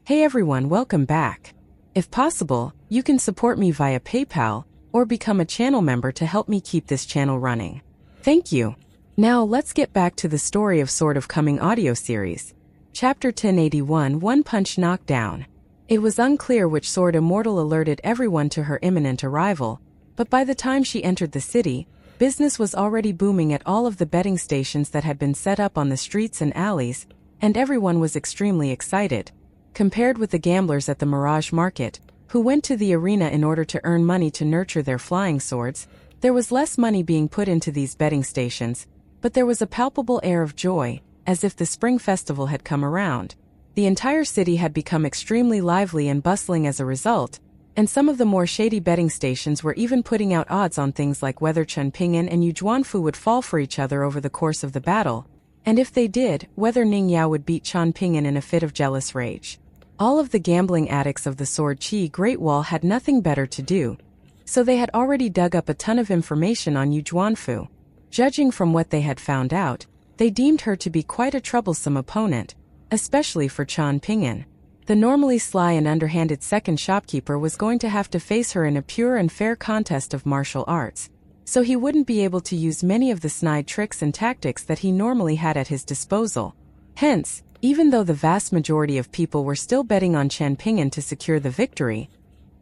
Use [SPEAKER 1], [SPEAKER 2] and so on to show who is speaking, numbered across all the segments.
[SPEAKER 1] Hey everyone, welcome back. If possible, you can support me via PayPal or become a channel member to help me keep this channel running. Thank you. Now let's get back to the story of Sword of Coming audio series. Chapter 1081, One Punch Knockdown. It was unclear which sword immortal alerted everyone to her imminent arrival, but by the time she entered the city, business was already booming at all of the betting stations that had been set up on the streets and alleys, and everyone was extremely excited. Compared with the gamblers at the Mirage Market, who went to the arena in order to earn money to nurture their flying swords, there was less money being put into these betting stations, but there was a palpable air of joy, as if the spring festival had come around. The entire city had become extremely lively and bustling as a result, and some of the more shady betting stations were even putting out odds on things like whether Chen Pingan and Yu Juanfu would fall for each other over the course of the battle, and if they did, whether Ning Yao would beat Chen Pingan in a fit of jealous rage. All of the gambling addicts of the Sword Qi Great Wall had nothing better to do, so they had already dug up a ton of information on Yu Juanfu. Judging from what they had found out, they deemed her to be quite a troublesome opponent, especially for Chen Pingan. The normally sly and underhanded second shopkeeper was going to have to face her in a pure and fair contest of martial arts, so he wouldn't be able to use many of the snide tricks and tactics that he normally had at his disposal. Hence, even though the vast majority of people were still betting on Chen Pingan to secure the victory,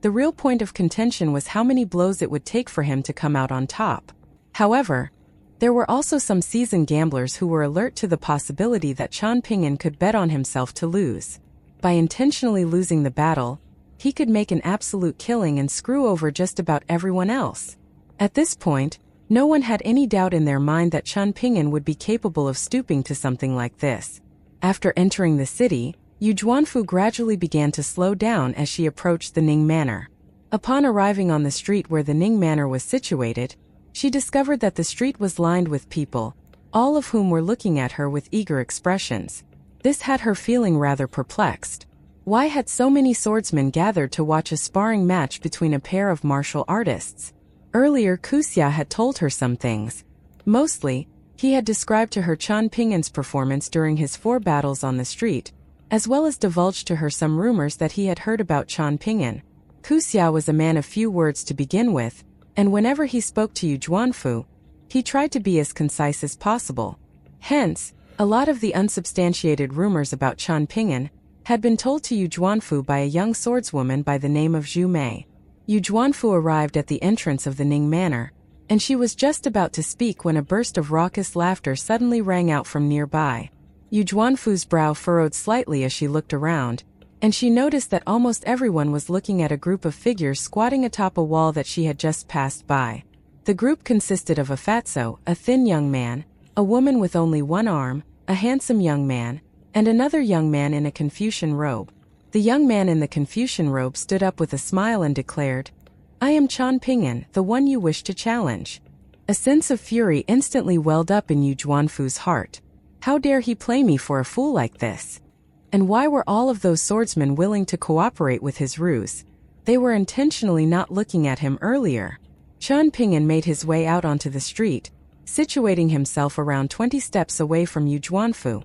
[SPEAKER 1] the real point of contention was how many blows it would take for him to come out on top. However, there were also some seasoned gamblers who were alert to the possibility that Chen Pingan could bet on himself to lose. By intentionally losing the battle, he could make an absolute killing and screw over just about everyone else. At this point, no one had any doubt in their mind that Chen Pingan would be capable of stooping to something like this. After entering the city, Yu Juanfu gradually began to slow down as she approached the Ning Manor. Upon arriving on the street where the Ning Manor was situated, she discovered that the street was lined with people, all of whom were looking at her with eager expressions. This had her feeling rather perplexed. Why had so many swordsmen gathered to watch a sparring match between a pair of martial artists? Earlier, Kuxia had told her some things. Mostly, he had described to her Chen Pingan's performance during his 4 battles on the street, as well as divulged to her some rumors that he had heard about Chen Pingan. Kuxia was a man of few words to begin with, and whenever he spoke to Yu Juanfu, he tried to be as concise as possible. Hence, a lot of the unsubstantiated rumors about Chen Pingan had been told to Yu Juanfu by a young swordswoman by the name of Zhu Mei. Yu Juanfu arrived at the entrance of the Ning Manor, and she was just about to speak when a burst of raucous laughter suddenly rang out from nearby. Yu Juanfu's brow furrowed slightly as she looked around, and she noticed that almost everyone was looking at a group of figures squatting atop a wall that she had just passed by. The group consisted of a fatso, a thin young man, a woman with only one arm, a handsome young man, and another young man in a Confucian robe. The young man in the Confucian robe stood up with a smile and declared, "I am Chen Pingan, the one you wish to challenge." A sense of fury instantly welled up in Yu Juanfu's heart. How dare he play me for a fool like this? And why were all of those swordsmen willing to cooperate with his ruse? They were intentionally not looking at him earlier. Chen Pingan made his way out onto the street, situating himself around 20 steps away from Yu Juanfu.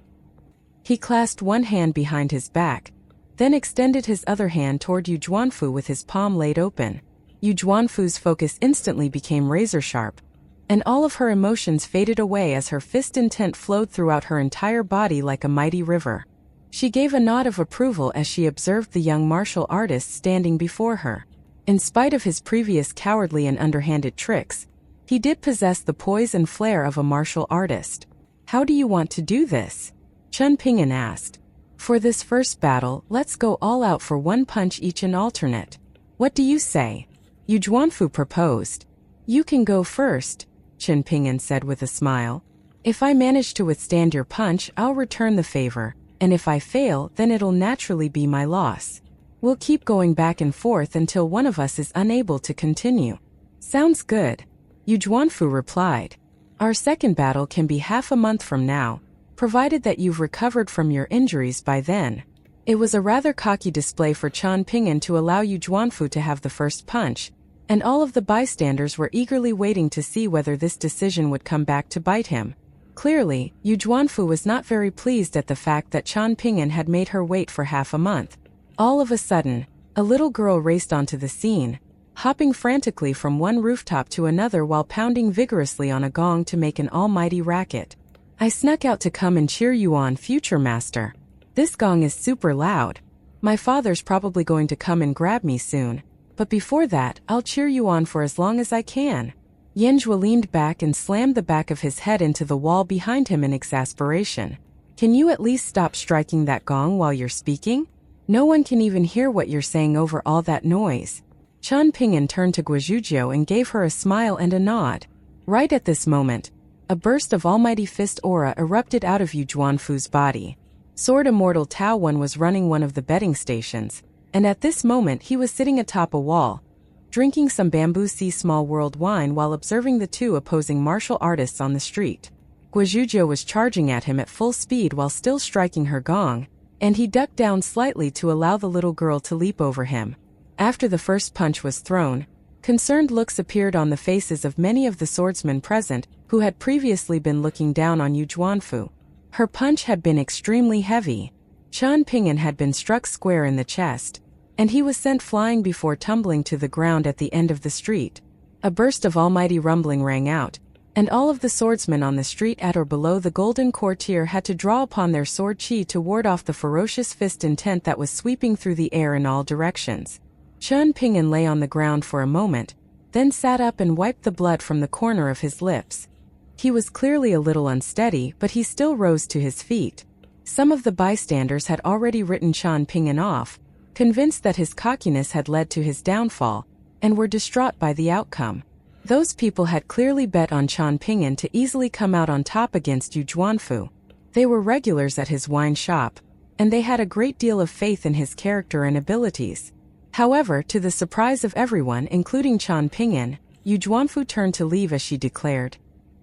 [SPEAKER 1] He clasped one hand behind his back, then extended his other hand toward Yu Juanfu with his palm laid open. Yu Juanfu's focus instantly became razor-sharp, and all of her emotions faded away as her fist intent flowed throughout her entire body like a mighty river. She gave a nod of approval as she observed the young martial artist standing before her. In spite of his previous cowardly and underhanded tricks, he did possess the poise and flair of a martial artist. "How do you want to do this?" Chen Pingan asked. "For this first battle, let's go all out for one punch each and alternate. What do you say?" Yu Juanfu proposed. "You can go first," Chen Pingan said with a smile. "If I manage to withstand your punch, I'll return the favor, and if I fail, then it'll naturally be my loss. We'll keep going back and forth until one of us is unable to continue." "Sounds good," Yu Juanfu replied. "Our second battle can be half a month from now, provided that you've recovered from your injuries by then." It was a rather cocky display for Chen Pingan to allow Yu Juanfu to have the first punch, and all of the bystanders were eagerly waiting to see whether this decision would come back to bite him. Clearly, Yu Juanfu was not very pleased at the fact that Chen Pingan had made her wait for half a month. All of a sudden, a little girl raced onto the scene, hopping frantically from one rooftop to another while pounding vigorously on a gong to make an almighty racket. I snuck out to come and cheer you on, future master. This gong is super loud. My father's probably going to come and grab me soon, but before that, I'll cheer you on for as long as I can. Yanjue leaned back and slammed the back of his head into the wall behind him in exasperation. Can you at least stop striking that gong while you're speaking? No one can even hear what you're saying over all that noise. Chen Pingan turned to Guizhuzhou and gave her a smile and a nod. Right at this moment, a burst of almighty fist aura erupted out of Yu Juanfu's body. Sword Immortal Tao Wen was running one of the betting stations, and at this moment he was sitting atop a wall, drinking some bamboo sea small world wine while observing the two opposing martial artists on the street. Guizhuzhou was charging at him at full speed while still striking her gong, and he ducked down slightly to allow the little girl to leap over him. After the first punch was thrown, concerned looks appeared on the faces of many of the swordsmen present who had previously been looking down on Yu Juanfu. Her punch had been extremely heavy. Chen Pingan had been struck square in the chest, and he was sent flying before tumbling to the ground at the end of the street. A burst of almighty rumbling rang out, and all of the swordsmen on the street at or below the golden courtier had to draw upon their sword chi to ward off the ferocious fist intent that was sweeping through the air in all directions. Chen Pingan lay on the ground for a moment, then sat up and wiped the blood from the corner of his lips. He was clearly a little unsteady, but he still rose to his feet. Some of the bystanders had already written Chen Pingan off, convinced that his cockiness had led to his downfall, and were distraught by the outcome. Those people had clearly bet on Chen Pingan to easily come out on top against Yu Juanfu. They were regulars at his wine shop, and they had a great deal of faith in his character and abilities. However, to the surprise of everyone, including Chen Pingan, Yu Juanfu turned to leave as she declared,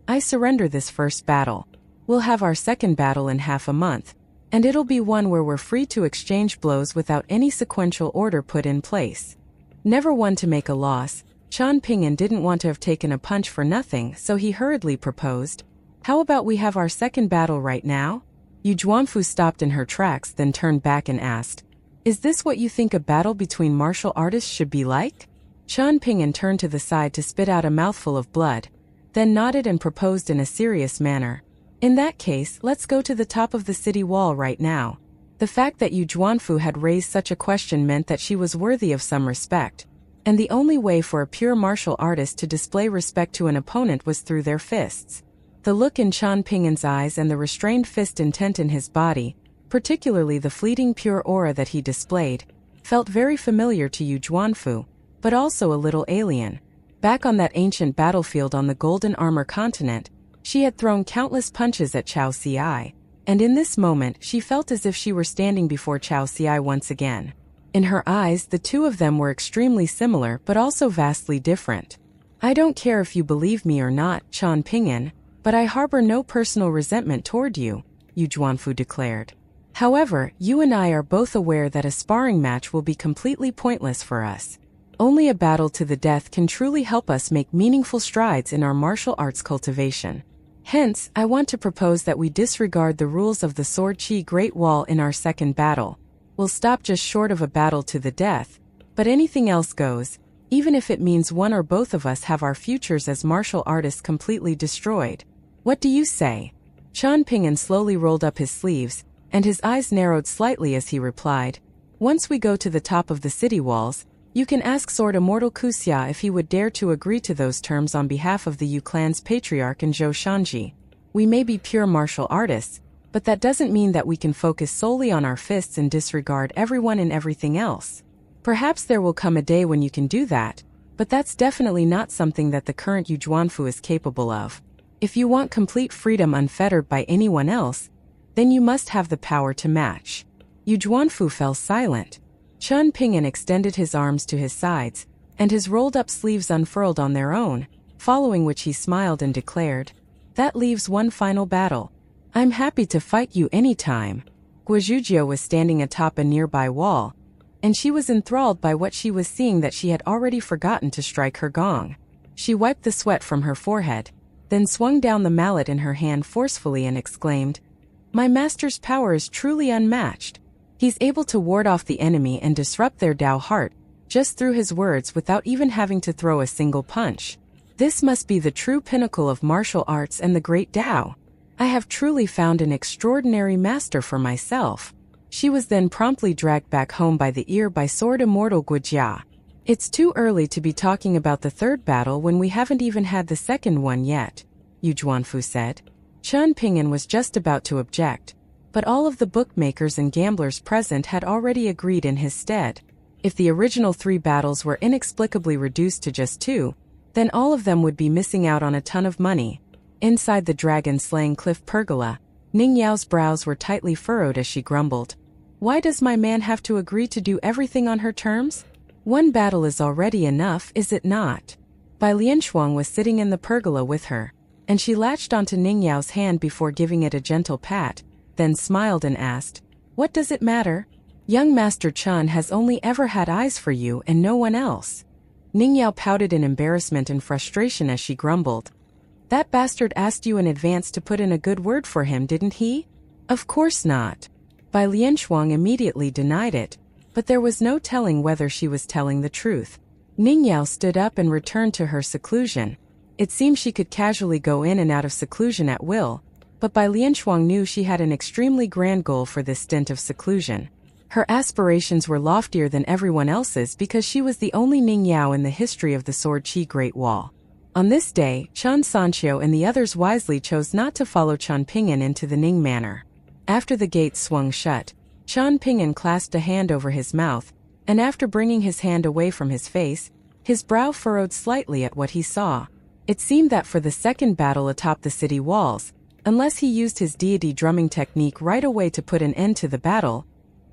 [SPEAKER 1] I surrender this first battle. We'll have our second battle in half a month, and it'll be one where we're free to exchange blows without any sequential order put in place. Never one to make a loss, Chen Pingan didn't want to have taken a punch for nothing, so he hurriedly proposed, how about we have our second battle right now? Yu Juanfu stopped in her tracks, then turned back and asked, is this what you think a battle between martial artists should be like? Chen Pingan turned to the side to spit out a mouthful of blood, then nodded and proposed in a serious manner. In that case, let's go to the top of the city wall right now. The fact that Yu Juanfu had raised such a question meant that she was worthy of some respect, and the only way for a pure martial artist to display respect to an opponent was through their fists. The look in Chen Pingan's eyes and the restrained fist intent in his body, particularly the fleeting pure aura that he displayed, felt very familiar to Yu Juanfu, but also a little alien. Back on that ancient battlefield on the Golden Armor continent, she had thrown countless punches at Cao Ci, and in this moment she felt as if she were standing before Cao Ci once again. In her eyes, the two of them were extremely similar but also vastly different. I don't care if you believe me or not, Chen Pingan, but I harbor no personal resentment toward you, Yu Juanfu declared. However, you and I are both aware that a sparring match will be completely pointless for us. Only a battle to the death can truly help us make meaningful strides in our martial arts cultivation. Hence, I want to propose that we disregard the rules of the Sword Chi Great Wall in our second battle. We'll stop just short of a battle to the death, but anything else goes, even if it means one or both of us have our futures as martial artists completely destroyed. What do you say? Chen Pingan slowly rolled up his sleeves, and his eyes narrowed slightly as he replied, once we go to the top of the city walls, you can ask Sword Immortal Kuxia if he would dare to agree to those terms on behalf of the Yu clan's patriarch and Zhou Shanji. We may be pure martial artists, but that doesn't mean that we can focus solely on our fists and disregard everyone and everything else. Perhaps there will come a day when you can do that, but that's definitely not something that the current Yu Juanfu is capable of. If you want complete freedom unfettered by anyone else, then you must have the power to match. Yu Juanfu fell silent. Chen Pingan extended his arms to his sides, and his rolled-up sleeves unfurled on their own, following which he smiled and declared, that leaves one final battle. I'm happy to fight you anytime. Guizhuzhou was standing atop a nearby wall, and she was enthralled by what she was seeing that she had already forgotten to strike her gong. She wiped the sweat from her forehead, then swung down the mallet in her hand forcefully and exclaimed, my master's power is truly unmatched. He's able to ward off the enemy and disrupt their Dao heart just through his words without even having to throw a single punch. This must be the true pinnacle of martial arts and the great Dao. I have truly found an extraordinary master for myself. She was then promptly dragged back home by the ear by sword immortal Guijia. It's too early to be talking about the third battle when we haven't even had the second one yet, Yu Juanfu said. Chen Pingan was just about to object, but all of the bookmakers and gamblers present had already agreed in his stead. If the original 3 battles were inexplicably reduced to just 2, then all of them would be missing out on a ton of money. Inside the dragon-slaying cliff pergola, Ning Yao's brows were tightly furrowed as she grumbled. Why does my man have to agree to do everything on her terms? One battle is already enough, is it not? Bai Lianshuang was sitting in the pergola with her, and she latched onto Ning Yao's hand before giving it a gentle pat, then smiled and asked, "What does it matter? Young Master Chen has only ever had eyes for you and no one else." Ning Yao pouted in embarrassment and frustration as she grumbled. That bastard asked you in advance to put in a good word for him, didn't he? Of course not. Bai Lianshuang immediately denied it, but there was no telling whether she was telling the truth. Ning Yao stood up and returned to her seclusion. It seemed she could casually go in and out of seclusion at will, but Bai Lianshuang knew she had an extremely grand goal for this stint of seclusion. Her aspirations were loftier than everyone else's because she was the only Ning Yao in the history of the Sword Qi Great Wall. On this day, Chen Sanqiu and the others wisely chose not to follow Chen Pingan into the Ning Manor. After the gates swung shut, Chen Pingan clasped a hand over his mouth, and after bringing his hand away from his face, his brow furrowed slightly at what he saw. It seemed that for the second battle atop the city walls, unless he used his deity drumming technique right away to put an end to the battle,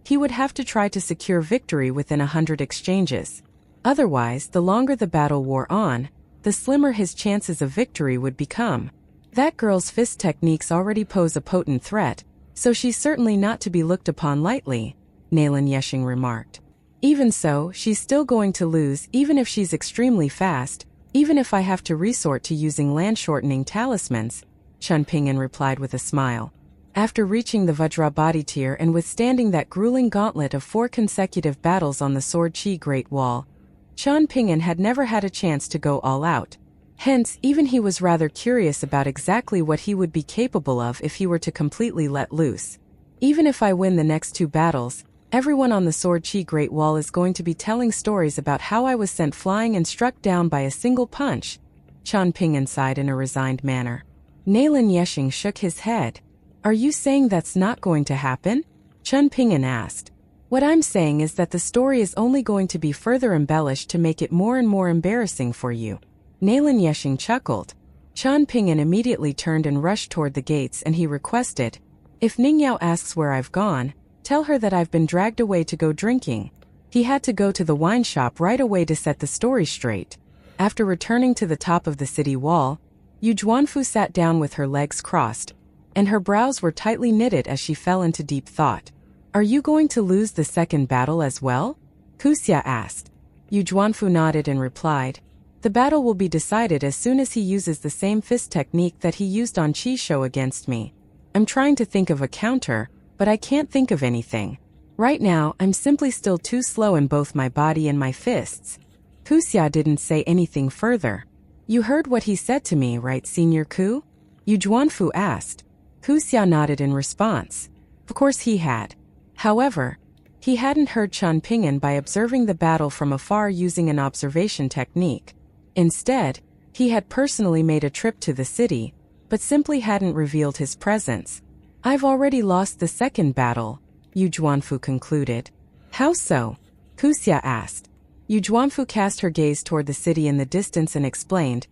[SPEAKER 1] he would have to try to secure victory within 100 exchanges. Otherwise, the longer the battle wore on, the slimmer his chances of victory would become. That girl's fist techniques already pose a potent threat, so she's certainly not to be looked upon lightly, Nailan Yeshing remarked. Even so, she's still going to lose even if she's extremely fast, even if I have to resort to using land-shortening talismans, Chen Pingan replied with a smile. After reaching the Vajrabhati tier and withstanding that grueling gauntlet of 4 consecutive battles on the Sword Qi Great Wall, Chen Pingan had never had a chance to go all out. Hence, even he was rather curious about exactly what he would be capable of if he were to completely let loose. Even if I win the next 2 battles, everyone on the Sword Qi Great Wall is going to be telling stories about how I was sent flying and struck down by a single punch, Chen Pingan sighed in a resigned manner. Nailan Yeshing shook his head. Are you saying that's not going to happen? Chen Pingan asked. What I'm saying is that the story is only going to be further embellished to make it more and more embarrassing for you. Nailan Yeshing chuckled. Chen Pingan immediately turned and rushed toward the gates and he requested, if Ning Yao asks where I've gone, tell her that I've been dragged away to go drinking. He had to go to the wine shop right away to set the story straight. After returning to the top of the city wall, Yu Juanfu sat down with her legs crossed, and her brows were tightly knitted as she fell into deep thought. Are you going to lose the second battle as well? Kuxia asked. Yu Juanfu nodded and replied, the battle will be decided as soon as he uses the same fist technique that he used on Qi Shou against me. I'm trying to think of a counter, but I can't think of anything. Right now, I'm simply still too slow in both my body and my fists. Kuxia didn't say anything further. You heard what he said to me, right, Senior Ku? Yu Juanfu asked. Kuxia nodded in response. Of course he had. However, he hadn't heard Chen Pingan by observing the battle from afar using an observation technique. Instead, he had personally made a trip to the city, but simply hadn't revealed his presence. I've already lost the second battle, Yu Juanfu concluded. How so? Kuxia asked. Yu Juanfu cast her gaze toward the city in the distance and explained,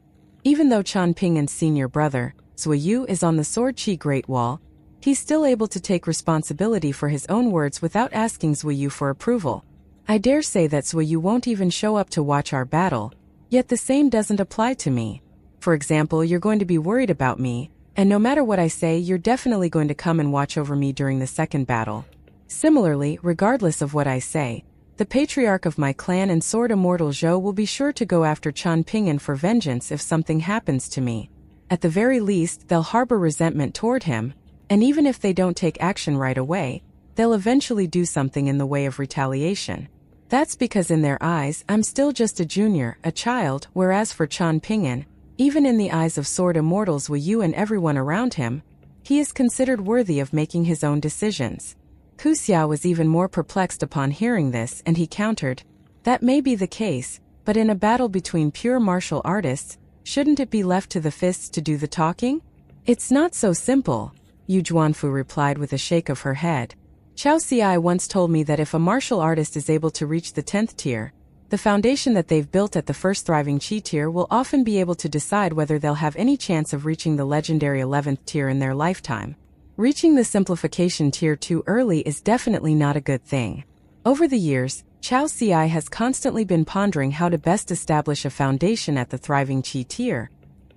[SPEAKER 1] even though Chen Pingan's senior brother, Zuiyu, is on the Sword Qi Great Wall, he's still able to take responsibility for his own words without asking Zuiyu for approval. I dare say that Zuiyu won't even show up to watch our battle, yet the same doesn't apply to me. For example, you're going to be worried about me, and no matter what I say, you're definitely going to come and watch over me during the second battle. Similarly, regardless of what I say, the patriarch of my clan and sword immortal Zhou will be sure to go after Chen Pingan for vengeance if something happens to me. At the very least, they'll harbor resentment toward him, and even if they don't take action right away, they'll eventually do something in the way of retaliation. That's because in their eyes, I'm still just a junior, a child, whereas for Chen Pingan, even in the eyes of sword immortals Wu Yu and everyone around him, he is considered worthy of making his own decisions. Ku Xia was even more perplexed upon hearing this, and he countered, that may be the case, but in a battle between pure martial artists, shouldn't it be left to the fists to do the talking? It's not so simple, Yu Juanfu replied with a shake of her head. Chao Xi once told me that if a martial artist is able to reach the 10th tier, the foundation that they've built at the first thriving Qi tier will often be able to decide whether they'll have any chance of reaching the legendary 11th tier in their lifetime. Reaching the simplification tier too early is definitely not a good thing. Over the years, Chao Xi has constantly been pondering how to best establish a foundation at the thriving Qi tier.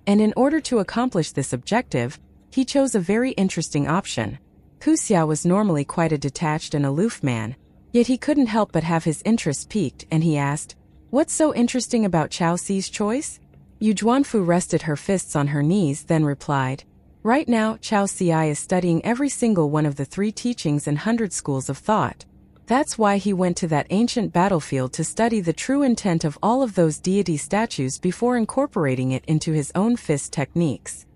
[SPEAKER 1] And in order to accomplish this objective, he chose a very interesting option. Ku Xia was normally quite a detached and aloof man, yet he couldn't help but have his interest piqued, and he asked, "What's so interesting about Chao Xi's choice?" Yu Juanfu rested her fists on her knees, then replied, "Right now, Chao Xi is studying every single one of the 3 teachings and 100 schools of thought. That's why he went to that ancient battlefield to study the true intent of all of those deity statues before incorporating it into his own fist techniques."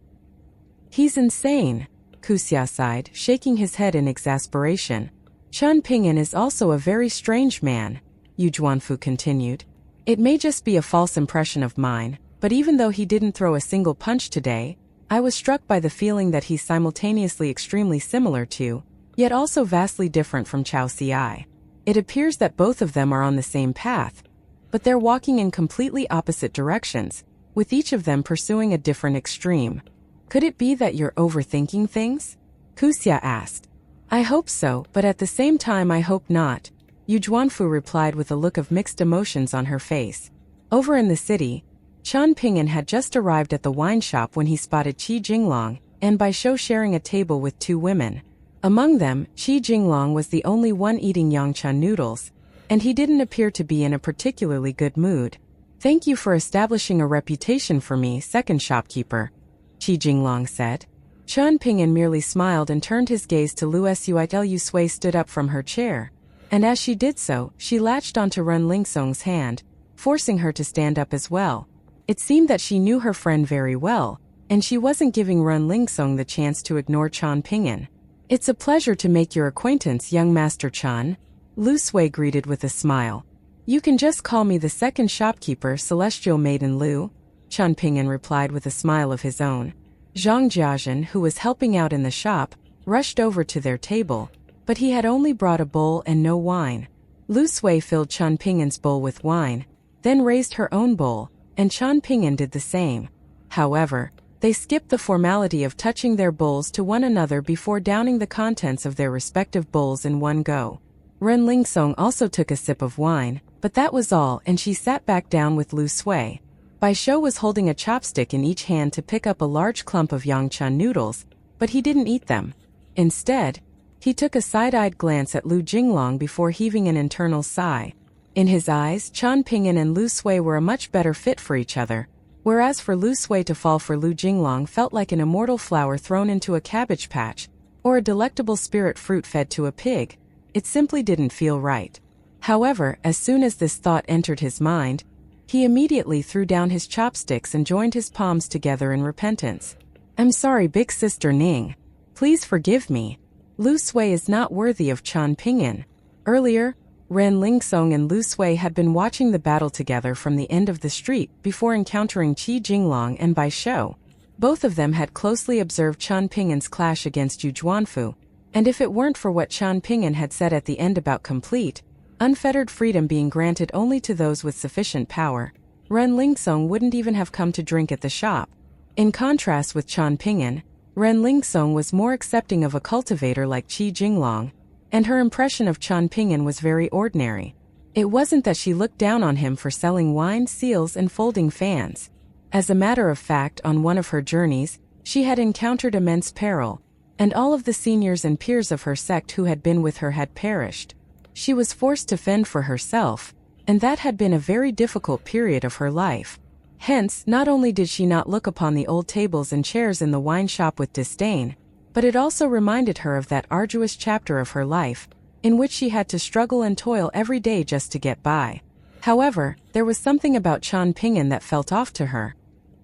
[SPEAKER 1] He's insane, Ku Xia sighed, shaking his head in exasperation. Chen Pingan is also a very strange man, Yu Juanfu continued. It may just be a false impression of mine, but even though he didn't throw a single punch today, I was struck by the feeling that he's simultaneously extremely similar to, yet also vastly different from Chao Xi. It appears that both of them are on the same path, but they're walking in completely opposite directions, with each of them pursuing a different extreme. Could it be that you're overthinking things? Ku Xia asked. I hope so, but at the same time I hope not, Yu Juanfu replied with a look of mixed emotions on her face. Over in the city, Chen Pingan had just arrived at the wine shop when he spotted Qi Jinglong, and Bai Shou sharing a table with 2 women. Among them, Qi Jinglong was the only one eating yangchan noodles, and he didn't appear to be in a particularly good mood. Thank you for establishing a reputation for me, second shopkeeper, Qi Jinglong said. Chen Pingan merely smiled and turned his gaze to Lu Sui. Lu Sui stood up from her chair, and as she did so, she latched onto Ren Lingsong's hand, forcing her to stand up as well. It seemed that she knew her friend very well, and she wasn't giving Ren Lingsong the chance to ignore Chen Pingan. It's a pleasure to make your acquaintance, young Master Chen, Lu Sui greeted with a smile. You can just call me the second shopkeeper, Celestial Maiden Lu, Chen Pingan replied with a smile of his own. Zhang Jiazhen, who was helping out in the shop, rushed over to their table, but he had only brought a bowl and no wine. Lu Sui filled Chen Pingan's bowl with wine, then raised her own bowl, and Chen Pingan did the same. However, they skipped the formality of touching their bowls to one another before downing the contents of their respective bowls in one go. Ren Lingsong also took a sip of wine, but that was all, and she sat back down with Lu Sui. Bai Shou was holding a chopstick in each hand to pick up a large clump of yangchan noodles, but he didn't eat them. Instead, he took a side-eyed glance at Lu Jinglong before heaving an internal sigh. In his eyes, Chen Pingan and Lu Sui were a much better fit for each other, whereas for Lu Sui to fall for Lu Jinglong felt like an immortal flower thrown into a cabbage patch, or a delectable spirit fruit fed to a pig. It simply didn't feel right. However, as soon as this thought entered his mind, he immediately threw down his chopsticks and joined his palms together in repentance. I'm sorry, big sister Ning. Please forgive me. Lu Sui is not worthy of Chen Pingan. Earlier, Ren Lingsong and Lu Sui had been watching the battle together from the end of the street before encountering Qi Jinglong and Bai Shou. Both of them had closely observed Chen Pingan's clash against Yu Juanfu, and if it weren't for what Chen Pingan had said at the end about complete, unfettered freedom being granted only to those with sufficient power, Ren Lingsong wouldn't even have come to drink at the shop. In contrast with Chen Pingan, Ren Lingsong was more accepting of a cultivator like Qi Jinglong, and her impression of Chen Pingan was very ordinary. It wasn't that she looked down on him for selling wine, seals, and folding fans. As a matter of fact, on one of her journeys, she had encountered immense peril, and all of the seniors and peers of her sect who had been with her had perished. She was forced to fend for herself, and that had been a very difficult period of her life. Hence, not only did she not look upon the old tables and chairs in the wine shop with disdain, but it also reminded her of that arduous chapter of her life, in which she had to struggle and toil every day just to get by. However, there was something about Chen Pingan that felt off to her,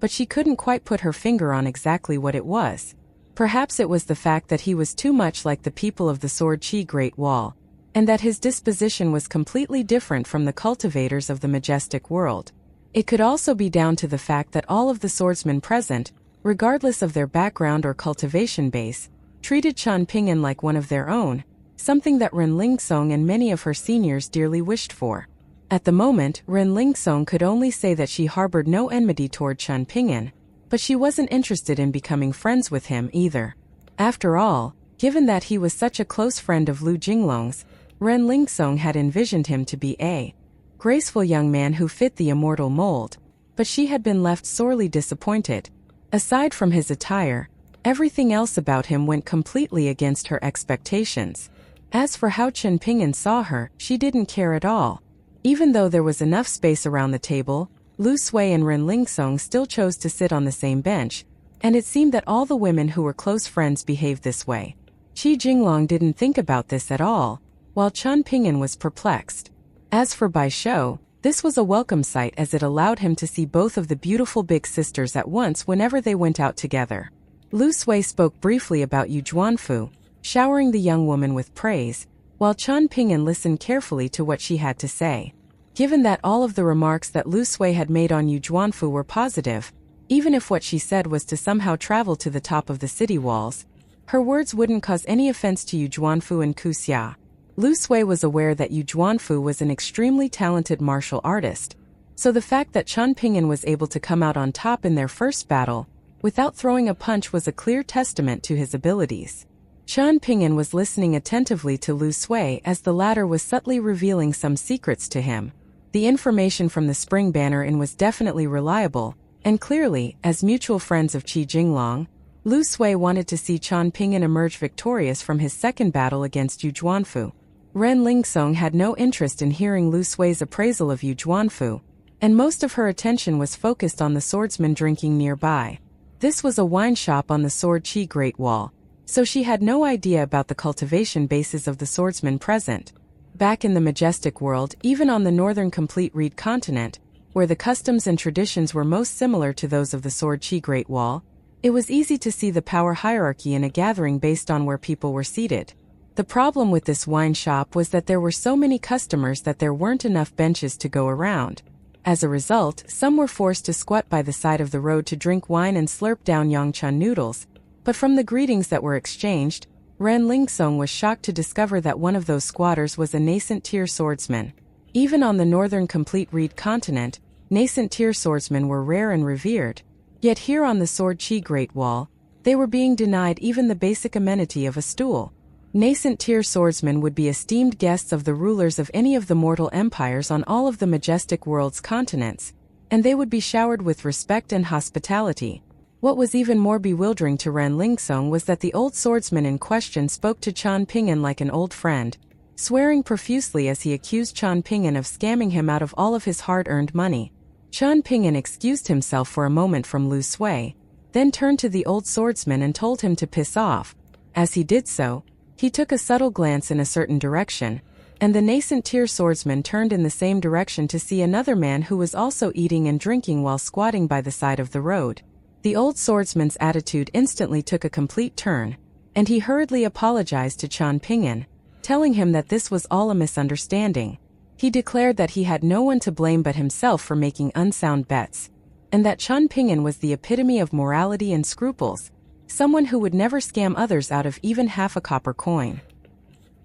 [SPEAKER 1] but she couldn't quite put her finger on exactly what it was. Perhaps it was the fact that he was too much like the people of the Sword Chi Great Wall, and that his disposition was completely different from the cultivators of the majestic world. It could also be down to the fact that all of the swordsmen present, regardless of their background or cultivation base, treated Chen Pingan like one of their own, something that Ren Lingsong and many of her seniors dearly wished for. At the moment, Ren Lingsong could only say that she harbored no enmity toward Chen Pingan, but she wasn't interested in becoming friends with him either. After all, given that he was such a close friend of Lu Jinglong's, Ren Lingsong had envisioned him to be a graceful young man who fit the immortal mold, but she had been left sorely disappointed. Aside from his attire, everything else about him went completely against her expectations. As for how Chen Pingan saw her, she didn't care at all. Even though there was enough space around the table, Lu Sui and Ren Lingsong still chose to sit on the same bench, and it seemed that all the women who were close friends behaved this way. Qi Jinglong didn't think about this at all, while Chen Pingan was perplexed. As for Bai Shou, this was a welcome sight as it allowed him to see both of the beautiful big sisters at once whenever they went out together. Lu Sui spoke briefly about Yu Juanfu, showering the young woman with praise, while Chen Pingan listened carefully to what she had to say. Given that all of the remarks that Lu Sui had made on Yu Juanfu were positive, even if what she said was to somehow travel to the top of the city walls, her words wouldn't cause any offense to Yu Juanfu and Ku Xia. Lu Sui was aware that Yu Juanfu was an extremely talented martial artist, so the fact that Chen Pingan was able to come out on top in their first battle, without throwing a punch, was a clear testament to his abilities. Chen Pingan was listening attentively to Lu Sui as the latter was subtly revealing some secrets to him. The information from the Spring Banner Inn was definitely reliable, and clearly, as mutual friends of Qi Jinglong, Lu Sui wanted to see Chen Pingan emerge victorious from his second battle against Yu Juanfu. Ren Lingsong had no interest in hearing Lu Sui's appraisal of Yu Juanfu, and most of her attention was focused on the swordsman drinking nearby. This was a wine shop on the Sword Chi Great Wall, so she had no idea about the cultivation bases of the swordsmen present. Back in the majestic world, even on the northern complete reed continent, where the customs and traditions were most similar to those of the Sword Chi Great Wall, it was easy to see the power hierarchy in a gathering based on where people were seated. The problem with this wine shop was that there were so many customers that there weren't enough benches to go around. As a result, some were forced to squat by the side of the road to drink wine and slurp down Yongchan noodles, but from the greetings that were exchanged, Ren Lingsong was shocked to discover that one of those squatters was a nascent tier swordsman. Even on the northern complete reed continent, nascent tier swordsmen were rare and revered. Yet here on the Sword Chi Great Wall, they were being denied even the basic amenity of a stool. Nascent tier swordsmen would be esteemed guests of the rulers of any of the mortal empires on all of the majestic world's continents, and they would be showered with respect and hospitality. What was even more bewildering to Ren Lingsong was that the old swordsman in question spoke to Chen Pingan like an old friend, swearing profusely as he accused Chen Pingan of scamming him out of all of his hard-earned money. Chen Pingan excused himself for a moment from Lu Sui, then turned to the old swordsman and told him to piss off. As he did so, he took a subtle glance in a certain direction, and the nascent tier swordsman turned in the same direction to see another man who was also eating and drinking while squatting by the side of the road. The old swordsman's attitude instantly took a complete turn, and he hurriedly apologized to Chen Pingan, telling him that this was all a misunderstanding. He declared that he had no one to blame but himself for making unsound bets, and that Chen Pingan was the epitome of morality and scruples, someone who would never scam others out of even half a copper coin.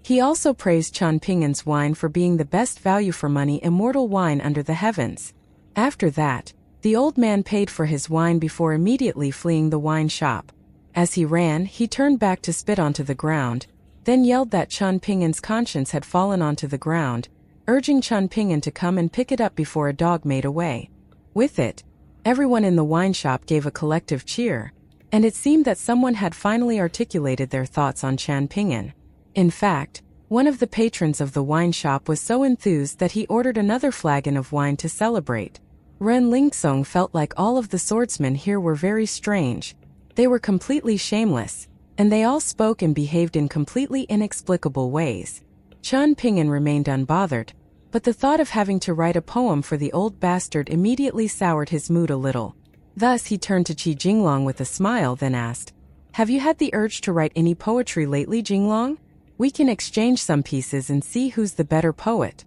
[SPEAKER 1] He also praised Chen Pingan's wine for being the best value for money immortal wine under the heavens. After that, the old man paid for his wine before immediately fleeing the wine shop. As he ran, he turned back to spit onto the ground, then yelled that Chen Pingan's conscience had fallen onto the ground, urging Chen Pingan to come and pick it up before a dog made away with it. Everyone in the wine shop gave a collective cheer, and it seemed that someone had finally articulated their thoughts on Chen Pingan. In fact, one of the patrons of the wine shop was so enthused that he ordered another flagon of wine to celebrate. Ren Lingsong felt like all of the swordsmen here were very strange. They were completely shameless. and they all spoke and behaved in completely inexplicable ways. Chen Pingan remained unbothered, but the thought of having to write a poem for the old bastard immediately soured his mood a little. Thus he turned to Qi Jinglong with a smile, then asked, "Have you had the urge to write any poetry lately, Jinglong? We can exchange some pieces and see who's the better poet."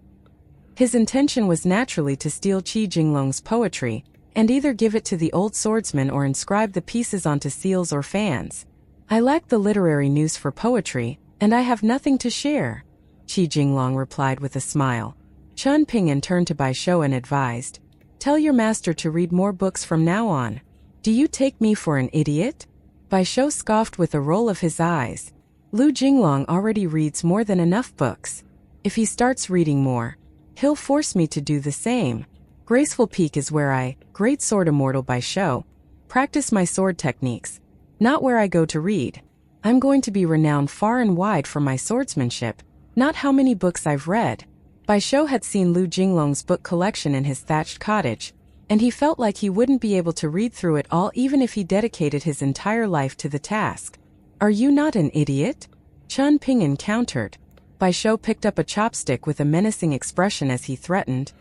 [SPEAKER 1] His intention was naturally to steal Qi Jinglong's poetry, and either give it to the old swordsman or inscribe the pieces onto seals or fans. "I lack the literary nous for poetry, and I have nothing to share," Qi Jinglong replied with a smile. Chen Pingan turned to Bai Shou and advised, "Tell your master to read more books from now on. Do you take me for an idiot?" Bai Shou scoffed with a roll of his eyes. "Lu Jinglong already reads more than enough books. If he starts reading more, he'll force me to do the same. Graceful Peak is where I, great sword immortal Bai Shou, practice my sword techniques, not where I go to read. I'm going to be renowned far and wide for my swordsmanship, not how many books I've read." Bai Shou had seen Lu Jinglong's book collection in his thatched cottage, and he felt like he wouldn't be able to read through it all even if he dedicated his entire life to the task. "Are you not an idiot?" Chen Pingan countered. Bai Shou picked up a chopstick with a menacing expression as he threatened,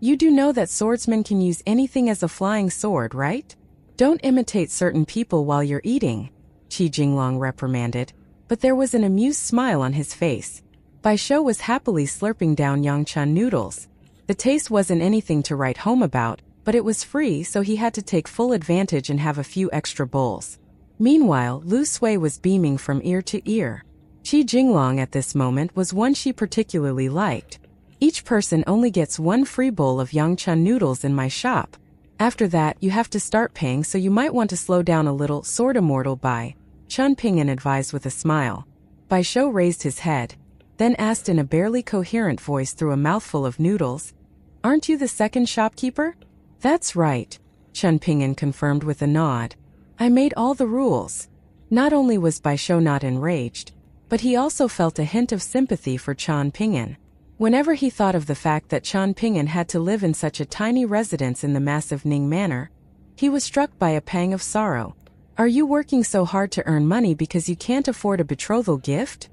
[SPEAKER 1] "You do know that swordsmen can use anything as a flying sword, right? Don't imitate certain people while you're eating," Qi Jinglong reprimanded, but there was an amused smile on his face. Bai Shou was happily slurping down Yangchan noodles. The taste wasn't anything to write home about, but it was free, so he had to take full advantage and have a few extra bowls. Meanwhile, Lu Sui was beaming from ear to ear. Qi Jinglong at this moment was one she particularly liked. "Each person only gets one free bowl of Yangchan noodles in my shop. After that, you have to start paying, so you might want to slow down a little, sword immortal Bai," Chen Pingan advised with a smile. Bai Shou raised his head, then asked in a barely coherent voice through a mouthful of noodles, "Aren't you the second shopkeeper?" "That's right," Chen Pingan confirmed with a nod. "I made all the rules." Not only was Bai Shou not enraged, but he also felt a hint of sympathy for Chen Pingan. Whenever he thought of the fact that Chen Pingan had to live in such a tiny residence in the massive Ning Manor, he was struck by a pang of sorrow. "Are you working so hard to earn money because you can't afford a betrothal gift?"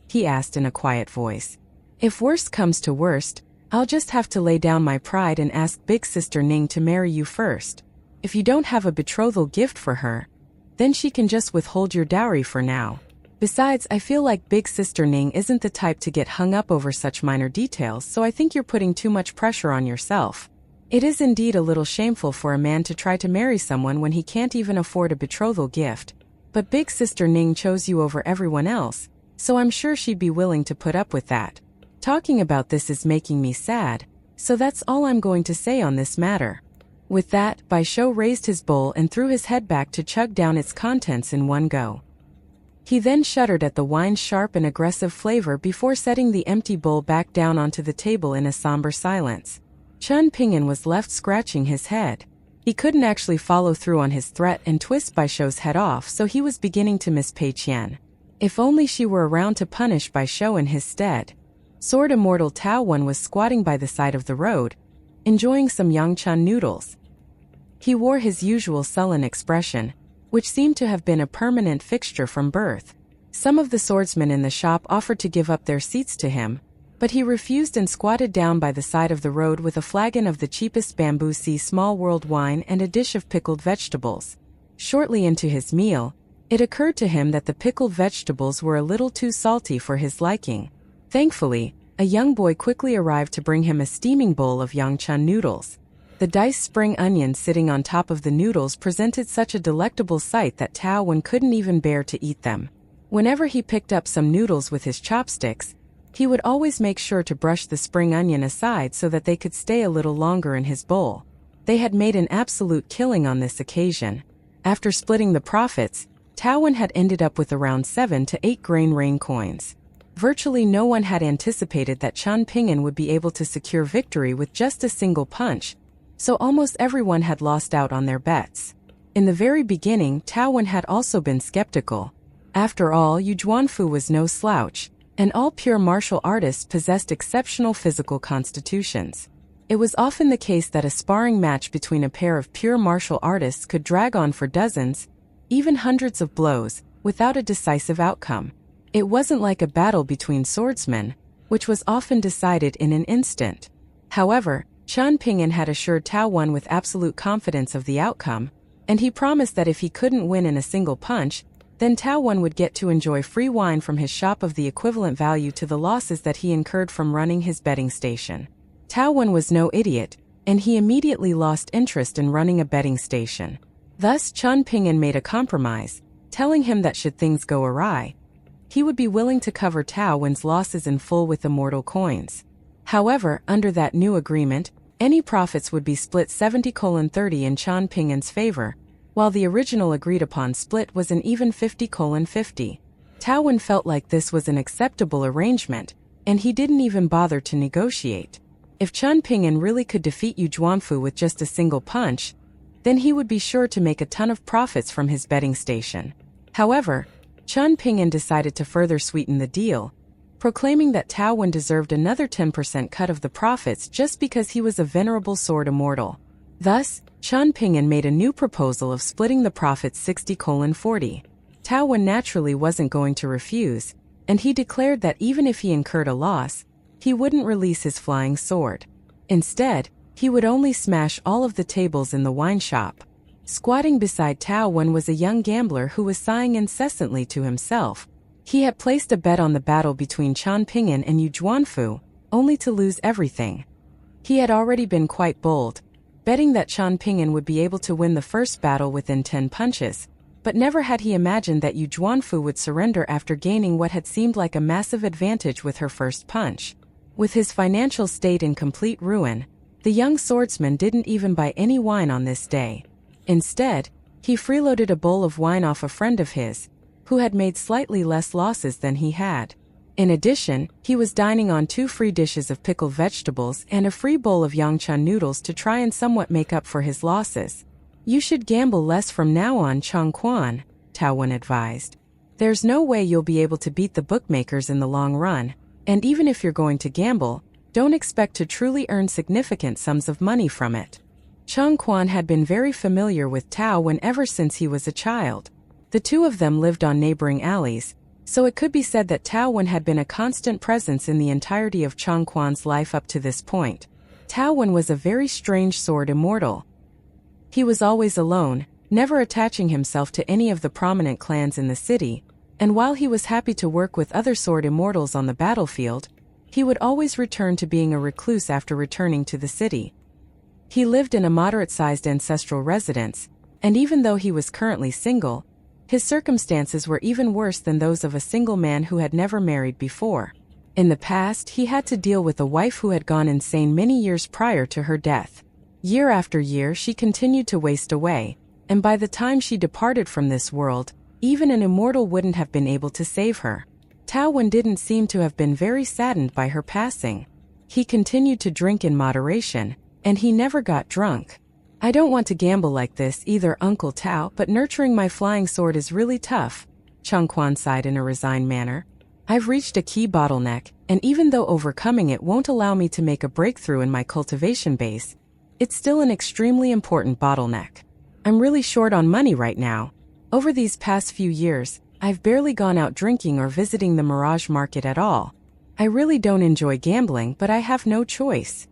[SPEAKER 1] he asked in a quiet voice. "If worst comes to worst, I'll just have to lay down my pride and ask Big Sister Ning to marry you first. If you don't have a betrothal gift for her, then she can just withhold your dowry for now. Besides, I feel like Big Sister Ning isn't the type to get hung up over such minor details, so I think you're putting too much pressure on yourself. It is indeed a little shameful for a man to try to marry someone when he can't even afford a betrothal gift. But Big Sister Ning chose you over everyone else, so I'm sure she'd be willing to put up with that. Talking about this is making me sad, so that's all I'm going to say on this matter." With that, Bai Shou raised his bowl and threw his head back to chug down its contents in one go. He then shuddered at the wine's sharp and aggressive flavor before setting the empty bowl back down onto the table in a somber silence. Chen Pingan was left scratching his head. He couldn't actually follow through on his threat and twist Bai Shou's head off, so he was beginning to miss Pei Qian. If only she were around to punish Bai Shou in his stead. Sword immortal Tao Wen was squatting by the side of the road, enjoying some Yangchan noodles. He wore his usual sullen expression, which seemed to have been a permanent fixture from birth. Some of the swordsmen in the shop offered to give up their seats to him, but he refused and squatted down by the side of the road with a flagon of the cheapest bamboo sea small world wine and a dish of pickled vegetables. Shortly into his meal, it occurred to him that the pickled vegetables were a little too salty for his liking. Thankfully, a young boy quickly arrived to bring him a steaming bowl of Yangchan noodles. The diced spring onions sitting on top of the noodles presented such a delectable sight that Tao Wen couldn't even bear to eat them. Whenever he picked up some noodles with his chopsticks, he would always make sure to brush the spring onion aside so that they could stay a little longer in his bowl. They had made an absolute killing on this occasion. After splitting the profits, Tao Wen had ended up with around 7 to 8 grain rain coins. Virtually no one had anticipated that Chen Pingan would be able to secure victory with just a single punch, so almost everyone had lost out on their bets. In the very beginning, Tao Wen had also been skeptical. After all, Yu Juanfu was no slouch, and all pure martial artists possessed exceptional physical constitutions. It was often the case that a sparring match between a pair of pure martial artists could drag on for dozens, even hundreds of blows, without a decisive outcome. It wasn't like a battle between swordsmen, which was often decided in an instant. However, Chen Pingan had assured Tao Wen with absolute confidence of the outcome, and he promised that if he couldn't win in a single punch, then Tao Wen would get to enjoy free wine from his shop of the equivalent value to the losses that he incurred from running his betting station. Tao Wen was no idiot, and he immediately lost interest in running a betting station. Thus, Chen Pingan made a compromise, telling him that should things go awry, he would be willing to cover Tao Wen's losses in full with immortal coins. However, under that new agreement, any profits would be split 70:30 in Chen Pingan's favor, while the original agreed-upon split was an even 50:50. Tao Wen felt like this was an acceptable arrangement, and he didn't even bother to negotiate. If Chen Pingan really could defeat Yu Zhuanfu with just a single punch, then he would be sure to make a ton of profits from his betting station. However, Chen Pingan decided to further sweeten the deal, proclaiming that Tao Wen deserved another 10% cut of the profits just because he was a venerable sword immortal. Thus, Chen Pingan made a new proposal of splitting the profits 60:40. Tao Wen naturally wasn't going to refuse, and he declared that even if he incurred a loss, he wouldn't release his flying sword. Instead, he would only smash all of the tables in the wine shop. Squatting beside Tao Wen was a young gambler who was sighing incessantly to himself. He had placed a bet on the battle between Chen Pingan and Yu Zhuanfu, only to lose everything. He had already been quite bold, betting that Chen Pingan would be able to win the first battle within 10 punches, but never had he imagined that Yu Zhuanfu would surrender after gaining what had seemed like a massive advantage with her first punch. With his financial state in complete ruin, the young swordsman didn't even buy any wine on this day. Instead, he freeloaded a bowl of wine off a friend of his, who had made slightly less losses than he had. In addition, he was dining on 2 free dishes of pickled vegetables and a free bowl of yangchan noodles to try and somewhat make up for his losses. "You should gamble less from now on, Chong Quan," Tao Wen advised. "There's no way you'll be able to beat the bookmakers in the long run, and even if you're going to gamble, don't expect to truly earn significant sums of money from it." Chong Quan had been very familiar with Tao Wen ever since he was a child. The two of them lived on neighboring alleys, so it could be said that Tao Wen had been a constant presence in the entirety of Chong Quan's life up to this point. Tao Wen was a very strange sword immortal. He was always alone, never attaching himself to any of the prominent clans in the city, and while he was happy to work with other sword immortals on the battlefield, he would always return to being a recluse after returning to the city. He lived in a moderate-sized ancestral residence, and even though he was currently single, his circumstances were even worse than those of a single man who had never married before. In the past, he had to deal with a wife who had gone insane many years prior to her death. Year after year, she continued to waste away, and by the time she departed from this world, even an immortal wouldn't have been able to save her. Tao Wen didn't seem to have been very saddened by her passing. He continued to drink in moderation, and he never got drunk. "I don't want to gamble like this either, Uncle Tao, but nurturing my flying sword is really tough," Chong Quan sighed in a resigned manner. "I've reached a key bottleneck, and even though overcoming it won't allow me to make a breakthrough in my cultivation base, it's still an extremely important bottleneck. I'm really short on money right now. Over these past few years, I've barely gone out drinking or visiting the Mirage Market at all. I really don't enjoy gambling, but I have no choice."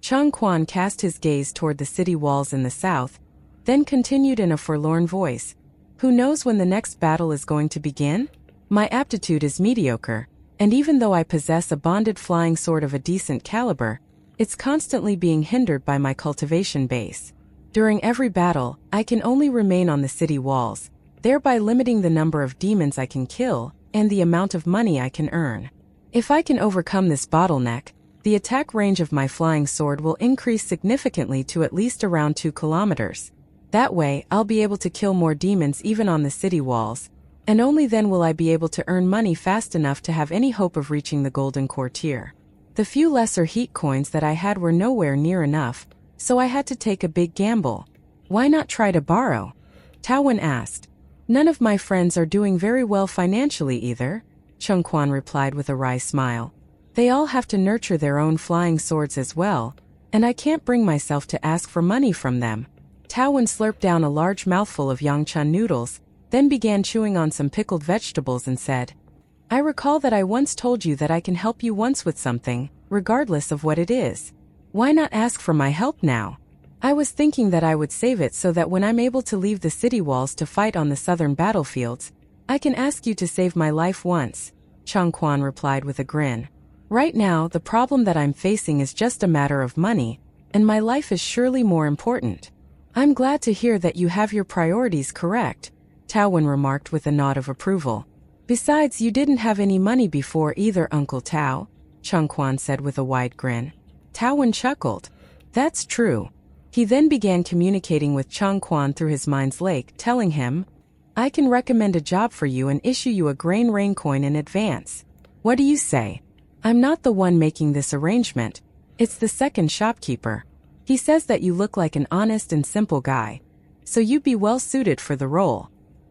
[SPEAKER 1] Chong Quan cast his gaze toward the city walls in the south, then continued in a forlorn voice, "Who knows when the next battle is going to begin? My aptitude is mediocre, and even though I possess a bonded flying sword of a decent caliber, it's constantly being hindered by my cultivation base. During every battle, I can only remain on the city walls, thereby limiting the number of demons I can kill and the amount of money I can earn. If I can overcome this bottleneck, the attack range of my flying sword will increase significantly to at least around 2 kilometers. That way, I'll be able to kill more demons even on the city walls, and only then will I be able to earn money fast enough to have any hope of reaching the Golden Courtier. The few lesser heat coins that I had were nowhere near enough, so I had to take a big gamble. Why not try to borrow?" Tao Wen asked. "None of my friends are doing very well financially either," Chong Quan replied with a wry smile. "They all have to nurture their own flying swords as well, and I can't bring myself to ask for money from them." Tao Wen slurped down a large mouthful of yangchan noodles, then began chewing on some pickled vegetables and said, I recall that I once told you that I can help you once with something, regardless of what it is. Why not ask for my help now? I was thinking that I would save it so that when I'm able to leave the city walls to fight on the southern battlefields, I can ask you to save my life once, Chang Quan replied with a grin. Right now, the problem that I'm facing is just a matter of money, and my life is surely more important. I'm glad to hear that you have your priorities correct, Tao Wen remarked with a nod of approval. Besides, you didn't have any money before either, Uncle Tao, Chang Quan said with a wide grin. Tao Wen chuckled. That's true. He then began communicating with Chang Quan through his mind's lake, telling him, I can recommend a job for you and issue you a grain rain coin in advance. What do you say? I'm not the one making this arrangement. It's the second shopkeeper. He says that you look like an honest and simple guy, so you'd be well suited for the role.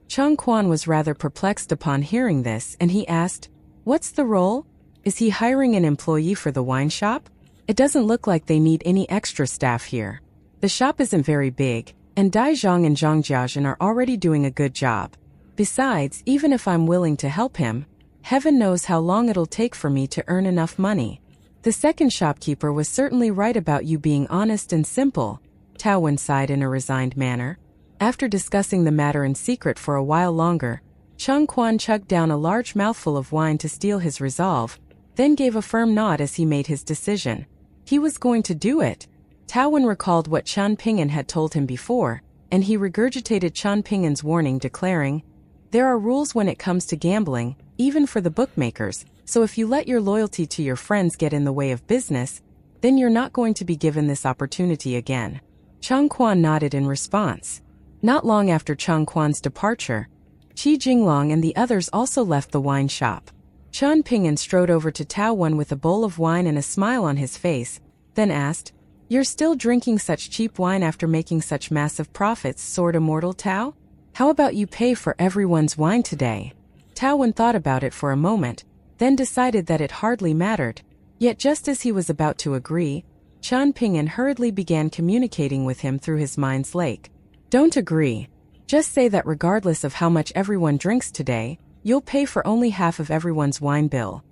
[SPEAKER 1] Chang Quan was rather perplexed upon hearing this, and he asked, What's the role? Is he hiring an employee for the wine shop? It doesn't look like they need any extra staff here. The shop isn't very big, and Dai Zhang and Zhang Jiaxin are already doing a good job. Besides, even if I'm willing to help him, heaven knows how long it'll take for me to earn enough money. The second shopkeeper was certainly right about you being honest and simple, Tao Wen sighed in a resigned manner. After discussing the matter in secret for a while longer, Chang Quan chugged down a large mouthful of wine to steel his resolve, then gave a firm nod as he made his decision. He was going to do it. Tao Wen recalled what Chen Pingan had told him before, and he regurgitated Chen Pingan's warning, declaring, There are rules when it comes to gambling, even for the bookmakers, so if you let your loyalty to your friends get in the way of business, then you're not going to be given this opportunity again. Chang Quan nodded in response. Not long after Chang Quan's departure, Qi Jinglong and the others also left the wine shop. Chen Pingan strode over to Tao Wen with a bowl of wine and a smile on his face, then asked, You're still drinking such cheap wine after making such massive profits, Sword Immortal Tao? How about you pay for everyone's wine today? Tao Wen thought about it for a moment, then decided that it hardly mattered. Yet just as he was about to agree, Chen Pingan hurriedly began communicating with him through his mind's lake. Don't agree. Just say that regardless of how much everyone drinks today, you'll pay for only half of everyone's wine bill.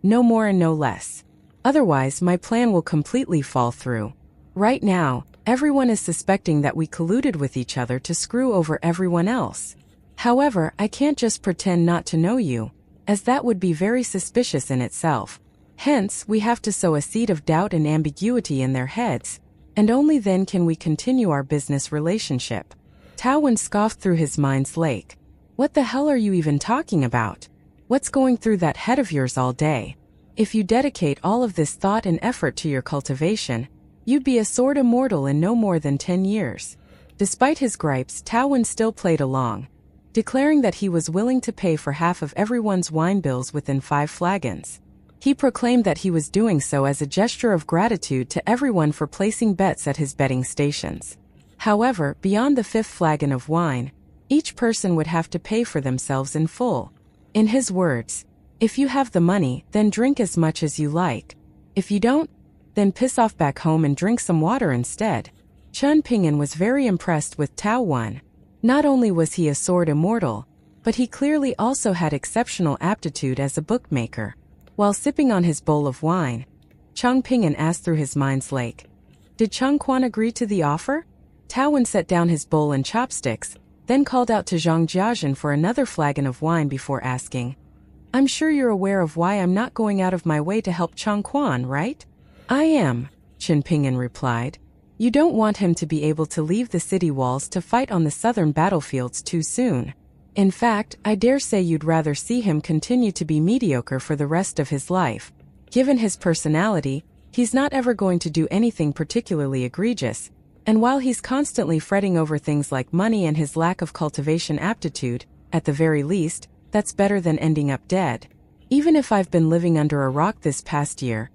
[SPEAKER 1] No more and no less. Otherwise, my plan will completely fall through. Right now, everyone is suspecting that we colluded with each other to screw over everyone else. However, I can't just pretend not to know you, as that would be very suspicious in itself. Hence, we have to sow a seed of doubt and ambiguity in their heads, and only then can we continue our business relationship. Tao Wen scoffed through his mind's lake. What the hell are you even talking about? What's going through that head of yours all day? If you dedicate all of this thought and effort to your cultivation, you'd be a sword immortal in no more than 10 years. Despite his gripes, Tao Wen still played along, declaring that he was willing to pay for half of everyone's wine bills within 5 flagons. He proclaimed that he was doing so as a gesture of gratitude to everyone for placing bets at his betting stations. However, beyond the 5th flagon of wine, each person would have to pay for themselves in full. In his words, if you have the money, then drink as much as you like. If you don't, then piss off back home and drink some water instead. Chen Pingan was very impressed with Tao Wen. Not only was he a sword immortal, but he clearly also had exceptional aptitude as a bookmaker. While sipping on his bowl of wine, Chang Pingan asked through his mind's lake, Did Chang Quan agree to the offer? Tao Wen set down his bowl and chopsticks, then called out to Zhang Jiaxin for another flagon of wine before asking, I'm sure you're aware of why I'm not going out of my way to help Chang Quan, right? I am, Chen Pingan replied. You don't want him to be able to leave the city walls to fight on the southern battlefields too soon. In fact, I dare say you'd rather see him continue to be mediocre for the rest of his life. Given his personality, he's not ever going to do anything particularly egregious, and while he's constantly fretting over things like money and his lack of cultivation aptitude, at the very least, that's better than ending up dead. Even if I've been living under a rock this past year,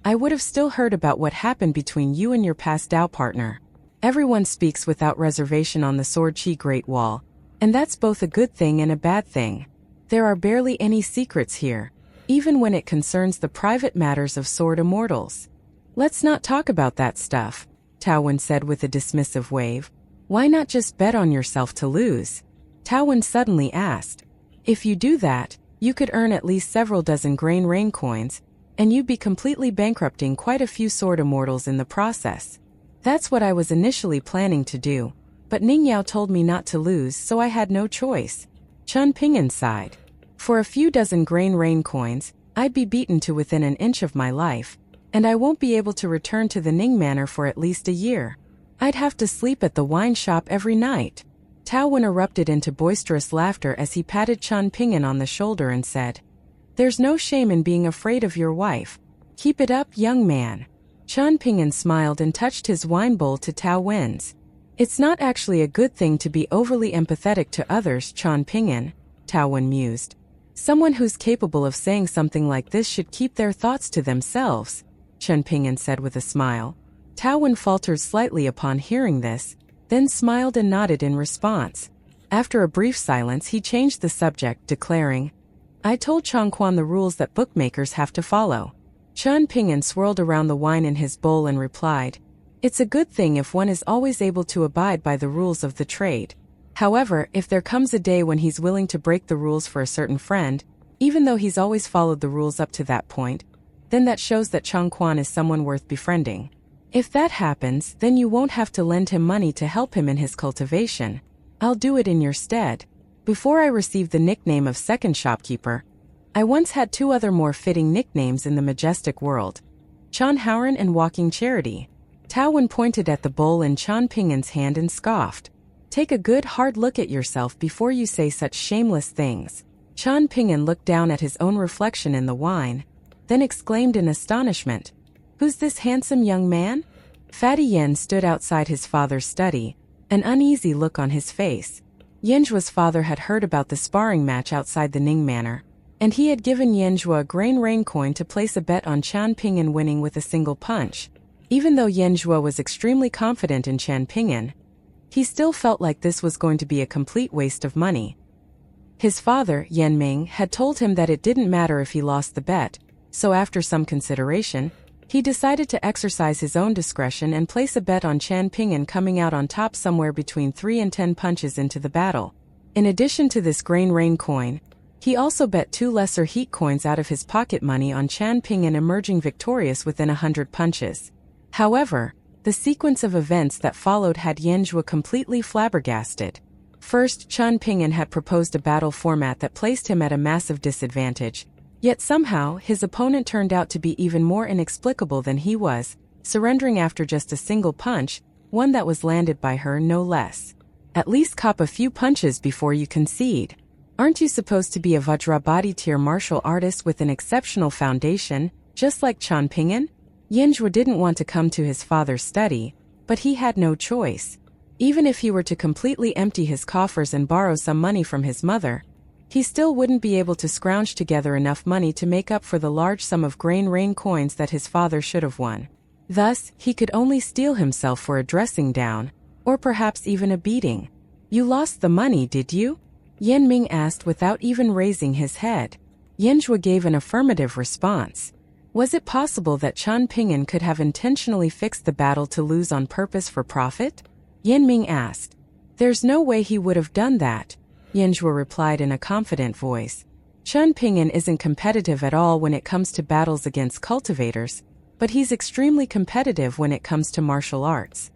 [SPEAKER 1] I would have still heard about what happened between you and your past Dao partner. Everyone speaks without reservation on the Sword Qi Great Wall, and that's both a good thing and a bad thing. There are barely any secrets here, even when it concerns the private matters of sword immortals. Let's not talk about that stuff, Tao Wen said with a dismissive wave. Why not just bet on yourself to lose? Tao Wen suddenly asked. If you do that, you could earn at least several dozen grain rain coins, and you'd be completely bankrupting quite a few sword immortals in the process. That's what I was initially planning to do, but Ning Yao told me not to lose, so I had no choice. Chen Pingan sighed. For a few dozen grain rain coins, I'd be beaten to within an inch of my life, and I won't be able to return to the Ning Manor for at least a year. I'd have to sleep at the wine shop every night. Tao Wen erupted into boisterous laughter as he patted Chen Pingan on the shoulder and said, There's no shame in being afraid of your wife. Keep it up, young man. Chen Pingan smiled and touched his wine bowl to Tao Wen's. It's not actually a good thing to be overly empathetic to others, Chen Pingan, Tao Wen mused. Someone who's capable of saying something like this should keep their thoughts to themselves, Chen Pingan said with a smile. Tao Wen faltered slightly upon hearing this, then smiled and nodded in response. After a brief silence, he changed the subject, declaring, I told Chang Quan the rules that bookmakers have to follow. Chen Pingan swirled around the wine in his bowl and replied, It's a good thing if one is always able to abide by the rules of the trade. However, if there comes a day when he's willing to break the rules for a certain friend, even though he's always followed the rules up to that point, then that shows that Chang Quan is someone worth befriending. If that happens, then you won't have to lend him money to help him in his cultivation. I'll do it in your stead. Before I received the nickname of second shopkeeper, I once had two other more fitting nicknames in the majestic world. Chan Howren and Walking Charity. Tao Wen pointed at the bowl in Chen Pingan's hand and scoffed. Take a good hard look at yourself before you say such shameless things. Chen Pingan looked down at his own reflection in the wine, then exclaimed in astonishment, Who's this handsome young man? Fatty Yen stood outside his father's study, an uneasy look on his face. Yenjua's father had heard about the sparring match outside the Ning Manor, and he had given Yenjua a grain rain coin to place a bet on Chen Pingan winning with a single punch. Even though Yenjua was extremely confident in Chen Pingan, he still felt like this was going to be a complete waste of money. His father, Yen Ming, had told him that it didn't matter if he lost the bet, so after some consideration, he decided to exercise his own discretion and place a bet on Chen Pingan coming out on top somewhere between 3 and 10 punches into the battle. In addition to this grain rain coin, he also bet 2 lesser heat coins out of his pocket money on Chen Pingan emerging victorious within 100 punches. However, the sequence of events that followed had Yenjua completely flabbergasted. First, Chen Pingan had proposed a battle format that placed him at a massive disadvantage. Yet somehow, his opponent turned out to be even more inexplicable than he was, surrendering after just a single punch, one that was landed by her no less. At least cop a few punches before you concede. Aren't you supposed to be a Vajrabhati tier martial artist with an exceptional foundation, just like Chen Pingan? Yenjua didn't want to come to his father's study, but he had no choice. Even if he were to completely empty his coffers and borrow some money from his mother, he still wouldn't be able to scrounge together enough money to make up for the large sum of grain rain coins that his father should have won. Thus, he could only steel himself for a dressing down, or perhaps even a beating. You lost the money, did you? Yen Ming asked without even raising his head. Yenjua gave an affirmative response. Was it possible that Chen Pingan could have intentionally fixed the battle to lose on purpose for profit? Yen Ming asked. There's no way he would have done that, Yenjua replied in a confident voice. Chen Pingan isn't competitive at all when it comes to battles against cultivators, but he's extremely competitive when it comes to martial arts.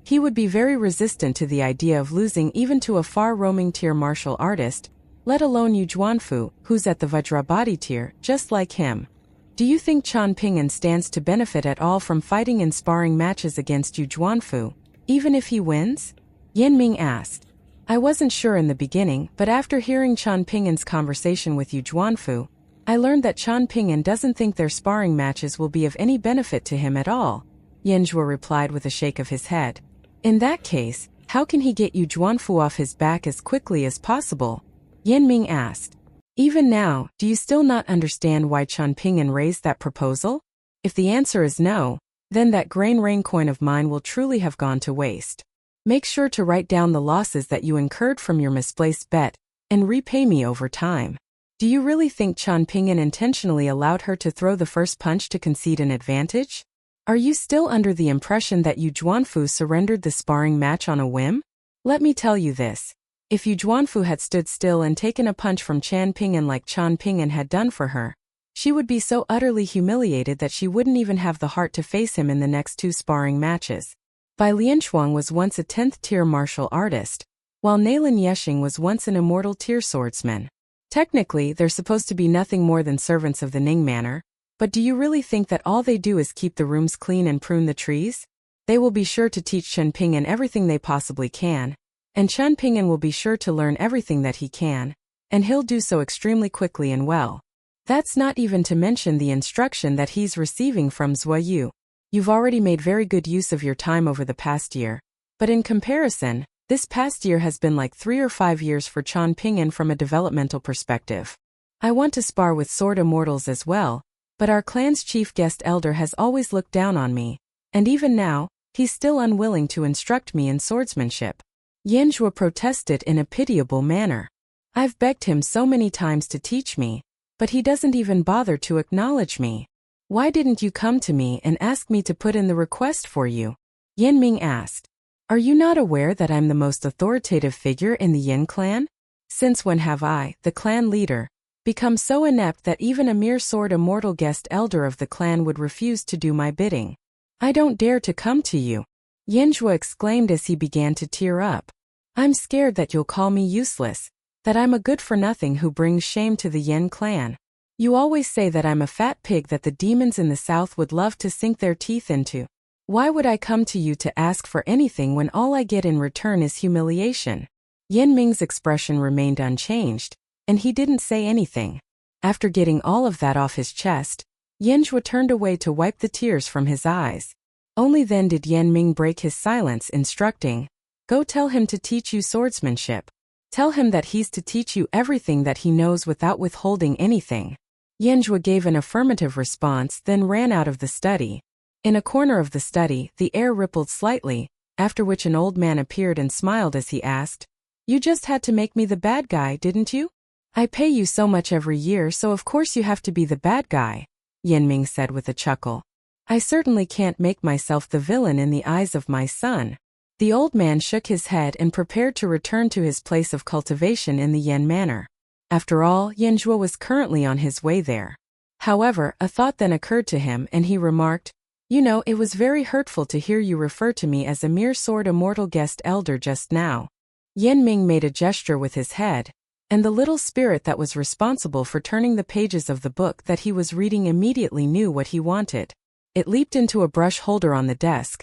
[SPEAKER 1] He would be very resistant to the idea of losing even to a far-roaming tier martial artist, let alone Yu Juanfu, who's at the Vajrabhati tier, just like him. Do you think Chen Pingan stands to benefit at all from fighting in sparring matches against Yu Juanfu, even if he wins? Yen Ming asked. I wasn't sure in the beginning, but after hearing Chen Pingan's conversation with Yu Juanfu, I learned that Chen Pingan doesn't think their sparring matches will be of any benefit to him at all, Yenjua replied with a shake of his head. In that case, how can he get Yu Juanfu off his back as quickly as possible? Yen Ming asked. Even now, do you still not understand why Chen Pingan raised that proposal? If the answer is no, then that grain rain coin of mine will truly have gone to waste. Make sure to write down the losses that you incurred from your misplaced bet, and repay me over time. Do you really think Chen Pingan intentionally allowed her to throw the first punch to concede an advantage? Are you still under the impression that Yu Juanfu surrendered the sparring match on a whim? Let me tell you this. If Yu Juanfu had stood still and taken a punch from Chen Pingan like Chen Pingan had done for her, she would be so utterly humiliated that she wouldn't even have the heart to face him in the next 2 sparring matches. Bai Lianshuang was once a 10th-tier martial artist, while Nalin Yeshing was once an immortal tier swordsman. Technically, they're supposed to be nothing more than servants of the Ning Manor, but do you really think that all they do is keep the rooms clean and prune the trees? They will be sure to teach Chen Pingan everything they possibly can, and Chen Pingan will be sure to learn everything that he can, and he'll do so extremely quickly and well. That's not even to mention the instruction that he's receiving from Zhou Yu. You've already made very good use of your time over the past year, but in comparison, this past year has been like 3 or 5 years for Chen Pingan from a developmental perspective. I want to spar with sword immortals as well, but our clan's chief guest elder has always looked down on me, and even now, he's still unwilling to instruct me in swordsmanship. Yanzhua protested in a pitiable manner. I've begged him so many times to teach me, but he doesn't even bother to acknowledge me. Why didn't you come to me and ask me to put in the request for you? Yan Ming asked. Are you not aware that I'm the most authoritative figure in the Yin clan? Since when have I, the clan leader, become so inept that even a mere sword immortal guest elder of the clan would refuse to do my bidding? I don't dare to come to you. Yanzhua exclaimed as he began to tear up. I'm scared that you'll call me useless, that I'm a good-for-nothing who brings shame to the Yin clan. You always say that I'm a fat pig that the demons in the south would love to sink their teeth into. Why would I come to you to ask for anything when all I get in return is humiliation? Yan Ming's expression remained unchanged, and he didn't say anything. After getting all of that off his chest, Yanzhua turned away to wipe the tears from his eyes. Only then did Yan Ming break his silence, instructing, Go tell him to teach you swordsmanship. Tell him that he's to teach you everything that he knows without withholding anything. Yanzhua gave an affirmative response, then ran out of the study. In a corner of the study, the air rippled slightly, after which an old man appeared and smiled as he asked, You just had to make me the bad guy, didn't you? I pay you so much every year, so of course you have to be the bad guy, Yan Ming said with a chuckle. I certainly can't make myself the villain in the eyes of my son. The old man shook his head and prepared to return to his place of cultivation in the Yin Manor. After all, Yanzhua was currently on his way there. However, a thought then occurred to him and he remarked, You know, it was very hurtful to hear you refer to me as a mere sword immortal guest elder just now. Yan Ming made a gesture with his head, and the little spirit that was responsible for turning the pages of the book that he was reading immediately knew what he wanted. It leaped into a brush holder on the desk,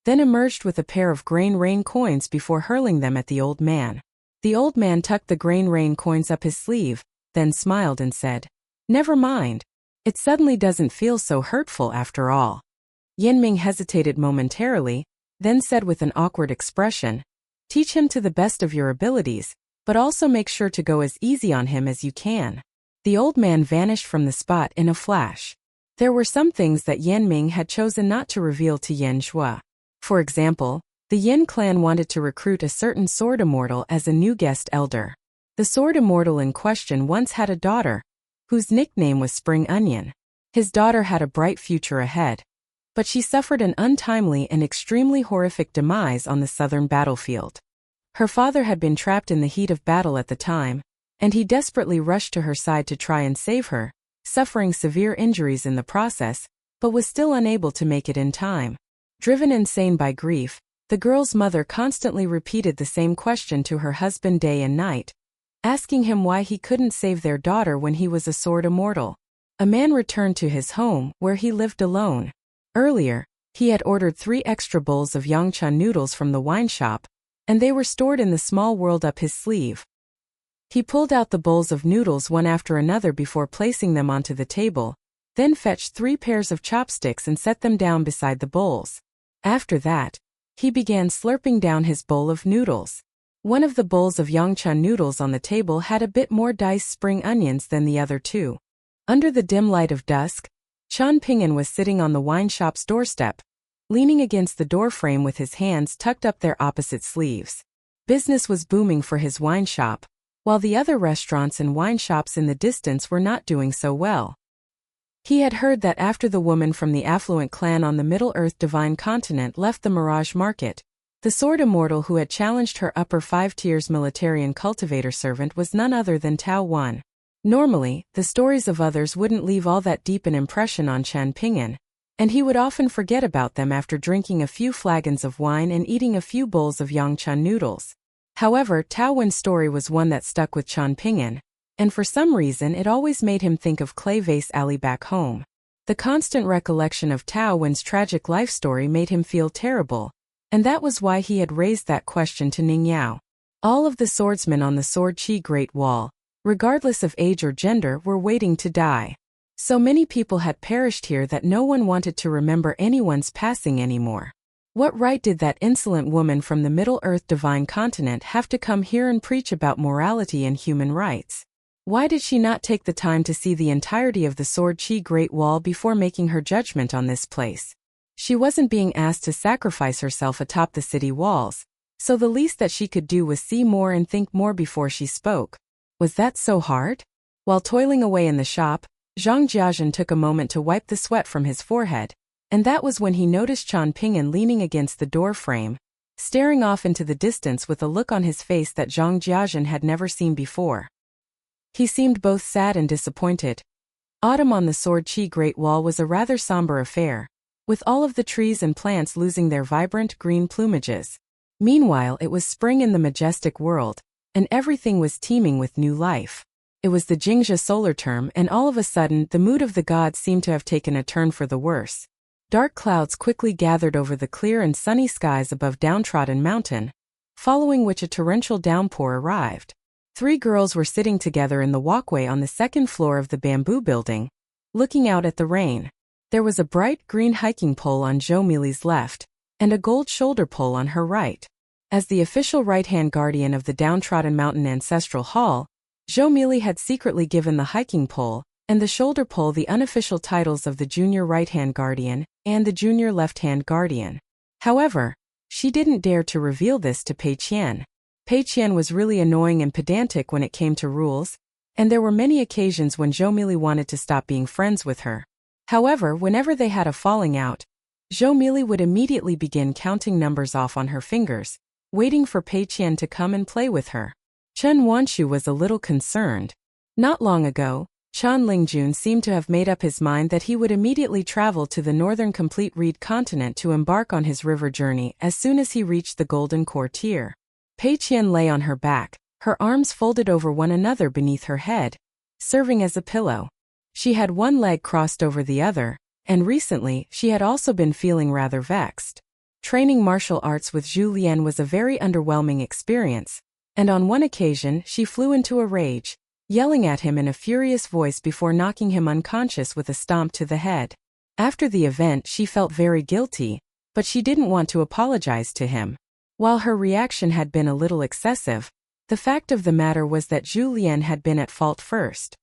[SPEAKER 1] then emerged with a pair of grain rain coins before hurling them at the old man. The old man tucked the grain rain coins up his sleeve, then smiled and said, Never mind. It suddenly doesn't feel so hurtful after all. Yan Ming hesitated momentarily, then said with an awkward expression, Teach him to the best of your abilities, but also make sure to go as easy on him as you can. The old man vanished from the spot in a flash. There were some things that Yan Ming had chosen not to reveal to Yanzhua. For example, the Yin clan wanted to recruit a certain sword immortal as a new guest elder. The sword immortal in question once had a daughter, whose nickname was Spring Onion. His daughter had a bright future ahead, but she suffered an untimely and extremely horrific demise on the southern battlefield. Her father had been trapped in the heat of battle at the time, and he desperately rushed to her side to try and save her, suffering severe injuries in the process, but was still unable to make it in time. Driven insane by grief, the girl's mother constantly repeated the same question to her husband day and night, asking him why he couldn't save their daughter when he was a sword immortal. A man returned to his home, where he lived alone. Earlier, he had ordered 3 extra bowls of Yangcha noodles from the wine shop, and they were stored in the small world up his sleeve. He pulled out the bowls of noodles one after another before placing them onto the table, then fetched 3 pairs of chopsticks and set them down beside the bowls. After that, he began slurping down his bowl of noodles. One of the bowls of Yangcha noodles on the table had a bit more diced spring onions than the other 2. Under the dim light of dusk, Chen Pingan was sitting on the wine shop's doorstep, leaning against the doorframe with his hands tucked up their opposite sleeves. Business was booming for his wine shop, while the other restaurants and wine shops in the distance were not doing so well. He had heard that after the woman from the affluent clan on the Middle-earth Divine Continent left the Mirage Market, The sword immortal who had challenged her upper 5 tiers military and cultivator servant was none other than Tao 1. Normally, the stories of others wouldn't leave all that deep an impression on Chen Pingan, and he would often forget about them after drinking a few flagons of wine and eating a few bowls of yangchan noodles. However, Tao 1's story was one that stuck with Chen Pingan, and for some reason it always made him think of Clay Vase Alley back home. The constant recollection of Tao 1's tragic life story made him feel terrible, and that was why he had raised that question to Ning Yao. All of the swordsmen on the Sword Qi Great Wall, regardless of age or gender, were waiting to die. So many people had perished here that no one wanted to remember anyone's passing anymore. What right did that insolent woman from the Middle-earth Divine Continent have to come here and preach about morality and human rights? Why did she not take the time to see the entirety of the Sword Qi Great Wall before making her judgment on this place? She wasn't being asked to sacrifice herself atop the city walls, so the least that she could do was see more and think more before she spoke. Was that so hard? While toiling away in the shop, Zhang Jiazhen took a moment to wipe the sweat from his forehead, and that was when he noticed Chen Pingan leaning against the door frame, staring off into the distance with a look on his face that Zhang Jiazhen had never seen before. He seemed both sad and disappointed. Autumn on the Sword Qi Great Wall was a rather somber affair, with all of the trees and plants losing their vibrant green plumages. Meanwhile, it was spring in the majestic world, and everything was teeming with new life. It was the Jingzhe solar term, and all of a sudden, the mood of the gods seemed to have taken a turn for the worse. Dark clouds quickly gathered over the clear and sunny skies above downtrodden mountain, following which a torrential downpour arrived. 3 girls were sitting together in the walkway on the 2nd floor of the bamboo building, looking out at the rain. There was a bright green hiking pole on Zhou Mili's left, and a gold shoulder pole on her right. As the official right-hand guardian of the downtrodden mountain ancestral hall, Zhou Mili had secretly given the hiking pole and the shoulder pole the unofficial titles of the junior right-hand guardian and the junior left-hand guardian. However, she didn't dare to reveal this to Pei Qian. Pei Qian was really annoying and pedantic when it came to rules, and there were many occasions when Zhou Mili wanted to stop being friends with her. However, whenever they had a falling out, Zhou Mili would immediately begin counting numbers off on her fingers, waiting for Pei Qian to come and play with her. Chen Wanshu was a little concerned. Not long ago, Chan Lingjun seemed to have made up his mind that he would immediately travel to the northern complete reed continent to embark on his river journey as soon as he reached the golden core tier. Pei Qian lay on her back, her arms folded over one another beneath her head, serving as a pillow. She had one leg crossed over the other, and recently she had also been feeling rather vexed. Training martial arts with Zhu Lian was a very underwhelming experience, and on one occasion she flew into a rage, yelling at him in a furious voice before knocking him unconscious with a stomp to the head. After the event she felt very guilty, but she didn't want to apologize to him. While her reaction had been a little excessive, the fact of the matter was that Zhu Lian had been at fault first.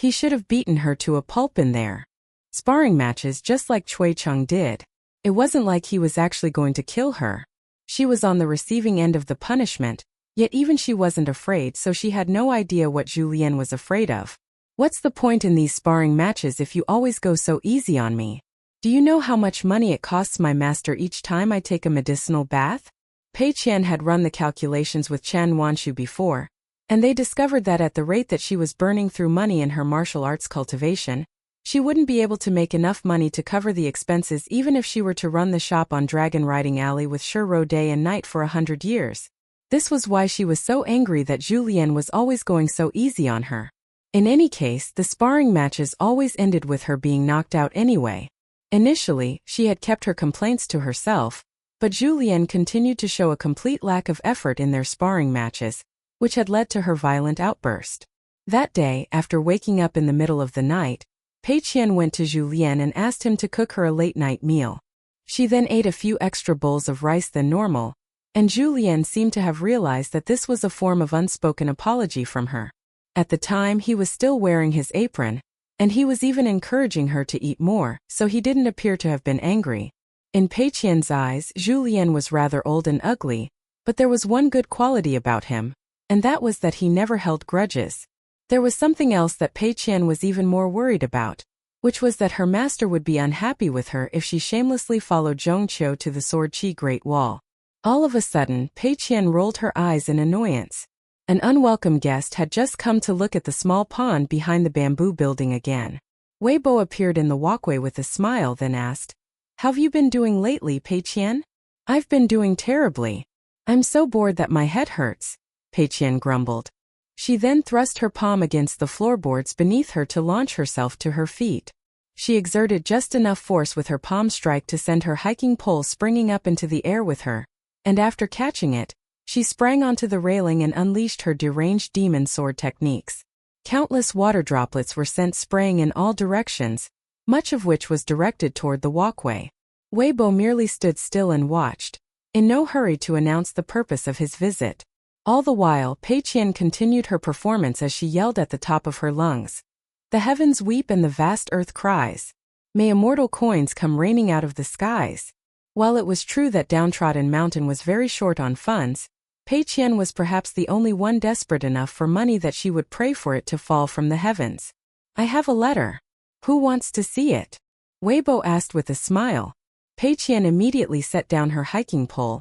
[SPEAKER 1] He should have beaten her to a pulp in there. Sparring matches just like Cui Cheng did. It wasn't like he was actually going to kill her. She was on the receiving end of the punishment, yet even she wasn't afraid, so she had no idea what Zhu Lian was afraid of. What's the point in these sparring matches if you always go so easy on me? Do you know how much money it costs my master each time I take a medicinal bath? Pei Qian had run the calculations with Chan Wanshu before, and they discovered that at the rate that she was burning through money in her martial arts cultivation, she wouldn't be able to make enough money to cover the expenses even if she were to run the shop on Dragon Riding Alley with Shuro day and night for 100 years. This was why she was so angry that Zhu Lian was always going so easy on her. In any case, the sparring matches always ended with her being knocked out anyway. Initially, she had kept her complaints to herself, but Zhu Lian continued to show a complete lack of effort in their sparring matches, which had led to her violent outburst. That day, after waking up in the middle of the night, Pei Qian went to Zhu Lian and asked him to cook her a late-night meal. She then ate a few extra bowls of rice than normal, and Zhu Lian seemed to have realized that this was a form of unspoken apology from her. At the time he was still wearing his apron, and he was even encouraging her to eat more, so he didn't appear to have been angry. In Pei Qian's eyes, Zhu Lian was rather old and ugly, but there was one good quality about him, and that was that he never held grudges. There was something else that Pei Qian was even more worried about, which was that her master would be unhappy with her if she shamelessly followed Zhong Qiu to the Sword Qi Great Wall. All of a sudden, Pei Qian rolled her eyes in annoyance. An unwelcome guest had just come to look at the small pond behind the bamboo building again. Wei Bo appeared in the walkway with a smile, then asked, "How've you been doing lately, Pei Qian?" "I've been doing terribly. I'm so bored that my head hurts," Pei Qian grumbled. She then thrust her palm against the floorboards beneath her to launch herself to her feet. She exerted just enough force with her palm strike to send her hiking pole springing up into the air with her, and after catching it, she sprang onto the railing and unleashed her deranged demon sword techniques. Countless water droplets were sent spraying in all directions, much of which was directed toward the walkway. Wei Bo merely stood still and watched, in no hurry to announce the purpose of his visit. All the while, Pei Qian continued her performance as she yelled at the top of her lungs. "The heavens weep and the vast earth cries. May immortal coins come raining out of the skies." While it was true that Downtrodden Mountain was very short on funds, Pei Qian was perhaps the only one desperate enough for money that she would pray for it to fall from the heavens. "I have a letter. Who wants to see it?" Wei Bo asked with a smile. Pei Qian immediately set down her hiking pole,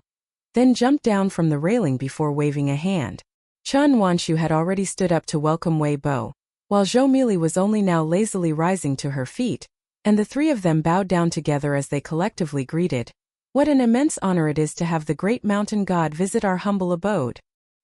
[SPEAKER 1] then jumped down from the railing before waving a hand. Chen Wanshu had already stood up to welcome Wei Bo, while Zhou Mili was only now lazily rising to her feet, and the three of them bowed down together as they collectively greeted. "What an immense honor it is to have the great mountain god visit our humble abode."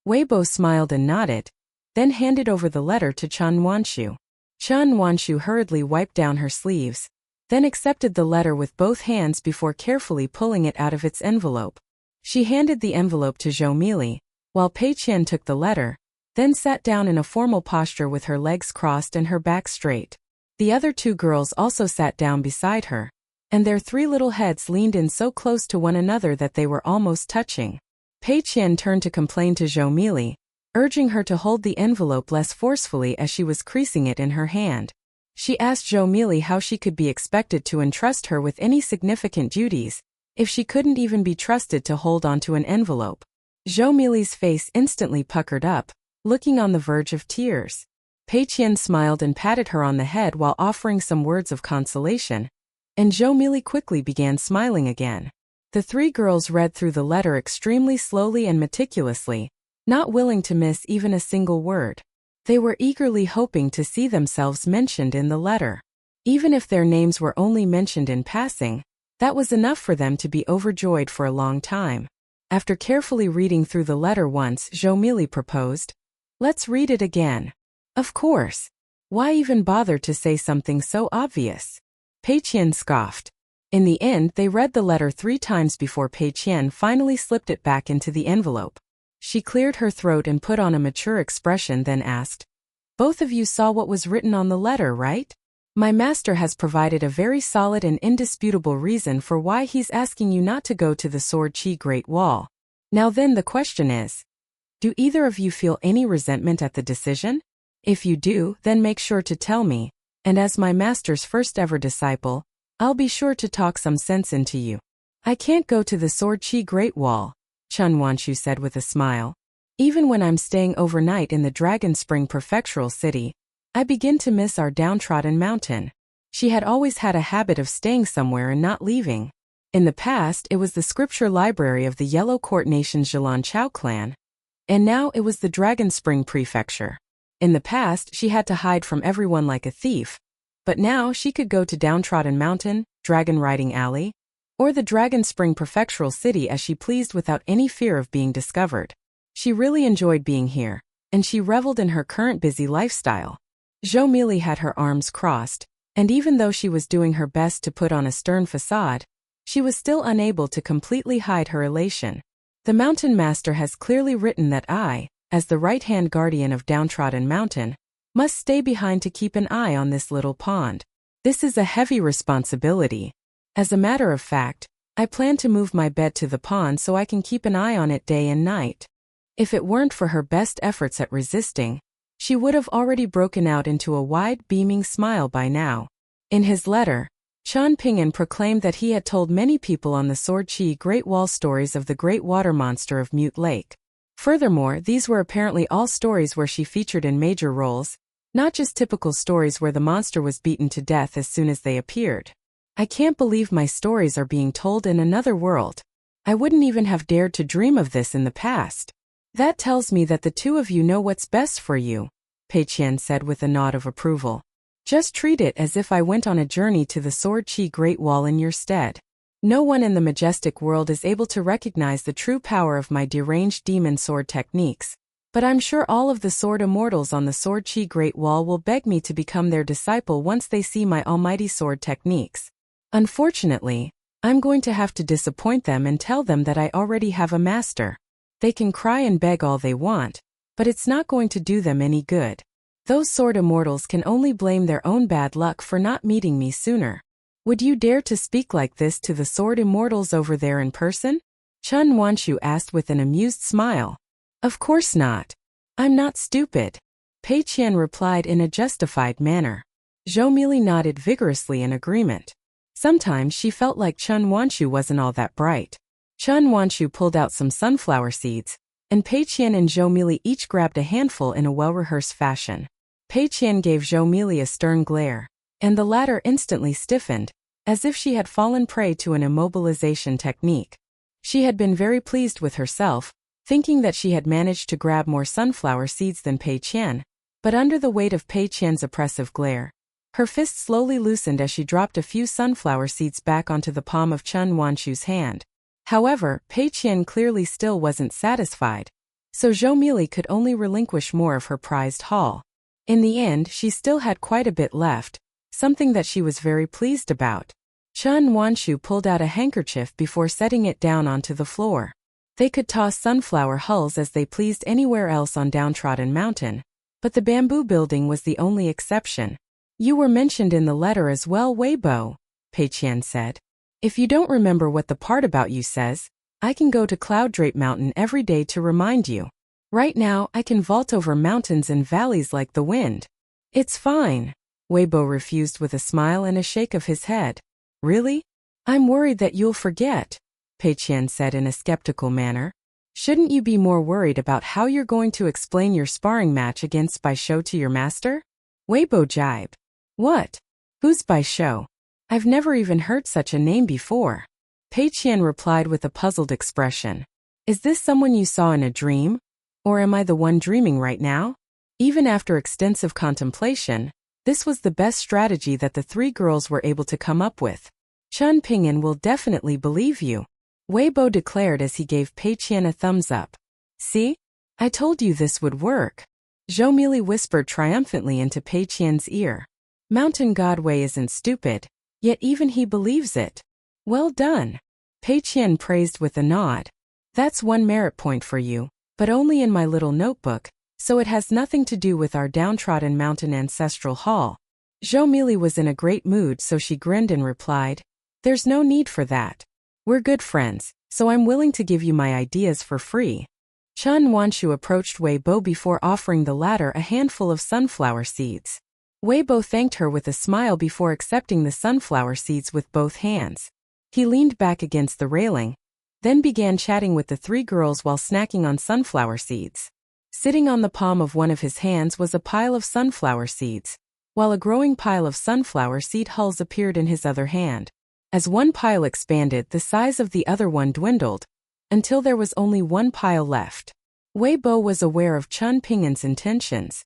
[SPEAKER 1] Wei Bo smiled and nodded, then handed over the letter to Chen Wanshu. Chen Wanshu hurriedly wiped down her sleeves, then accepted the letter with both hands before carefully pulling it out of its envelope. She handed the envelope to Zhou Mili, while Pei Qian took the letter, then sat down in a formal posture with her legs crossed and her back straight. The other two girls also sat down beside her, and their three little heads leaned in so close to one another that they were almost touching. Pei Qian turned to complain to Zhou Mili, urging her to hold the envelope less forcefully as she was creasing it in her hand. She asked Zhou Mili how she could be expected to entrust her with any significant duties, if she couldn't even be trusted to hold onto an envelope. Zhou Mili's face instantly puckered up, looking on the verge of tears. Pei Qian smiled and patted her on the head while offering some words of consolation, and Zhou Mili quickly began smiling again. The three girls read through the letter extremely slowly and meticulously, not willing to miss even a single word. They were eagerly hoping to see themselves mentioned in the letter. Even if their names were only mentioned in passing, that was enough for them to be overjoyed for a long time. After carefully reading through the letter once, Zhou Mili proposed, "Let's read it again." "Of course. Why even bother to say something so obvious?" Pei Qian scoffed. In the end, they read the letter 3 times before Pei Qian finally slipped it back into the envelope. She cleared her throat and put on a mature expression, then asked, "Both of you saw what was written on the letter, right? My master has provided a very solid and indisputable reason for why he's asking you not to go to the Sword Chi Great Wall. Now then, the question is, do either of you feel any resentment at the decision? If you do, then make sure to tell me, and as my master's first ever disciple, I'll be sure to talk some sense into you." "I can't go to the Sword Chi Great Wall," Chen Wanshu said with a smile. "Even when I'm staying overnight in the Dragon Spring Prefectural City, I begin to miss our downtrodden mountain." She had always had a habit of staying somewhere and not leaving. In the past, it was the scripture library of the Yellow Court Nation's Zhelan Chao clan, and now it was the Dragon Spring Prefecture. In the past, she had to hide from everyone like a thief, but now she could go to Downtrodden Mountain, Dragon Riding Alley, or the Dragon Spring Prefectural City as she pleased without any fear of being discovered. She really enjoyed being here, and she reveled in her current busy lifestyle. Zhou Mili had her arms crossed, and even though she was doing her best to put on a stern facade, she was still unable to completely hide her elation. The Mountain Master has clearly written that I, as the right-hand guardian of Downtrodden Mountain, must stay behind to keep an eye on this little pond. This is a heavy responsibility. As a matter of fact, I plan to move my bed to the pond so I can keep an eye on it day and night. If it weren't for her best efforts at resisting, she would have already broken out into a wide, beaming smile by now. In his letter, Chen Pingan proclaimed that he had told many people on the Sword Chi Great Wall stories of the great water monster of Mute Lake. Furthermore, these were apparently all stories where she featured in major roles, not just typical stories where the monster was beaten to death as soon as they appeared. "I can't believe my stories are being told in another world. I wouldn't even have dared to dream of this in the past. That tells me that the two of you know what's best for you, Pei Qian said with a nod of approval. Just treat it as if I went on a journey to the Sword Qi Great Wall in your stead. No one in the majestic world is able to recognize the true power of my deranged demon sword techniques, but I'm sure all of the sword immortals on the Sword Qi Great Wall will beg me to become their disciple once they see my almighty sword techniques. Unfortunately, I'm going to have to disappoint them and tell them that I already have a master. They can cry and beg all they want, but it's not going to do them any good. Those sword immortals can only blame their own bad luck for not meeting me sooner. Would you dare to speak like this to the sword immortals over there in person? Chen Wanshu asked with an amused smile. Of course not. I'm not stupid, Pei Qian replied in a justified manner. Zhou Mili nodded vigorously in agreement. Sometimes she felt like Chen Wanshu wasn't all that bright. Chen Wanshu pulled out some sunflower seeds, and Pei Qian and Zhou Mili each grabbed a handful in a well-rehearsed fashion. Pei Qian gave Zhou Mili a stern glare, and the latter instantly stiffened, as if she had fallen prey to an immobilization technique. She had been very pleased with herself, thinking that she had managed to grab more sunflower seeds than Pei Qian, but under the weight of Pei Qian's oppressive glare, her fist slowly loosened as she dropped a few sunflower seeds back onto the palm of Chen Wanshu's hand. However, Pei Qian clearly still wasn't satisfied, so Zhou Mili could only relinquish more of her prized haul. In the end, she still had quite a bit left, something that she was very pleased about. Chen Wanshu pulled out a handkerchief before setting it down onto the floor. They could toss sunflower hulls as they pleased anywhere else on Downtrodden Mountain, but the bamboo building was the only exception. You were mentioned in the letter as well, Weibo, Pei Qian said. If you don't remember what the part about you says, I can go to Clouddrape Mountain every day to remind you. Right now, I can vault over mountains and valleys like the wind. It's fine, Weibo refused with a smile and a shake of his head. Really? I'm worried that you'll forget, Pei Qian said in a skeptical manner. Shouldn't you be more worried about how you're going to explain your sparring match against Bai Shou to your master? Weibo jibed. What? Who's Bai Shou? I've never even heard such a name before. Pei Qian replied with a puzzled expression. Is this someone you saw in a dream? Or am I the one dreaming right now? Even after extensive contemplation, this was the best strategy that the three girls were able to come up with. Chen Pingan will definitely believe you, Weibo declared as he gave Pei Qian a thumbs up. See? I told you this would work. Zhou Mili whispered triumphantly into Pei Qian's ear. Mountain God Wei isn't stupid, yet even he believes it. Well done. Pei Qian praised with a nod. That's one merit point for you, but only in my little notebook, so it has nothing to do with our Downtrodden Mountain ancestral hall. Zhou Mili was in a great mood, so she grinned and replied, There's no need for that. We're good friends, so I'm willing to give you my ideas for free. Chen Wanshu approached Weibo before offering the latter a handful of sunflower seeds. Weibo thanked her with a smile before accepting the sunflower seeds with both hands. He leaned back against the railing, then began chatting with the three girls while snacking on sunflower seeds. Sitting on the palm of one of his hands was a pile of sunflower seeds, while a growing pile of sunflower seed hulls appeared in his other hand. As one pile expanded, the size of the other one dwindled, until there was only one pile left. Weibo was aware of Chen Pingan's intentions.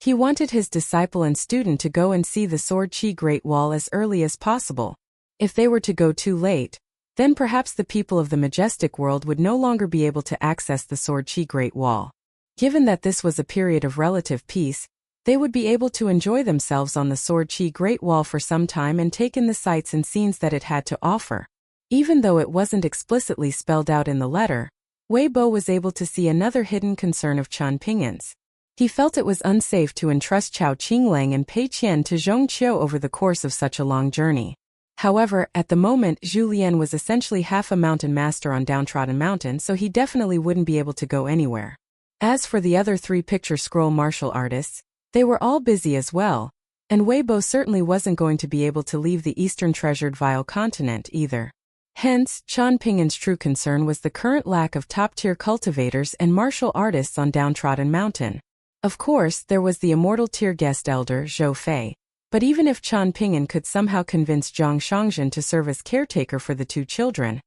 [SPEAKER 1] He wanted his disciple and student to go and see the Sword Qi Great Wall as early as possible. If they were to go too late, then perhaps the people of the majestic world would no longer be able to access the Sword Qi Great Wall. Given that this was a period of relative peace, they would be able to enjoy themselves on the Sword Qi Great Wall for some time and take in the sights and scenes that it had to offer. Even though it wasn't explicitly spelled out in the letter, Weibo was able to see another hidden concern of Chen Pingan's. He felt it was unsafe to entrust Chao Qinglang and Pei Qian to Zhong Qiu over the course of such a long journey. However, at the moment, Zhu Lian was essentially half a mountain master on Downtrodden Mountain, so he definitely wouldn't be able to go anywhere. As for the other three picture scroll martial artists, they were all busy as well, and Weibo certainly wasn't going to be able to leave the eastern treasured Vile continent either. Hence, Chen Pingan's true concern was the current lack of top-tier cultivators and martial artists on Downtrodden Mountain. Of course, there was the immortal tier guest elder, Zhou Fei, but even if Chen Pingan could somehow convince Zhang Shangzhen to serve as caretaker for the two children,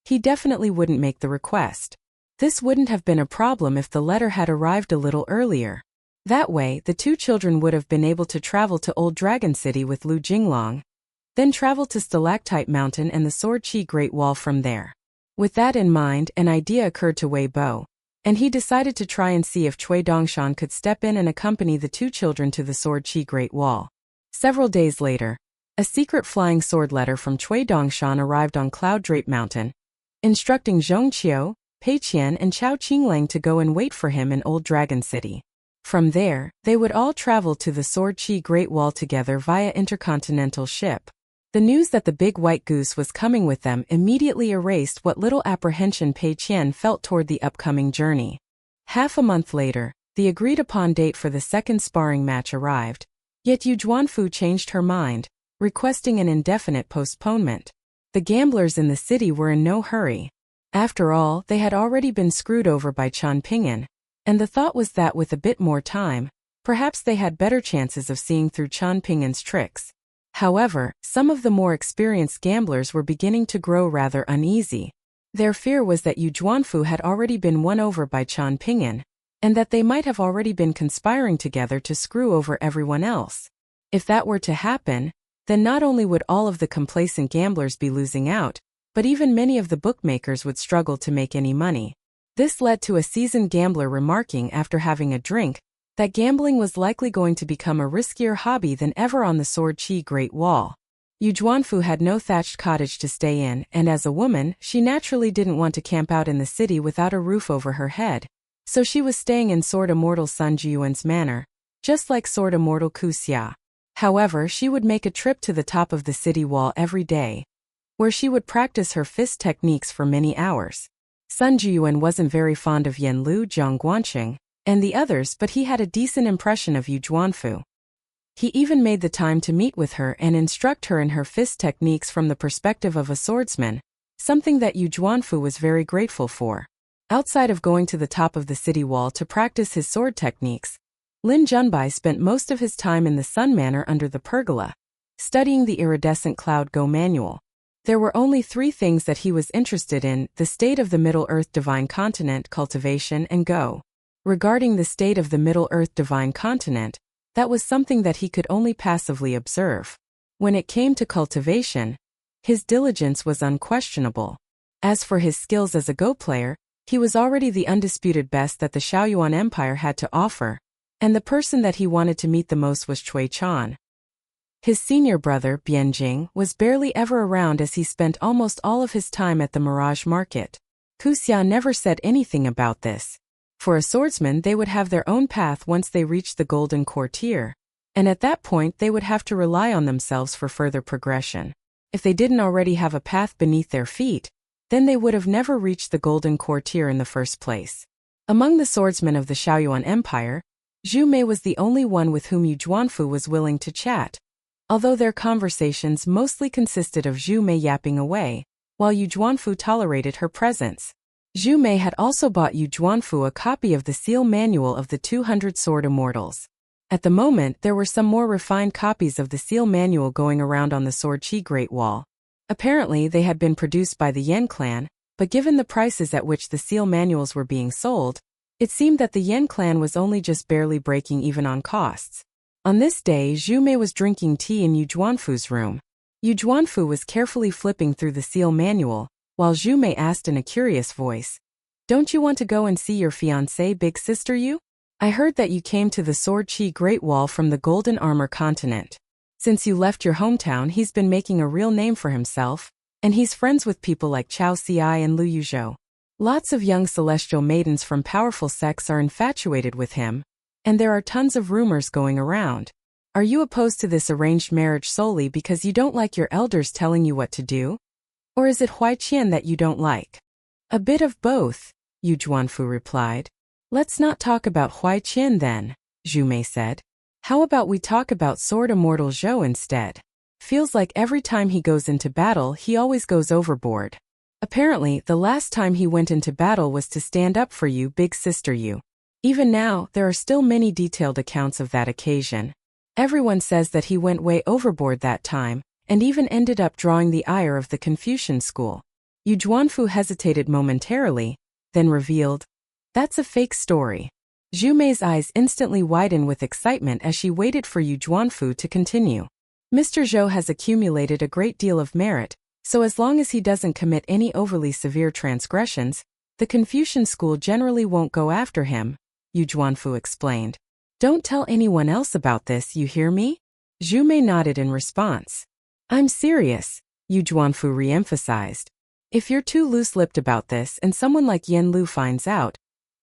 [SPEAKER 1] he definitely wouldn't make the request. This wouldn't have been a problem if the letter had arrived a little earlier. That way, the two children would have been able to travel to Old Dragon City with Lu Jinglong, then travel to Stalactite Mountain and the Sword Chi Great Wall from there. With that in mind, an idea occurred to Wei Bo, and he decided to try and see if Cui Dongshan could step in and accompany the two children to the Sword Chi Great Wall. Several days later, a secret flying sword letter from Cui Dongshan arrived on Cloud Drape Mountain, instructing Zhong Qiu, Pei Qian and Chao Qinglang to go and wait for him in Old Dragon City. From there, they would all travel to the Sword Chi Great Wall together via intercontinental ship. The news that the big white goose was coming with them immediately erased what little apprehension Pei Qian felt toward the upcoming journey. Half a month later, the agreed-upon date for the second sparring match arrived, yet Yu Juanfu changed her mind, requesting an indefinite postponement. The gamblers in the city were in no hurry. After all, they had already been screwed over by Chen Pingan, and the thought was that with a bit more time, perhaps they had better chances of seeing through Chen Pingan's tricks. However, some of the more experienced gamblers were beginning to grow rather uneasy. Their fear was that Yu Juanfu had already been won over by Chen Pingan, and that they might have already been conspiring together to screw over everyone else. If that were to happen, then not only would all of the complacent gamblers be losing out, but even many of the bookmakers would struggle to make any money. This led to a seasoned gambler remarking after having a drink that gambling was likely going to become a riskier hobby than ever on the Sword Chi Great Wall. Yu Juanfu had no thatched cottage to stay in, and as a woman, she naturally didn't want to camp out in the city without a roof over her head. So she was staying in Sword Immortal Sun Jiyuan's manor, just like Sword Immortal Ku Xia. However, she would make a trip to the top of the city wall every day, where she would practice her fist techniques for many hours. Sun Jiyuan wasn't very fond of Yan Lu, Zhang Guanqing, and the others, but he had a decent impression of Yu Juanfu. He even made the time to meet with her and instruct her in her fist techniques from the perspective of a swordsman, something that Yu Juanfu was very grateful for. Outside of going to the top of the city wall to practice his sword techniques, Lin Junbai spent most of his time in the Sun Manor under the pergola, studying the iridescent Cloud Go manual. There were only 3 things that he was interested in: the state of the Middle-earth Divine Continent, Cultivation, and Go. Regarding the state of the Middle-earth Divine Continent, that was something that he could only passively observe. When it came to Cultivation, his diligence was unquestionable. As for his skills as a Go player, he was already the undisputed best that the Shaoyuan Empire had to offer, and the person that he wanted to meet the most was Cui Chan. His senior brother, Bianjing, was barely ever around as he spent almost all of his time at the Mirage Market. Ku Xia never said anything about this. For a swordsman, they would have their own path once they reached the Golden Courtier, and at that point they would have to rely on themselves for further progression. If they didn't already have a path beneath their feet, then they would have never reached the Golden Courtier in the first place. Among the swordsmen of the Shaoyuan Empire, Zhu Mei was the only one with whom Yu Juanfu was willing to chat, although their conversations mostly consisted of Zhu Mei yapping away, while Yu Juanfu tolerated her presence. Zhu Mei had also bought Yu Juanfu a copy of the seal manual of the 200 Sword Immortals. At the moment, there were some more refined copies of the seal manual going around on the Sword Chi Great Wall. Apparently, they had been produced by the Yen clan, but given the prices at which the seal manuals were being sold, it seemed that the Yen clan was only just barely breaking even on costs. On this day, Zhu Mei was drinking tea in Yu Juanfu's room. Yu Juanfu was carefully flipping through the seal manual, while Zhu Mei asked in a curious voice, "Don't you want to go and see your fiancée, big sister Yu? I heard that you came to the Sword Chi Great Wall from the Golden Armor Continent. Since you left your hometown, he's been making a real name for himself, and he's friends with people like Chao Xiai and Lu Yuzhou. Lots of young celestial maidens from powerful sects are infatuated with him, and there are tons of rumors going around. Are you opposed to this arranged marriage solely because you don't like your elders telling you what to do? Or is it Huaiqian that you don't like?" "A bit of both," Yu Juanfu replied. "Let's not talk about Huaiqian then," Zhu Mei said. "How about we talk about Sword Immortal Zhou instead? Feels like every time he goes into battle he always goes overboard. Apparently, the last time he went into battle was to stand up for you, big sister Yu. Even now, there are still many detailed accounts of that occasion. Everyone says that he went way overboard that time, and even ended up drawing the ire of the Confucian school. Yu Juanfu hesitated momentarily, then revealed, "That's a fake story." Zhu Mei's eyes instantly widened with excitement as she waited for Yu Juanfu to continue. Mr. Zhou has accumulated a great deal of merit, so as long as he doesn't commit any overly severe transgressions, the Confucian school generally won't go after him, Yu Juanfu explained. "Don't tell anyone else about this, you hear me?" Zhu Mei nodded in response. "I'm serious," Yu Juanfu re-emphasized. "If you're too loose-lipped about this and someone like Yan Lu finds out,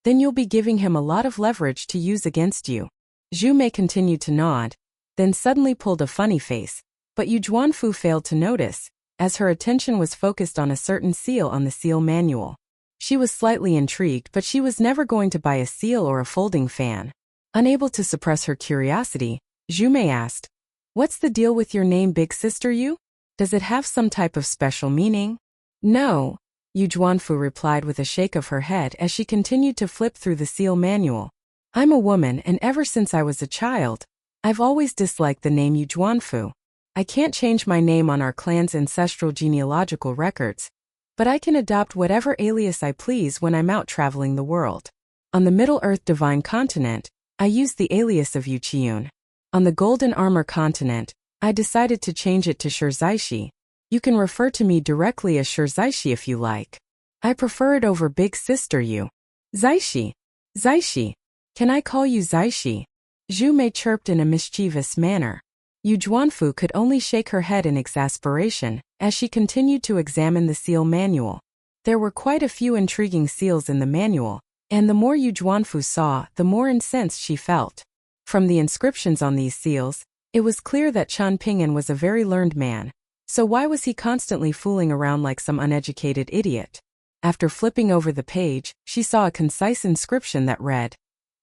[SPEAKER 1] then you'll be giving him a lot of leverage to use against you." Zhu Mei continued to nod, then suddenly pulled a funny face, but Yu Juanfu failed to notice, as her attention was focused on a certain seal on the seal manual. She was slightly intrigued, but she was never going to buy a seal or a folding fan. Unable to suppress her curiosity, Zhu Mei asked, "What's the deal with your name, Big Sister Yu? Does it have some type of special meaning?" "No," Yu Juanfu replied with a shake of her head as she continued to flip through the seal manual. "I'm a woman, and ever since I was a child, I've always disliked the name Yu Juanfu. I can't change my name on our clan's ancestral genealogical records, but I can adopt whatever alias I please when I'm out traveling the world. On the Middle-earth Divine Continent, I used the alias of Yu Qiun. On the Golden Armor Continent, I decided to change it to Shirzaishi. You can refer to me directly as Shirzaishi if you like. I prefer it over Big Sister Yu." "Zaishi. Zaishi. Can I call you Zaishi?" Zhu Mei chirped in a mischievous manner. Yu Juanfu could only shake her head in exasperation as she continued to examine the seal manual. There were quite a few intriguing seals in the manual, and the more Yu Juanfu saw, the more incensed she felt. From the inscriptions on these seals, it was clear that Chen Pingan was a very learned man, so why was he constantly fooling around like some uneducated idiot? After flipping over the page, she saw a concise inscription that read,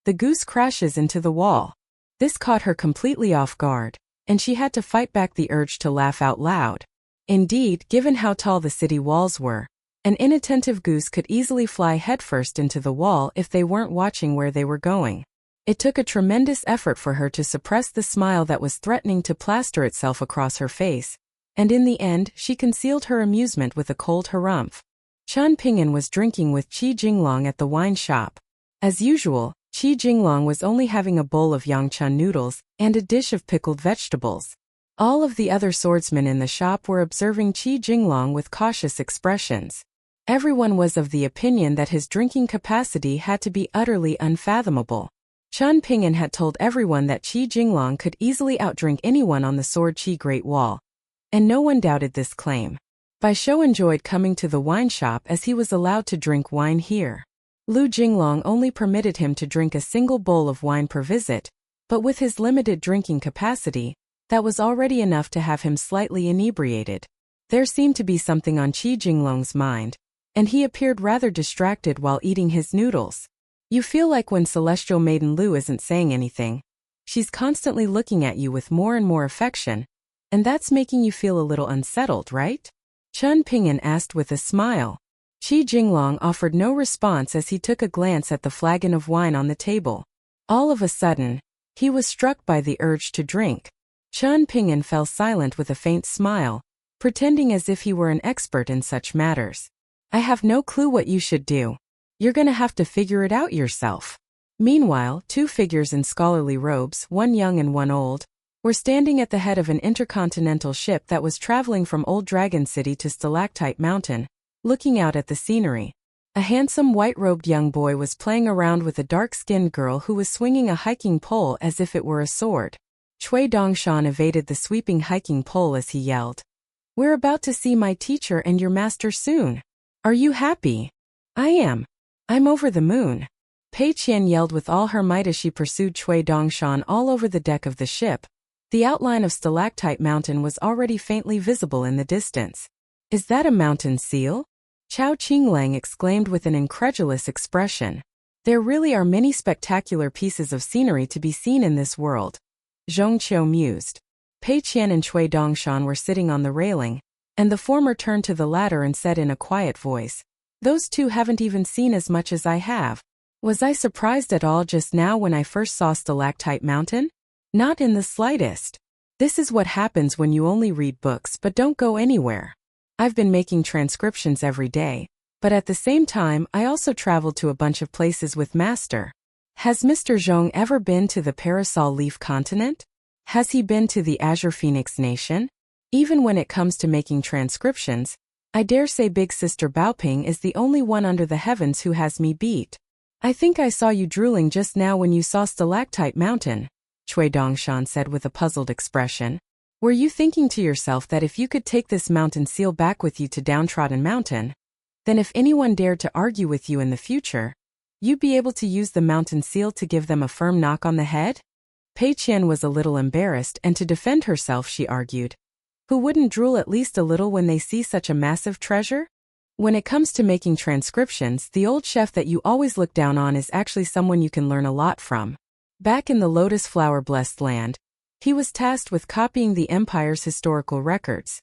[SPEAKER 1] "The goose crashes into the wall." This caught her completely off guard, and she had to fight back the urge to laugh out loud. Indeed, given how tall the city walls were, an inattentive goose could easily fly headfirst into the wall if they weren't watching where they were going. It took a tremendous effort for her to suppress the smile that was threatening to plaster itself across her face, and in the end she concealed her amusement with a cold harumph. Chen Pingan was drinking with Qi Jinglong at the wine shop. As usual, Qi Jinglong was only having a bowl of yangchun noodles and a dish of pickled vegetables. All of the other swordsmen in the shop were observing Qi Jinglong with cautious expressions. Everyone was of the opinion that his drinking capacity had to be utterly unfathomable. Chen Pingan had told everyone that Qi Jinglong could easily outdrink anyone on the Sword Qi Great Wall, and no one doubted this claim. Bai Shou enjoyed coming to the wine shop as he was allowed to drink wine here. Lu Jinglong only permitted him to drink a single bowl of wine per visit, but with his limited drinking capacity, that was already enough to have him slightly inebriated. There seemed to be something on Qi Jinglong's mind, and he appeared rather distracted while eating his noodles. You feel like when Celestial Maiden Lu isn't saying anything, she's constantly looking at you with more and more affection, and that's making you feel a little unsettled, right? Chen Pingan asked with a smile. Qi Jinglong offered no response as he took a glance at the flagon of wine on the table. All of a sudden, he was struck by the urge to drink. Chen Pingan fell silent with a faint smile, pretending as if he were an expert in such matters. "I have no clue what you should do. You're gonna have to figure it out yourself." Meanwhile, two figures in scholarly robes, one young and one old, were standing at the head of an intercontinental ship that was traveling from Old Dragon City to Stalactite Mountain, looking out at the scenery. A handsome white-robed young boy was playing around with a dark-skinned girl who was swinging a hiking pole as if it were a sword. Cui Dongshan evaded the sweeping hiking pole as he yelled, "We're about to see my teacher and your master soon. Are you happy?" "I am. I'm over the moon." Pei Qian yelled with all her might as she pursued Cui Dongshan all over the deck of the ship. The outline of Stalactite Mountain was already faintly visible in the distance. "Is that a mountain seal?" Chao Qinglang exclaimed with an incredulous expression. "There really are many spectacular pieces of scenery to be seen in this world," Zhong Qiu mused. Pei Qian and Cui Dongshan were sitting on the railing, and the former turned to the latter and said in a quiet voice, "Those two haven't even seen as much as I have. Was I surprised at all just now when I first saw Stalactite Mountain? Not in the slightest. This is what happens when you only read books but don't go anywhere." I've been making transcriptions every day, but at the same time I also traveled to a bunch of places with Master. Has Mr. Zhong ever been to the Parasol Leaf continent? Has he been to the Azure Phoenix Nation? Even when it comes to making transcriptions, I dare say Big Sister Baoping is the only one under the heavens who has me beat. I think I saw you drooling just now when you saw Stalactite Mountain, Cui Dongshan said with a puzzled expression. Were you thinking to yourself that if you could take this mountain seal back with you to Downtrodden Mountain, then if anyone dared to argue with you in the future, you'd be able to use the mountain seal to give them a firm knock on the head? Pei Qian was a little embarrassed, and to defend herself she argued, who wouldn't drool at least a little when they see such a massive treasure? When it comes to making transcriptions, the old chef that you always look down on is actually someone you can learn a lot from. Back in the Lotus Flower Blessed Land, he was tasked with copying the Empire's historical records.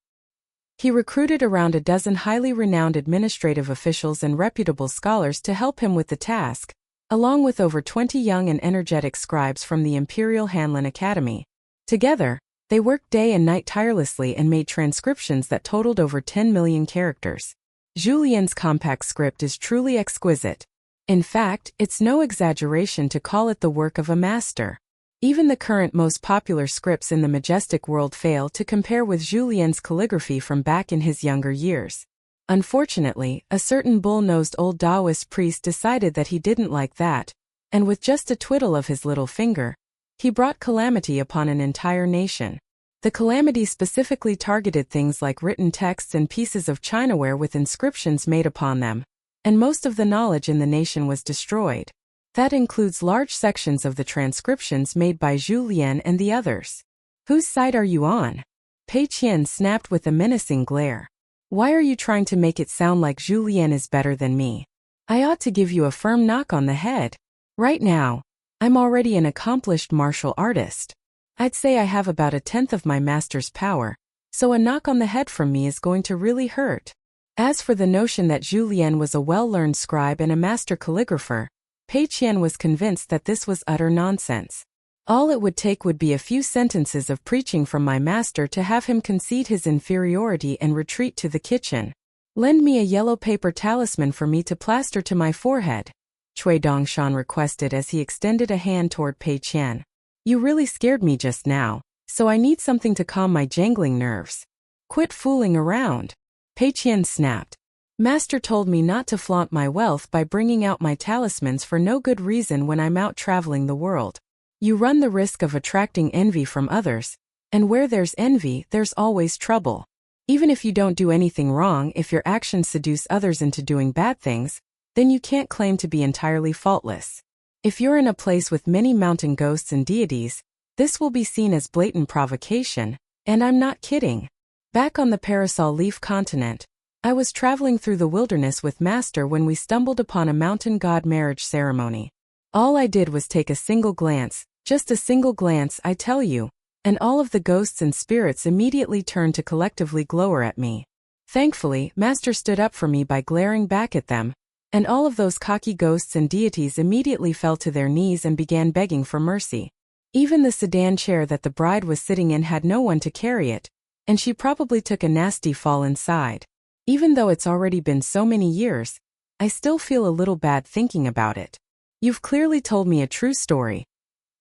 [SPEAKER 1] He recruited around a dozen highly renowned administrative officials and reputable scholars to help him with the task, along with over 20 young and energetic scribes from the Imperial Hanlin Academy. Together, they worked day and night tirelessly and made transcriptions that totaled over 10 million characters. Julien's compact script is truly exquisite. In fact, it's no exaggeration to call it the work of a master. Even the current most popular scripts in the majestic world fail to compare with Julien's calligraphy from back in his younger years. Unfortunately, a certain bull-nosed old Taoist priest decided that he didn't like that, and with just a twiddle of his little finger, he brought calamity upon an entire nation. The calamity specifically targeted things like written texts and pieces of chinaware with inscriptions made upon them, and most of the knowledge in the nation was destroyed. That includes large sections of the transcriptions made by Julien and the others. Whose side are you on? Pei Qian snapped with a menacing glare. Why are you trying to make it sound like Julien is better than me? I ought to give you a firm knock on the head. Right now, I'm already an accomplished martial artist. I'd say I have about 1/10 of my master's power, so a knock on the head from me is going to really hurt. As for the notion that Julien was a well-learned scribe and a master calligrapher, Pei Qian was convinced that this was utter nonsense. All it would take would be a few sentences of preaching from my master to have him concede his inferiority and retreat to the kitchen. Lend me a yellow paper talisman for me to plaster to my forehead, Cui Dongshan requested as he extended a hand toward Pei Qian. You really scared me just now, so I need something to calm my jangling nerves. Quit fooling around. Pei Qian snapped. Master told me not to flaunt my wealth by bringing out my talismans for no good reason when I'm out traveling the world. You run the risk of attracting envy from others, and where there's envy, there's always trouble. Even if you don't do anything wrong, if your actions seduce others into doing bad things, then you can't claim to be entirely faultless. If you're in a place with many mountain ghosts and deities, this will be seen as blatant provocation, and I'm not kidding. Back on the Parasol Leaf continent, I was traveling through the wilderness with Master when we stumbled upon a mountain god marriage ceremony. All I did was take a single glance, just a single glance, I tell you, and all of the ghosts and spirits immediately turned to collectively glower at me. Thankfully, Master stood up for me by glaring back at them, and all of those cocky ghosts and deities immediately fell to their knees and began begging for mercy. Even the sedan chair that the bride was sitting in had no one to carry it, and she probably took a nasty fall inside. Even though it's already been so many years, I still feel a little bad thinking about it. You've clearly told me a true story.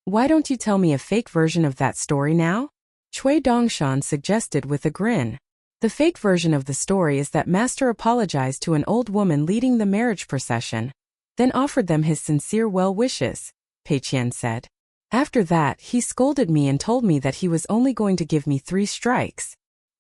[SPEAKER 1] Why don't you tell me a fake version of that story now? Cui Dongshan suggested with a grin. The fake version of the story is that Master apologized to an old woman leading the marriage procession, then offered them his sincere well wishes, Pei Qian said. After that, he scolded me and told me that he was only going to give me 3 strikes.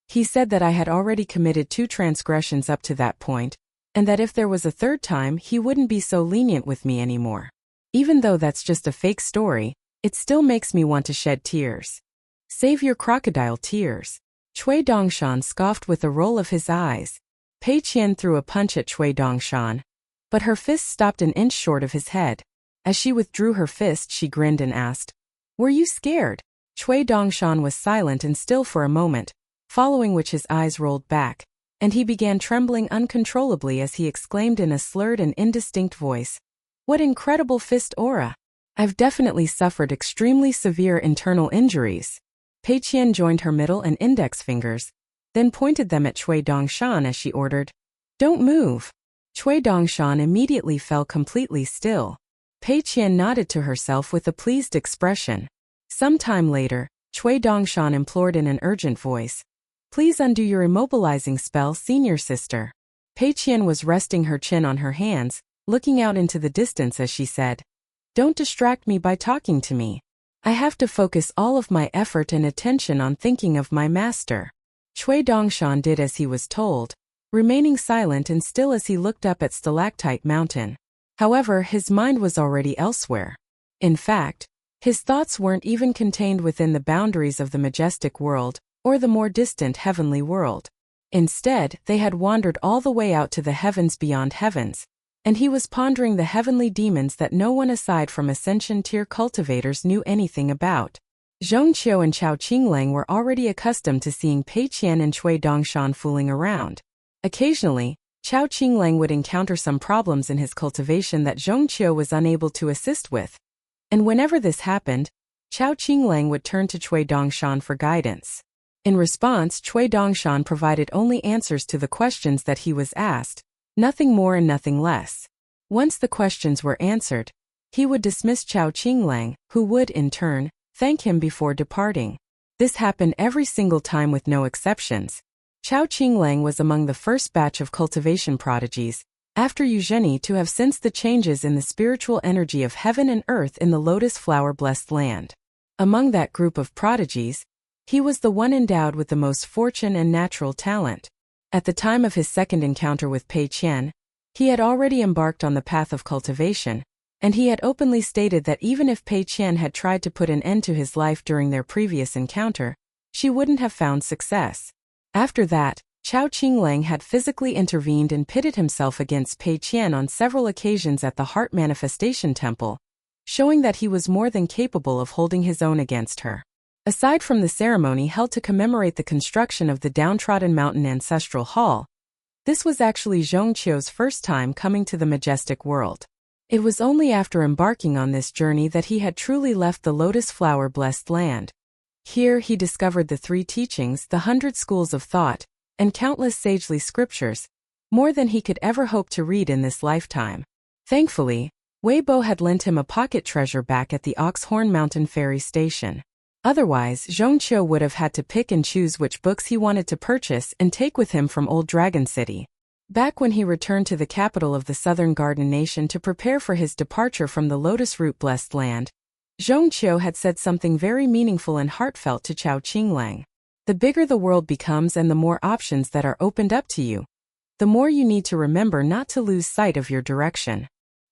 [SPEAKER 1] He said that I had already committed 2 transgressions up to that point, and that if there was a 3rd time he wouldn't be so lenient with me anymore. Even though that's just a fake story, it still makes me want to shed tears. Save your crocodile tears. Cui Dongshan scoffed with a roll of his eyes. Pei Qian threw a punch at Cui Dongshan, but her fist stopped an inch short of his head. As she withdrew her fist, she grinned and asked, "Were you scared?" Cui Dongshan was silent and still for a moment, following which his eyes rolled back, and he began trembling uncontrollably as he exclaimed in a slurred and indistinct voice, "What incredible fist aura! I've definitely suffered extremely severe internal injuries." Pei Qian joined her middle and index fingers, then pointed them at Cui Dongshan as she ordered, "Don't move." Cui Dongshan immediately fell completely still. Pei Qian nodded to herself with a pleased expression. Some time later, Cui Dongshan implored in an urgent voice, "Please undo your immobilizing spell, senior sister." Pei Qian was resting her chin on her hands, looking out into the distance as she said, "Don't distract me by talking to me. I have to focus all of my effort and attention on thinking of my master." Cui Dongshan did as he was told, remaining silent and still as he looked up at Stalactite Mountain. However, his mind was already elsewhere. In fact, his thoughts weren't even contained within the boundaries of the majestic world, or the more distant heavenly world. Instead, they had wandered all the way out to the heavens beyond heavens, and he was pondering the heavenly demons that no one aside from Ascension-tier cultivators knew anything about. Zhong Qiu and Chao Qinglang were already accustomed to seeing Pei Qian and Cui Dongshan fooling around. Occasionally, Chao Qinglang would encounter some problems in his cultivation that Zhong Qiu was unable to assist with. And whenever this happened, Chao Qinglang would turn to Cui Dongshan for guidance. In response, Cui Dongshan provided only answers to the questions that he was asked, nothing more and nothing less. Once the questions were answered, he would dismiss Chao Qinglang, who would, in turn, thank him before departing. This happened every single time with no exceptions. Chao Qinglang was among the first batch of cultivation prodigies, after Eugenie, to have sensed the changes in the spiritual energy of heaven and earth in the lotus flower-blessed land. Among that group of prodigies, he was the one endowed with the most fortune and natural talent. At the time of his second encounter with Pei Qian, he had already embarked on the path of cultivation, and he had openly stated that even if Pei Qian had tried to put an end to his life during their previous encounter, she wouldn't have found success. After that, Chao Qinglang had physically intervened and pitted himself against Pei Qian on several occasions at the Heart Manifestation Temple, showing that he was more than capable of holding his own against her. Aside from the ceremony held to commemorate the construction of the downtrodden mountain ancestral hall, this was actually Zhong Qiu's first time coming to the majestic world. It was only after embarking on this journey that he had truly left the lotus flower-blessed land. Here he discovered the 3 teachings, the 100 schools of thought, and countless sagely scriptures, more than he could ever hope to read in this lifetime. Thankfully, Weibo had lent him a pocket treasure back at the Oxhorn Mountain Ferry Station. Otherwise, Zhong Qiu would have had to pick and choose which books he wanted to purchase and take with him from Old Dragon City. Back when he returned to the capital of the Southern Garden Nation to prepare for his departure from the Lotus Root-blessed land, Zhong Qiu had said something very meaningful and heartfelt to Chao Qinglang. The bigger the world becomes and the more options that are opened up to you, the more you need to remember not to lose sight of your direction.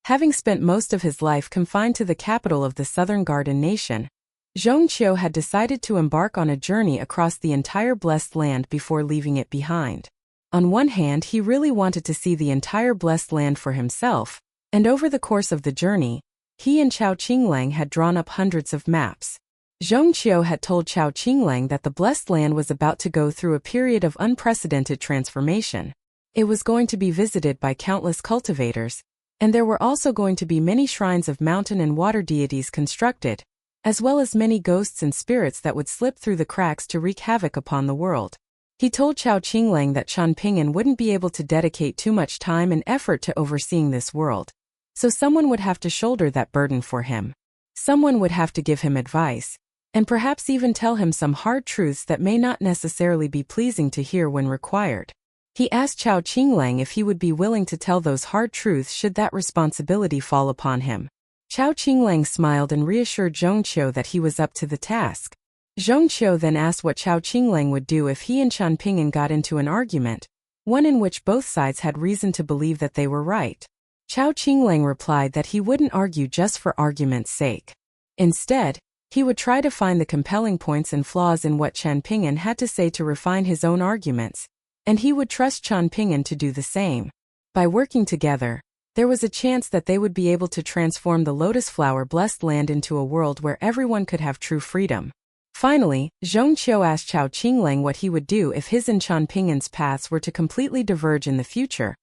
[SPEAKER 1] Having spent most of his life confined to the capital of the Southern Garden Nation, Zhong Qiu had decided to embark on a journey across the entire blessed land before leaving it behind. On one hand, he really wanted to see the entire blessed land for himself, and over the course of the journey, he and Chao Qinglang had drawn up hundreds of maps. Zhong Qiu had told Chao Qinglang that the blessed land was about to go through a period of unprecedented transformation. It was going to be visited by countless cultivators, and there were also going to be many shrines of mountain and water deities constructed, as well as many ghosts and spirits that would slip through the cracks to wreak havoc upon the world. He told Chao Qinglang that Chen Pingan wouldn't be able to dedicate too much time and effort to overseeing this world, so someone would have to shoulder that burden for him. Someone would have to give him advice, and perhaps even tell him some hard truths that may not necessarily be pleasing to hear when required. He asked Chao Qinglang if he would be willing to tell those hard truths should that responsibility fall upon him. Chao Qinglang smiled and reassured Zhong Qiu that he was up to the task. Zhong Qiu then asked what Chao Qinglang would do if he and Chen Pingan got into an argument, one in which both sides had reason to believe that they were right. Chao Qinglang replied that he wouldn't argue just for argument's sake. Instead, he would try to find the compelling points and flaws in what Chen Pingan had to say to refine his own arguments, and he would trust Chen Pingan to do the same. By working together, there was a chance that they would be able to transform the lotus flower-blessed land into a world where everyone could have true freedom. Finally, Zhong Qiu asked Chao Qinglang what he would do if his and Chen Pingan's paths were to completely diverge in the future,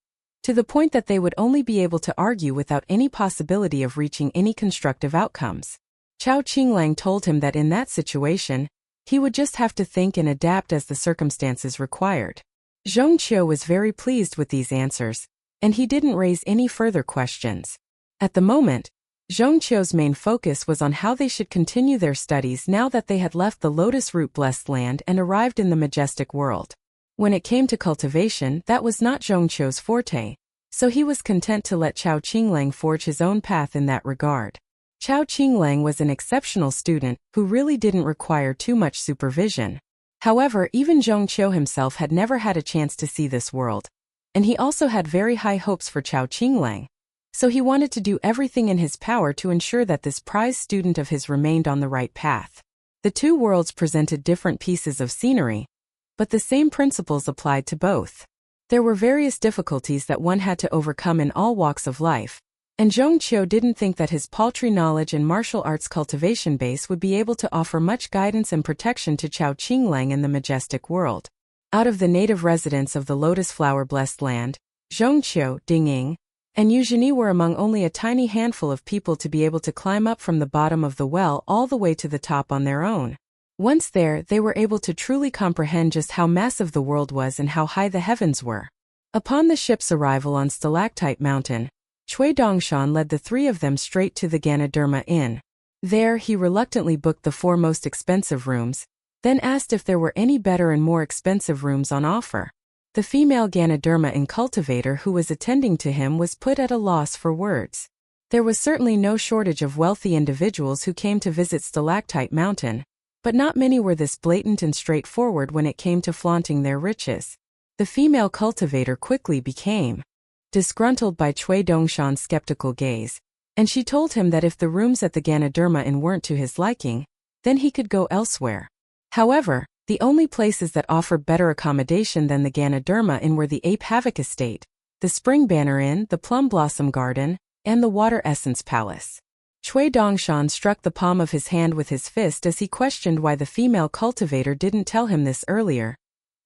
[SPEAKER 1] to the point that they would only be able to argue without any possibility of reaching any constructive outcomes. Chao Qinglang told him that in that situation, He would just have to think and adapt as the circumstances required. Zhong Qiu was very pleased with these answers, and he didn't raise any further questions. At the moment, Zhong Qiu's main focus was on how they should continue their studies now that they had left the lotus root-blessed land and arrived in the majestic world. When it came to cultivation, that was not Zhong Qiu's forte, so he was content to let Chao Qinglang forge his own path in that regard. Chao Qinglang was an exceptional student who really didn't require too much supervision. However, even Zhong Qiu himself had never had a chance to see this world, and he also had very high hopes for Chao Qinglang. So he wanted to do everything in his power to ensure that this prized student of his remained on the right path. The two worlds presented different pieces of scenery, but the same principles applied to both. There were various difficulties that one had to overcome in all walks of life, and Zhong Qiu didn't think that his paltry knowledge and martial arts cultivation base would be able to offer much guidance and protection to Chao Qinglang in the majestic world. Out of the native residents of the lotus flower-blessed land, Zhong Qiu, Ding Ying, and Eugenie were among only a tiny handful of people to be able to climb up from the bottom of the well all the way to the top on their own. Once there, they were able to truly comprehend just how massive the world was and how high the heavens were. Upon the ship's arrival on Stalactite Mountain, Cui Dongshan led the three of them straight to the Ganoderma Inn. There, he reluctantly booked the 4 most expensive rooms, then asked if there were any better and more expensive rooms on offer. The female Ganoderma Inn cultivator who was attending to him was put at a loss for words. There was certainly no shortage of wealthy individuals who came to visit Stalactite Mountain, but not many were this blatant and straightforward when it came to flaunting their riches. The female cultivator quickly became disgruntled by Cui Dongshan's skeptical gaze, and she told him that if the rooms at the Ganoderma Inn weren't to his liking, then he could go elsewhere. However, the only places that offered better accommodation than the Ganoderma Inn were the Ape Havoc Estate, the Spring Banner Inn, the Plum Blossom Garden, and the Water Essence Palace. Cui Dongshan struck the palm of his hand with his fist as he questioned why the female cultivator didn't tell him this earlier,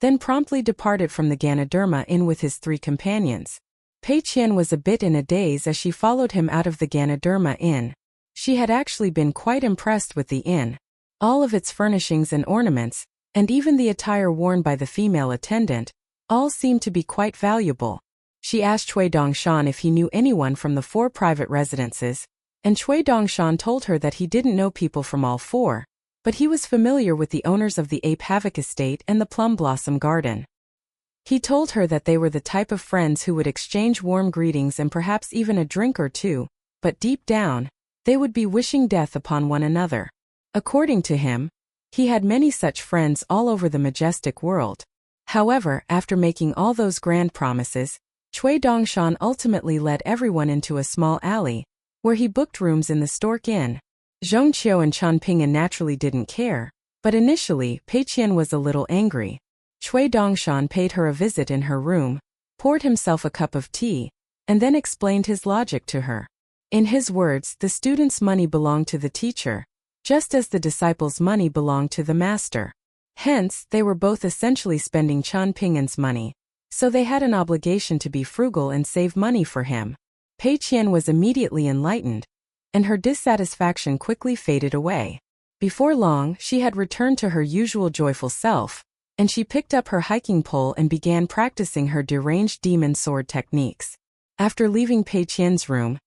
[SPEAKER 1] then promptly departed from the Ganoderma Inn with his 3 companions. Pei Qian was a bit in a daze as she followed him out of the Ganoderma Inn. She had actually been quite impressed with the inn. All of its furnishings and ornaments, and even the attire worn by the female attendant, all seemed to be quite valuable. She asked Cui Dongshan if he knew anyone from the 4 private residences, and Cui Dongshan told her that he didn't know people from all 4, but he was familiar with the owners of the Ape Havoc Estate and the Plum Blossom Garden. He told her that they were the type of friends who would exchange warm greetings and perhaps even a drink or two, but deep down, they would be wishing death upon one another. According to him, he had many such friends all over the majestic world. However, after making all those grand promises, Cui Dongshan ultimately led everyone into a small alley, where he booked rooms in the Stork Inn. Zhong Qiu and Chen Pingan naturally didn't care, but initially, Pei Qian was a little angry. Cui Dongshan paid her a visit in her room, poured himself a cup of tea, and then explained his logic to her. In his words, the student's money belonged to the teacher, just as the disciple's money belonged to the master. Hence, they were both essentially spending Chen Pingan's money, so they had an obligation to be frugal and save money for him. Pei Qian was immediately enlightened, and her dissatisfaction quickly faded away. Before long, she had returned to her usual joyful self, and she picked up her hiking pole and began practicing her deranged demon sword techniques. After leaving Pei Qian's room,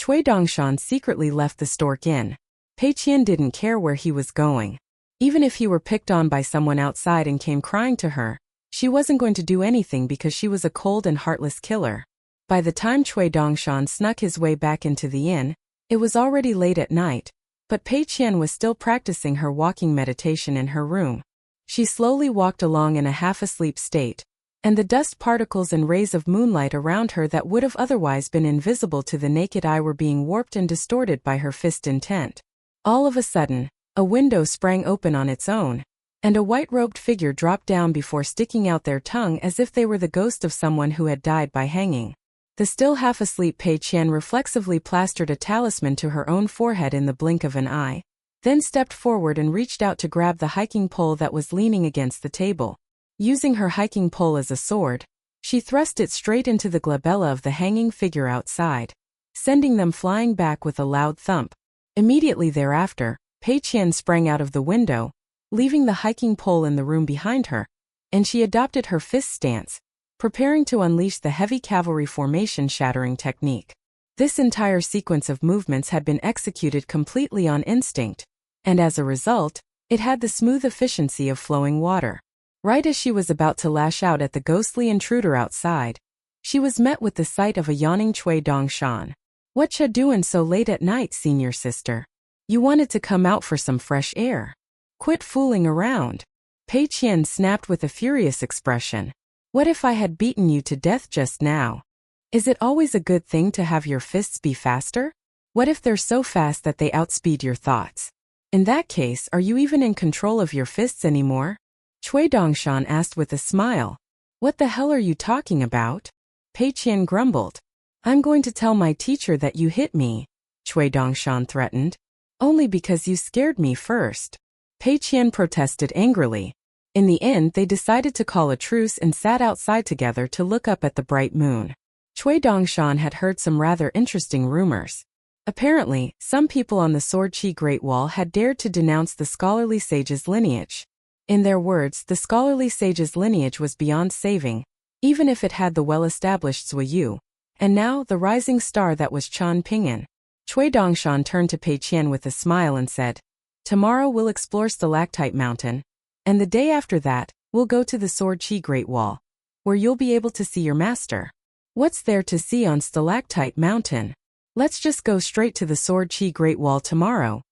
[SPEAKER 1] Cui Dongshan secretly left the Stork Inn. Pei Qian didn't care where he was going. Even if he were picked on by someone outside and came crying to her, she wasn't going to do anything because she was a cold and heartless killer. By the time Cui Dongshan snuck his way back into the inn, it was already late at night, but Pei Qian was still practicing her walking meditation in her room. She slowly walked along in a half-asleep state, and the dust particles and rays of moonlight around her that would have otherwise been invisible to the naked eye were being warped and distorted by her fist intent. All of a sudden, a window sprang open on its own, and a white-robed figure dropped down before sticking out their tongue as if they were the ghost of someone who had died by hanging. The still half-asleep Pei Qian reflexively plastered a talisman to her own forehead in the blink of an eye, then stepped forward and reached out to grab the hiking pole that was leaning against the table. Using her hiking pole as a sword, she thrust it straight into the glabella of the hanging figure outside, sending them flying back with a loud thump. Immediately thereafter, Pei Qian sprang out of the window, leaving the hiking pole in the room behind her, and she adopted her fist stance, preparing to unleash the heavy cavalry formation shattering technique. This entire sequence of movements had been executed completely on instinct, and as a result, it had the smooth efficiency of flowing water. Right as she was about to lash out at the ghostly intruder outside, she was met with the sight of a yawning Cui Dongshan. "What ya doin' so late at night, senior sister? You wanted to come out for some fresh air. Quit fooling around." Pei Qian snapped with a furious expression. "What if I had beaten you to death just now? Is it always a good thing to have your fists be faster? What if they're so fast that they outspeed your thoughts? In that case, are you even in control of your fists anymore?" Cui Dongshan asked with a smile. "What the hell are you talking about?" Pei Qian grumbled. "I'm going to tell my teacher that you hit me," Cui Dongshan threatened. "Only because you scared me first." Pei Qian protested angrily. In the end, they decided to call a truce and sat outside together to look up at the bright moon. Cui Dongshan had heard some rather interesting rumors. Apparently, some people on the Sword Qi Great Wall had dared to denounce the scholarly sage's lineage. In their words, the scholarly sage's lineage was beyond saving, even if it had the well-established Zui Yu, and now the rising star that was Chen Pingan. Cui Dongshan turned to Pei Qian with a smile and said, "Tomorrow we'll explore Stalactite Mountain, and the day after that, we'll go to the Sword Qi Great Wall, where you'll be able to see your master." "What's there to see on Stalactite Mountain? Let's just go straight to the Sword Qi Great Wall tomorrow,"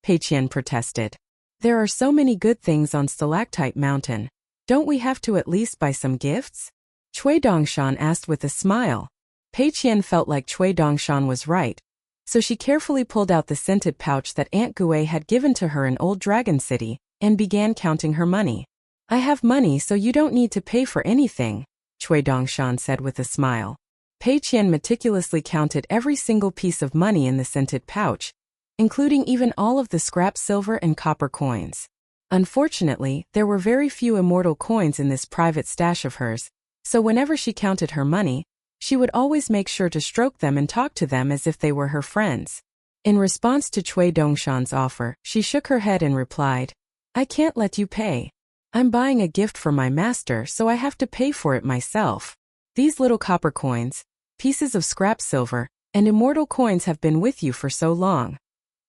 [SPEAKER 1] Pei Qian protested. "There are so many good things on Stalactite Mountain. Don't we have to at least buy some gifts?" Cui Dongshan asked with a smile. Pei Qian felt like Cui Dongshan was right, so she carefully pulled out the scented pouch that Aunt Gue had given to her in Old Dragon City and began counting her money. "I have money, so you don't need to pay for anything," Cui Dongshan said with a smile. Pei Qian meticulously counted every single piece of money in the scented pouch, including even all of the scrap silver and copper coins. Unfortunately, there were very few immortal coins in this private stash of hers, so whenever she counted her money, she would always make sure to stroke them and talk to them as if they were her friends. In response to Cui Dongshan's offer, she shook her head and replied, "I can't let you pay. I'm buying a gift for my master, so I have to pay for it myself. These little copper coins, pieces of scrap silver, and immortal coins have been with you for so long.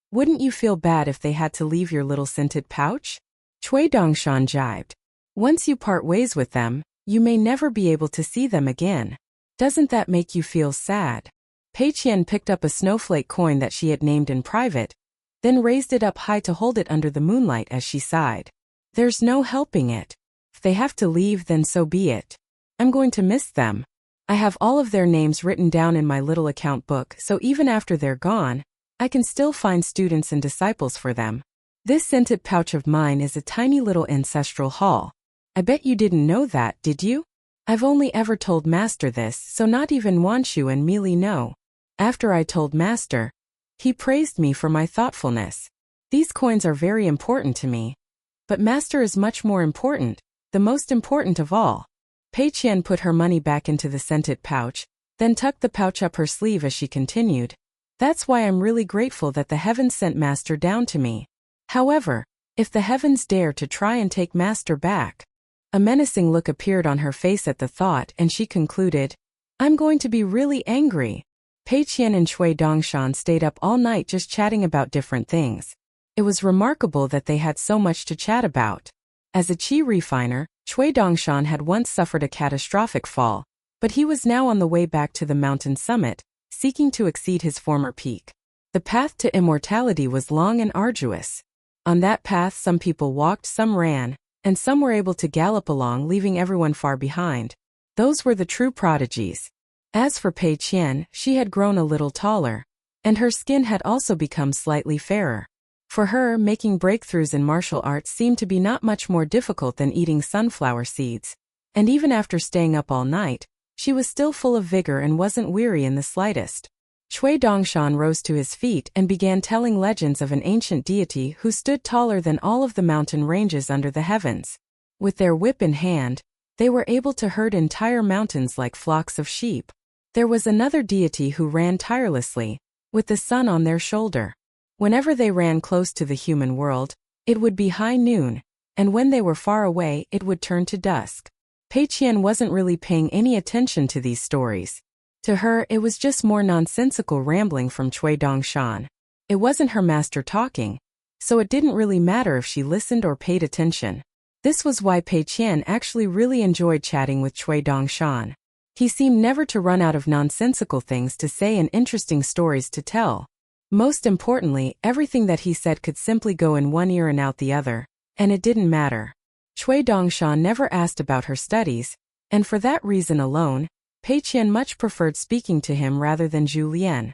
[SPEAKER 1] Wouldn't you feel bad if they had to leave your little scented pouch?" Cui Dongshan jibed. "Once you part ways with them, you may never be able to see them again. Doesn't that make you feel sad?" Pei Qian picked up a snowflake coin that she had named in private, then raised it up high to hold it under the moonlight as she sighed. "There's no helping it. If they have to leave, then so be it. I'm going to miss them. I have all of their names written down in my little account book, so even after they're gone, I can still find students and disciples for them. This scented pouch of mine is a tiny little ancestral hall. I bet you didn't know that, did you? I've only ever told Master this, so not even Wanshu and Meili know. After I told Master, he praised me for my thoughtfulness. These coins are very important to me. But Master is much more important, the most important of all." Pei Qian put her money back into the scented pouch, then tucked the pouch up her sleeve as she continued. "That's why I'm really grateful that the heavens sent Master down to me. However, if the heavens dare to try and take Master back..." A menacing look appeared on her face at the thought, and she concluded, "I'm going to be really angry." Pei Qian and Cui Dongshan stayed up all night just chatting about different things. It was remarkable that they had so much to chat about. As a qi refiner, Cui Dongshan had once suffered a catastrophic fall, but he was now on the way back to the mountain summit, seeking to exceed his former peak. The path to immortality was long and arduous. On that path, some people walked, some ran, and some were able to gallop along, leaving everyone far behind. Those were the true prodigies. As for Pei Qian, she had grown a little taller, and her skin had also become slightly fairer. For her, making breakthroughs in martial arts seemed to be not much more difficult than eating sunflower seeds. And even after staying up all night, she was still full of vigor and wasn't weary in the slightest. Cui Dongshan rose to his feet and began telling legends of an ancient deity who stood taller than all of the mountain ranges under the heavens. With their whip in hand, they were able to herd entire mountains like flocks of sheep. There was another deity who ran tirelessly, with the sun on their shoulder. Whenever they ran close to the human world, it would be high noon, and when they were far away it would turn to dusk. Pei Qian wasn't really paying any attention to these stories. To her, it was just more nonsensical rambling from Cui Dongshan. It wasn't her master talking, so it didn't really matter if she listened or paid attention. This was why Pei Qian actually really enjoyed chatting with Cui Dongshan. He seemed never to run out of nonsensical things to say and interesting stories to tell. Most importantly, everything that he said could simply go in one ear and out the other, and it didn't matter. Cui Dongshan never asked about her studies, and for that reason alone, Pei Qian much preferred speaking to him rather than Zhu Lian.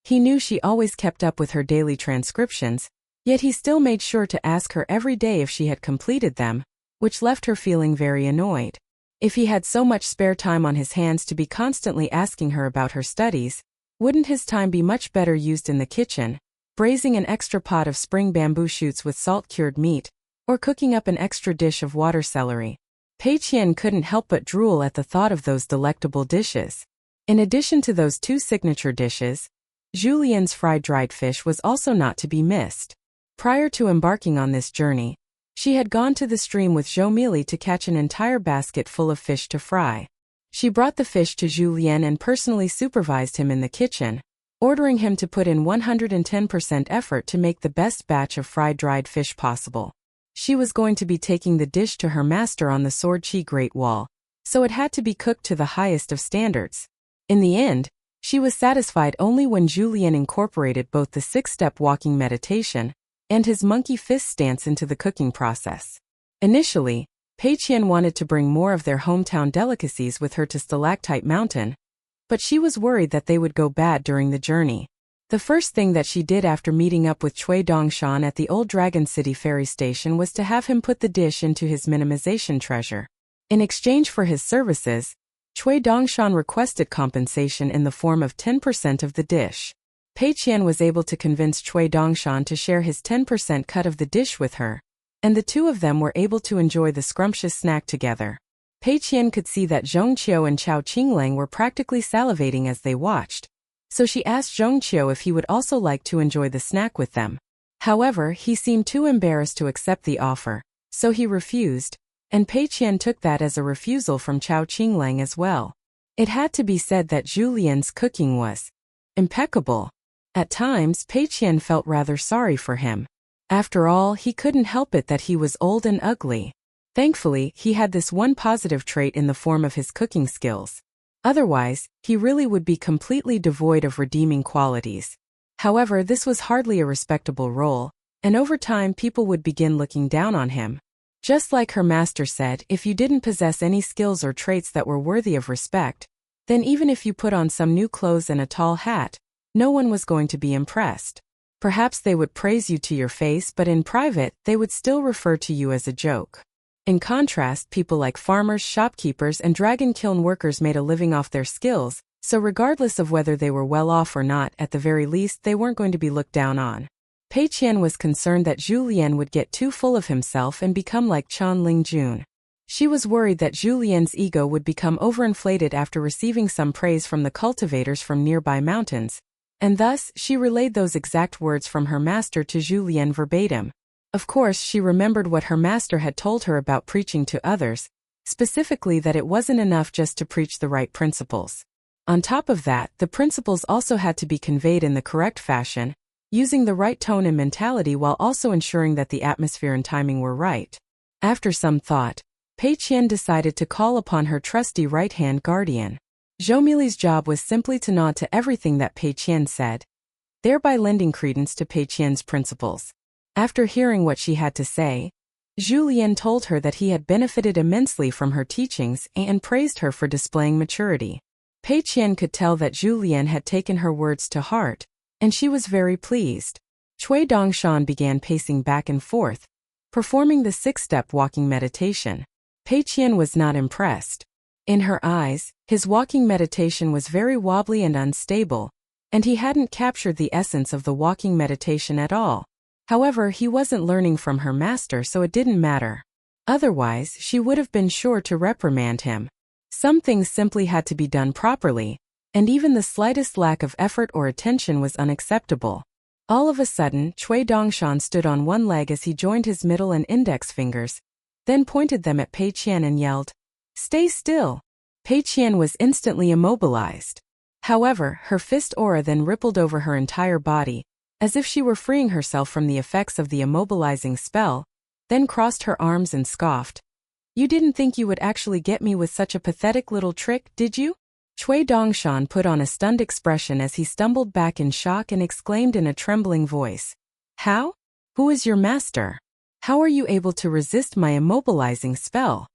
[SPEAKER 1] He knew she always kept up with her daily transcriptions, yet he still made sure to ask her every day if she had completed them, which left her feeling very annoyed. If he had so much spare time on his hands to be constantly asking her about her studies, wouldn't his time be much better used in the kitchen, braising an extra pot of spring bamboo shoots with salt-cured meat, or cooking up an extra dish of water celery? Pei Qian couldn't help but drool at the thought of those delectable dishes. In addition to those two signature dishes, Zhu Lian's fried dried fish was also not to be missed. Prior to embarking on this journey, she had gone to the stream with Zhou Mili to catch an entire basket full of fish to fry. She brought the fish to Zhu Lian and personally supervised him in the kitchen, ordering him to put in 110% effort to make the best batch of fried dried fish possible. She was going to be taking the dish to her master on the Sword Qi Great Wall, so it had to be cooked to the highest of standards. In the end, she was satisfied only when Zhu Lian incorporated both the 6-step walking meditation and his monkey fist stance into the cooking process. Initially, Pei Qian wanted to bring more of their hometown delicacies with her to Stalactite Mountain, but she was worried that they would go bad during the journey. The first thing that she did after meeting up with Cui Dongshan at the Old Dragon City ferry station was to have him put the dish into his minimization treasure. In exchange for his services, Cui Dongshan requested compensation in the form of 10% of the dish. Pei Qian was able to convince Cui Dongshan to share his 10% cut of the dish with her, and the two of them were able to enjoy the scrumptious snack together. Pei Qian could see that Zhongqiu and Chao Qinglang were practically salivating as they watched, so she asked Zhongqiu if he would also like to enjoy the snack with them. However, he seemed too embarrassed to accept the offer, so he refused, and Pei Qian took that as a refusal from Chao Qinglang as well. It had to be said that Zhu Lian's cooking was impeccable. At times, Pei Qian felt rather sorry for him. After all, he couldn't help it that he was old and ugly. Thankfully, he had this one positive trait in the form of his cooking skills. Otherwise, he really would be completely devoid of redeeming qualities. However, this was hardly a respectable role, and over time people would begin looking down on him. Just like her master said, if you didn't possess any skills or traits that were worthy of respect, then even if you put on some new clothes and a tall hat, no one was going to be impressed. Perhaps they would praise you to your face, but in private, they would still refer to you as a joke. In contrast, people like farmers, shopkeepers, and dragon kiln workers made a living off their skills, so regardless of whether they were well off or not, at the very least they weren't going to be looked down on. Pei Qian was concerned that Zhu Lian would get too full of himself and become like Chan Lingjun. She was worried that Zhu Lian's ego would become overinflated after receiving some praise from the cultivators from nearby mountains, and thus she relayed those exact words from her master to Zhu Lian verbatim. Of course, she remembered what her master had told her about preaching to others, specifically that it wasn't enough just to preach the right principles. On top of that, the principles also had to be conveyed in the correct fashion, using the right tone and mentality while also ensuring that the atmosphere and timing were right. After some thought, Pei Qian decided to call upon her trusty right-hand guardian. Zhou Mili's job was simply to nod to everything that Pei Qian said, thereby lending credence to Pei Qian's principles. After hearing what she had to say, Zhu Lian told her that he had benefited immensely from her teachings and praised her for displaying maturity. Pei Qian could tell that Zhu Lian had taken her words to heart, and she was very pleased. Cui Dongshan began pacing back and forth, performing the 6-step walking meditation. Pei Qian was not impressed. In her eyes, his walking meditation was very wobbly and unstable, and he hadn't captured the essence of the walking meditation at all. However, he wasn't learning from her master, so it didn't matter. Otherwise, she would have been sure to reprimand him. Some things simply had to be done properly, and even the slightest lack of effort or attention was unacceptable. All of a sudden, Cui Dongshan stood on one leg as he joined his middle and index fingers, then pointed them at Pei Qian and yelled, "Stay still!" Pei Qian was instantly immobilized. However, her fist aura then rippled over her entire body, as if she were freeing herself from the effects of the immobilizing spell, then crossed her arms and scoffed. "You didn't think you would actually get me with such a pathetic little trick, did you?" Cui Dongshan put on a stunned expression as he stumbled back in shock and exclaimed in a trembling voice, "How? Who is your master? How are you able to resist my immobilizing spell?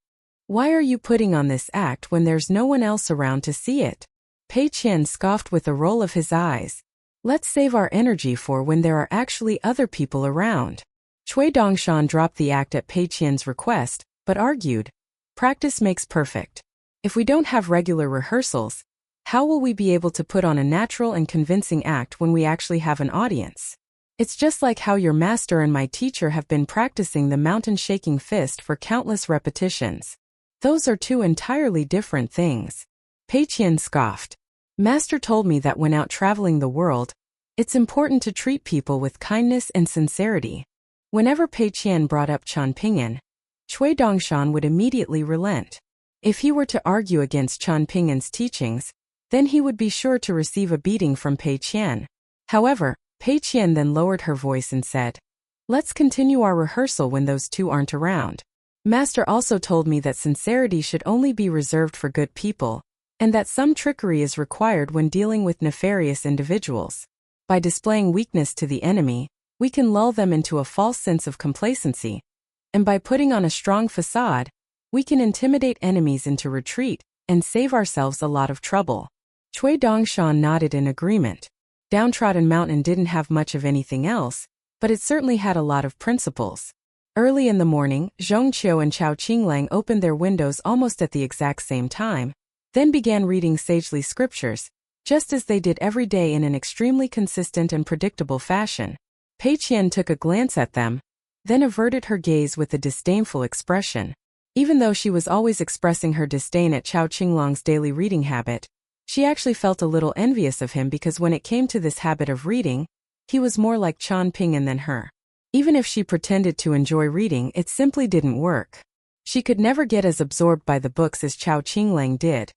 [SPEAKER 1] Why are you putting on this act when there's no one else around to see it?" Pei Qian scoffed with a roll of his eyes. "Let's save our energy for when there are actually other people around." Cui Dongshan dropped the act at Pei Qian's request, but argued, "Practice makes perfect. If we don't have regular rehearsals, how will we be able to put on a natural and convincing act when we actually have an audience? It's just like how your master and my teacher have been practicing the mountain-shaking fist for countless repetitions. Those are two entirely different things." Pei Qian scoffed. "Master told me that when out traveling the world, it's important to treat people with kindness and sincerity." Whenever Pei Qian brought up Chen Pingan, Cui Dongshan would immediately relent. If he were to argue against Chen Pingan's teachings, then he would be sure to receive a beating from Pei Qian. However, Pei Qian then lowered her voice and said, "Let's continue our rehearsal when those two aren't around. Master also told me that sincerity should only be reserved for good people, and that some trickery is required when dealing with nefarious individuals. By displaying weakness to the enemy, we can lull them into a false sense of complacency, and by putting on a strong facade, we can intimidate enemies into retreat and save ourselves a lot of trouble." Cui Dongshan nodded in agreement. Downtrodden Mountain didn't have much of anything else, but it certainly had a lot of principles. Early in the morning, Zhong Qiu and Chao Qinglang opened their windows almost at the exact same time, then began reading sagely scriptures, just as they did every day in an extremely consistent and predictable fashion. Pei Qian took a glance at them, then averted her gaze with a disdainful expression. Even though she was always expressing her disdain at Chao Qinglang's daily reading habit, she actually felt a little envious of him because when it came to this habit of reading, he was more like Chen Pingan than her. Even if she pretended to enjoy reading, it simply didn't work. She could never get as absorbed by the books as Chao Qinglang did,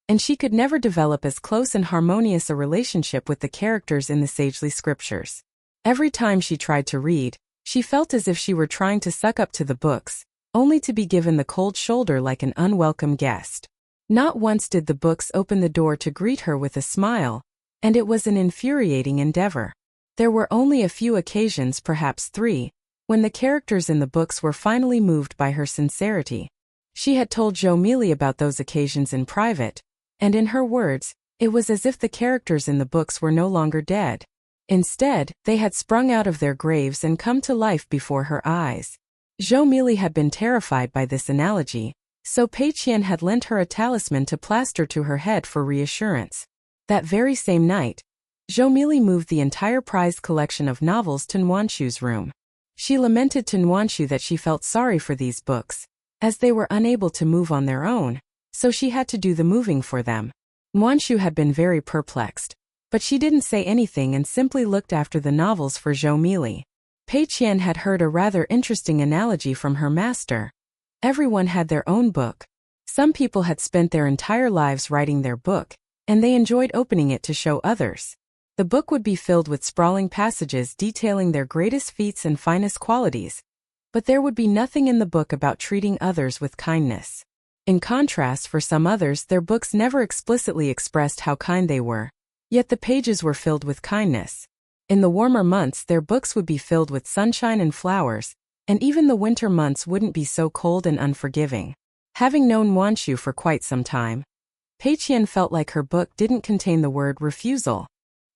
[SPEAKER 1] and she could never develop as close and harmonious a relationship with the characters in the sagely scriptures. Every time she tried to read, she felt as if she were trying to suck up to the books, only to be given the cold shoulder like an unwelcome guest. Not once did the books open the door to greet her with a smile, and it was an infuriating endeavor. There were only a few occasions, perhaps 3, when the characters in the books were finally moved by her sincerity. She had told Zhou Mili about those occasions in private, and in her words, it was as if the characters in the books were no longer dead. Instead, they had sprung out of their graves and come to life before her eyes. Zhou Mili had been terrified by this analogy, so Pei Qian had lent her a talisman to plaster to her head for reassurance. That very same night, Zhou Mili moved the entire prized collection of novels to Nuanshu's room. She lamented to Nuanshu that she felt sorry for these books, as they were unable to move on their own, so she had to do the moving for them. Nuanshu had been very perplexed, but she didn't say anything and simply looked after the novels for Zhou Mili. Pei Qian had heard a rather interesting analogy from her master. Everyone had their own book. Some people had spent their entire lives writing their book, and they enjoyed opening it to show others. The book would be filled with sprawling passages detailing their greatest feats and finest qualities, but there would be nothing in the book about treating others with kindness. In contrast, for some others, their books never explicitly expressed how kind they were, yet the pages were filled with kindness. In the warmer months, their books would be filled with sunshine and flowers, and even the winter months wouldn't be so cold and unforgiving. Having known Nuanshu for quite some time, Pei Qian felt like her book didn't contain the word refusal.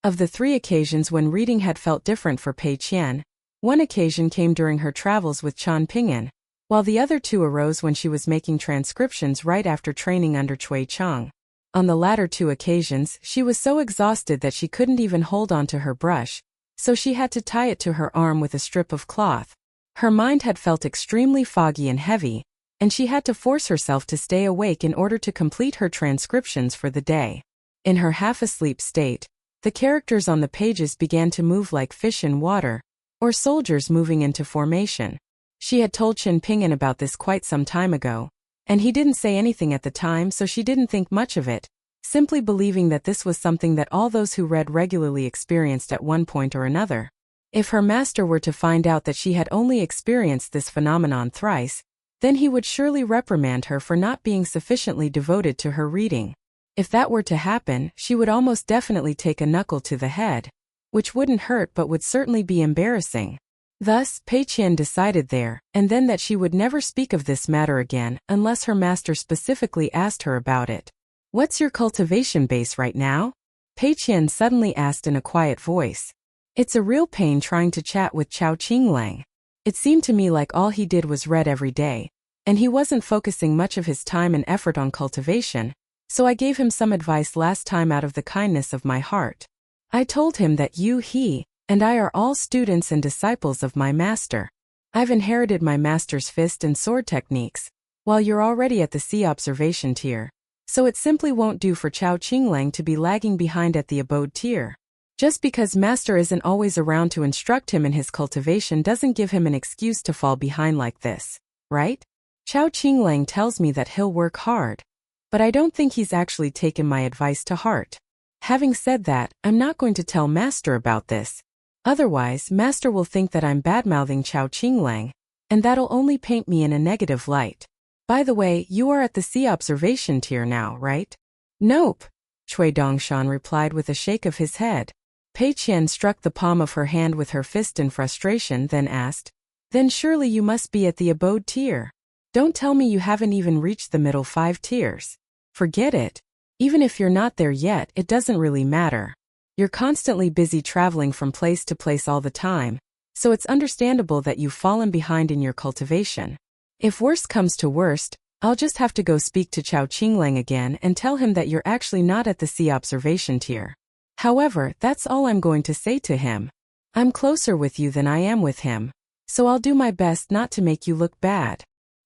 [SPEAKER 1] Of the 3 occasions when reading had felt different for Pei Qian, one occasion came during her travels with Chen Pingan, while the other 2 arose when she was making transcriptions right after training under Cui Chang. On the latter 2 occasions, she was so exhausted that she couldn't even hold on to her brush, so she had to tie it to her arm with a strip of cloth. Her mind had felt extremely foggy and heavy, and she had to force herself to stay awake in order to complete her transcriptions for the day. In her half-asleep state, The characters on the pages began to move like fish in water, or soldiers moving into formation. She had told Chen Pingan about this quite some time ago, and he didn't say anything at the time, so she didn't think much of it, simply believing that this was something that all those who read regularly experienced at one point or another. If her master were to find out that she had only experienced this phenomenon thrice, then he would surely reprimand her for not being sufficiently devoted to her reading. If that were to happen, she would almost definitely take a knuckle to the head, which wouldn't hurt but would certainly be embarrassing. Thus, Pei Qian decided there and then that she would never speak of this matter again unless her master specifically asked her about it. "What's your cultivation base right now?" Pei Qian suddenly asked in a quiet voice. It's a real pain trying to chat with Chao Qinglang. It seemed to me like all he did was read every day, and he wasn't focusing much of his time and effort on cultivation, so I gave him some advice last time out of the kindness of my heart. I told him that he, and I are all students and disciples of my master. I've inherited my master's fist and sword techniques, while you're already at the sea observation tier, so it simply won't do for Chao Qinglang to be lagging behind at the abode tier. Just because master isn't always around to instruct him in his cultivation doesn't give him an excuse to fall behind like this, right? Chao Qinglang tells me that he'll work hard, but I don't think he's actually taken my advice to heart. Having said that, I'm not going to tell master about this. Otherwise, master will think that I'm badmouthing Chao Qinglang, and that'll only paint me in a negative light. By the way, you are at the sea observation tier now, right? Nope, Cui Dongshan replied with a shake of his head. Pei Qian struck the palm of her hand with her fist in frustration, then asked, "Then surely you must be at the abode tier. Don't tell me you haven't even reached the middle 5 tiers. Forget it. Even if you're not there yet, it doesn't really matter. You're constantly busy traveling from place to place all the time, so it's understandable that you've fallen behind in your cultivation. If worst comes to worst, I'll just have to go speak to Chao Qinglang again and tell him that you're actually not at the sea observation tier. However, that's all I'm going to say to him. I'm closer with you than I am with him, so I'll do my best not to make you look bad."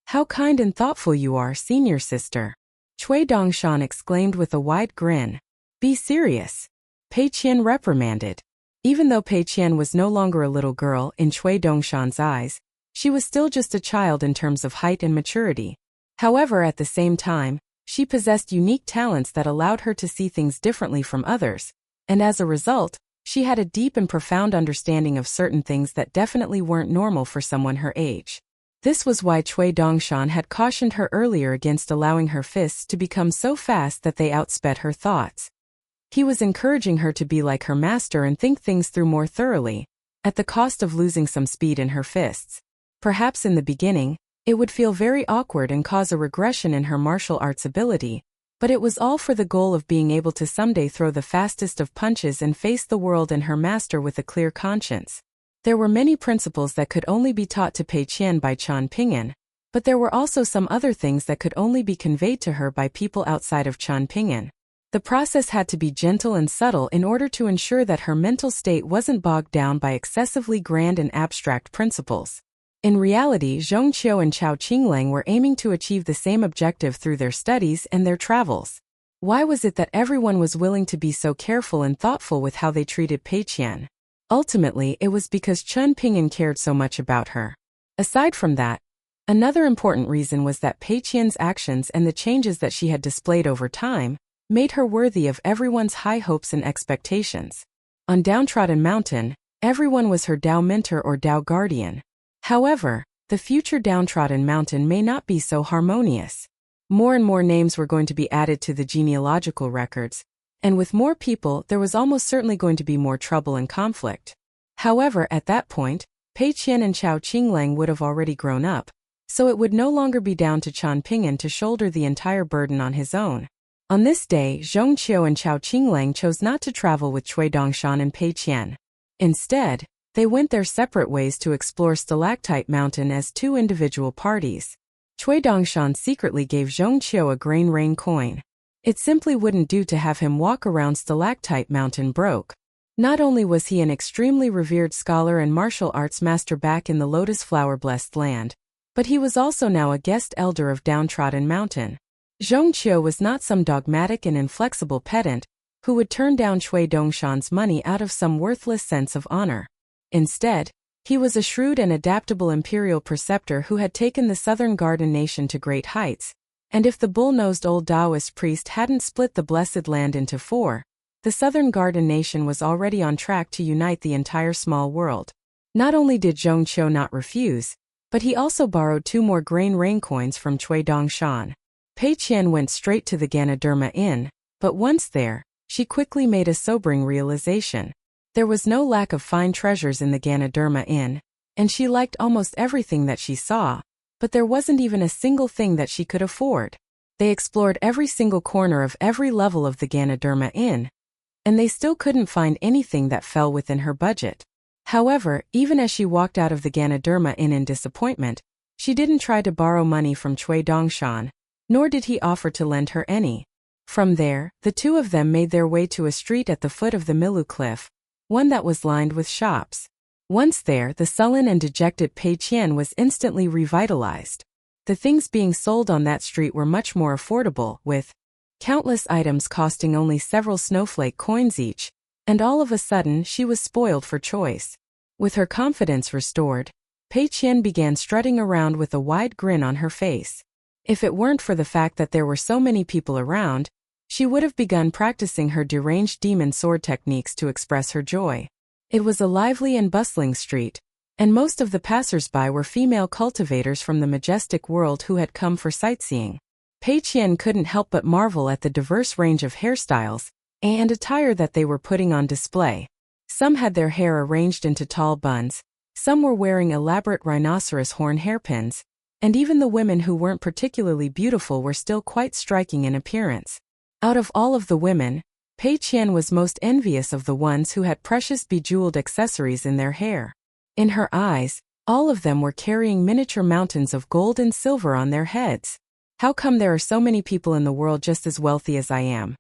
[SPEAKER 1] "How kind and thoughtful you are, senior sister," Cui Dongshan exclaimed with a wide grin. "Be serious," Pei Qian reprimanded. Even though Pei Qian was no longer a little girl in Cui Dongshan's eyes, she was still just a child in terms of height and maturity. However, at the same time, she possessed unique talents that allowed her to see things differently from others, and as a result, she had a deep and profound understanding of certain things that definitely weren't normal for someone her age. This was why Cui Dongshan had cautioned her earlier against allowing her fists to become so fast that they outsped her thoughts. He was encouraging her to be like her master and think things through more thoroughly, at the cost of losing some speed in her fists. Perhaps in the beginning, it would feel very awkward and cause a regression in her martial arts ability, but it was all for the goal of being able to someday throw the fastest of punches and face the world and her master with a clear conscience. There were many principles that could only be taught to Pei Qian by Chen Pingan, but there were also some other things that could only be conveyed to her by people outside of Chen Pingan. The process had to be gentle and subtle in order to ensure that her mental state wasn't bogged down by excessively grand and abstract principles. In reality, Zhongqiu and Chao Qinglang were aiming to achieve the same objective through their studies and their travels. Why was it that everyone was willing to be so careful and thoughtful with how they treated Pei Qian? Ultimately, it was because Chen Pingan cared so much about her. Aside from that, another important reason was that Pei Qian's actions and the changes that she had displayed over time made her worthy of everyone's high hopes and expectations. On Downtrodden Mountain, everyone was her Dao mentor or Dao guardian. However, the future Downtrodden Mountain may not be so harmonious. More and more names were going to be added to the genealogical records, and with more people there was almost certainly going to be more trouble and conflict. However, at that point, Pei Qian and Chao Qinglang would have already grown up, so it would no longer be down to Chen Pingan to shoulder the entire burden on his own. On this day, Zhongqiu and Chao Qinglang chose not to travel with Cui Dongshan and Pei Qian. Instead, they went their separate ways to explore Stalactite Mountain as 2 individual parties. Cui Dongshan secretly gave Zhongqiu a grain rain coin. It simply wouldn't do to have him walk around Stalactite Mountain broke. Not only was he an extremely revered scholar and martial arts master back in the Lotus Flower-blessed land, but he was also now a guest elder of Downtrodden Mountain. Zhongqiu was not some dogmatic and inflexible pedant, who would turn down Cui Dongshan's money out of some worthless sense of honor. Instead, he was a shrewd and adaptable imperial preceptor who had taken the southern garden nation to great heights, and if the bull-nosed old Taoist priest hadn't split the blessed land into four, the southern garden nation was already on track to unite the entire small world. Not only did Zhong Qiu not refuse, but he also borrowed 2 more grain rain coins from Cui Dongshan. Pei Qian went straight to the Ganoderma Inn, but once there, she quickly made a sobering realization. There was no lack of fine treasures in the Ganoderma Inn, and she liked almost everything that she saw, but there wasn't even a single thing that she could afford. They explored every single corner of every level of the Ganoderma Inn, and they still couldn't find anything that fell within her budget. However, even as she walked out of the Ganoderma Inn in disappointment, she didn't try to borrow money from Cui Dongshan, nor did he offer to lend her any. From there, the two of them made their way to a street at the foot of the Milu Cliff, one that was lined with shops. Once there, the sullen and dejected Pei Qian was instantly revitalized. The things being sold on that street were much more affordable, with countless items costing only several snowflake coins each, and all of a sudden she was spoiled for choice. With her confidence restored, Pei Qian began strutting around with a wide grin on her face. If it weren't for the fact that there were so many people around, she would have begun practicing her deranged demon sword techniques to express her joy. It was a lively and bustling street, and most of the passers-by were female cultivators from the majestic world who had come for sightseeing. Pei Qian couldn't help but marvel at the diverse range of hairstyles and attire that they were putting on display. Some had their hair arranged into tall buns, some were wearing elaborate rhinoceros horn hairpins, and even the women who weren't particularly beautiful were still quite striking in appearance. Out of all of the women, Pei Qian was most envious of the ones who had precious bejeweled accessories in their hair. In her eyes, all of them were carrying miniature mountains of gold and silver on their heads. How come there are so many people in the world just as wealthy as I am?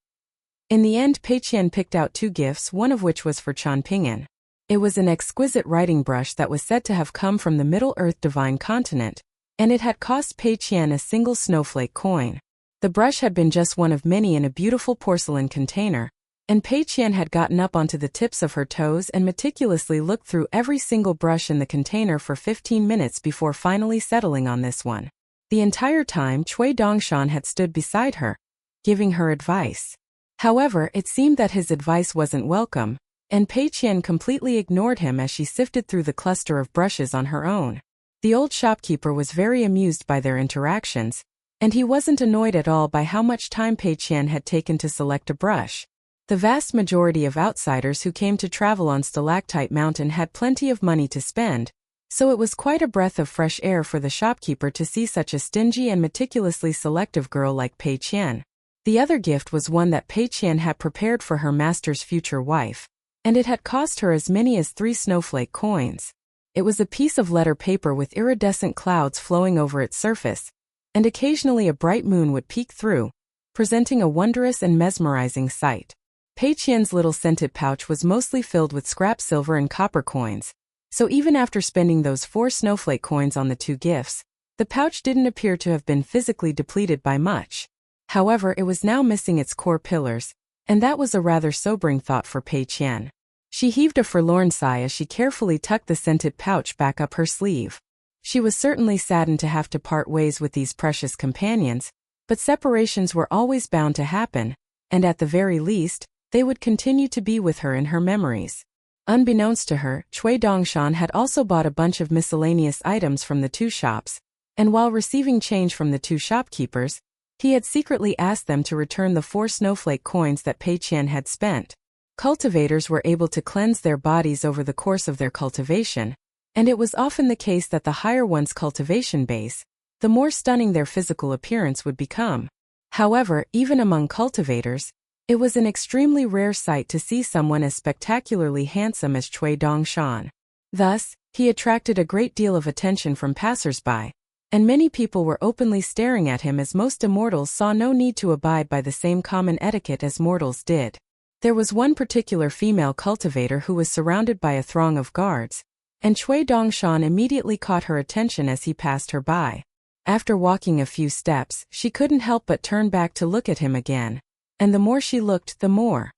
[SPEAKER 1] In the end, Pei Qian picked out 2 gifts, one of which was for Chen Pingan. It was an exquisite writing brush that was said to have come from the Middle-earth divine continent, and it had cost Pei Qian a single snowflake coin. The brush had been just one of many in a beautiful porcelain container, and Pei Qian had gotten up onto the tips of her toes and meticulously looked through every single brush in the container for 15 minutes before finally settling on this one. The entire time Cui Dongshan had stood beside her, giving her advice. However, it seemed that his advice wasn't welcome, and Pei Qian completely ignored him as she sifted through the cluster of brushes on her own. The old shopkeeper was very amused by their interactions, and he wasn't annoyed at all by how much time Pei Qian had taken to select a brush. The vast majority of outsiders who came to travel on Stalactite Mountain had plenty of money to spend, so it was quite a breath of fresh air for the shopkeeper to see such a stingy and meticulously selective girl like Pei Qian. The other gift was one that Pei Qian had prepared for her master's future wife, and it had cost her as many as 3 snowflake coins. It was a piece of letter paper with iridescent clouds flowing over its surface, and occasionally a bright moon would peek through, presenting a wondrous and mesmerizing sight. Pei Qian's little scented pouch was mostly filled with scrap silver and copper coins, so even after spending those 4 snowflake coins on the 2 gifts, the pouch didn't appear to have been physically depleted by much. However, it was now missing its core pillars, and that was a rather sobering thought for Pei Qian. She heaved a forlorn sigh as she carefully tucked the scented pouch back up her sleeve. She was certainly saddened to have to part ways with these precious companions, but separations were always bound to happen, and at the very least, they would continue to be with her in her memories. Unbeknownst to her, Cui Dongshan had also bought a bunch of miscellaneous items from the 2 shops, and while receiving change from the 2 shopkeepers, he had secretly asked them to return the 4 snowflake coins that Pei Qian had spent. Cultivators were able to cleanse their bodies over the course of their cultivation, and it was often the case that the higher one's cultivation base, the more stunning their physical appearance would become. However, even among cultivators, it was an extremely rare sight to see someone as spectacularly handsome as Cui Dongshan. Thus, he attracted a great deal of attention from passers-by, and many people were openly staring at him as most immortals saw no need to abide by the same common etiquette as mortals did. There was one particular female cultivator who was surrounded by a throng of guards, and Cui Dongshan immediately caught her attention as he passed her by. After walking a few steps, she couldn't help but turn back to look at him again, and the more she looked, the more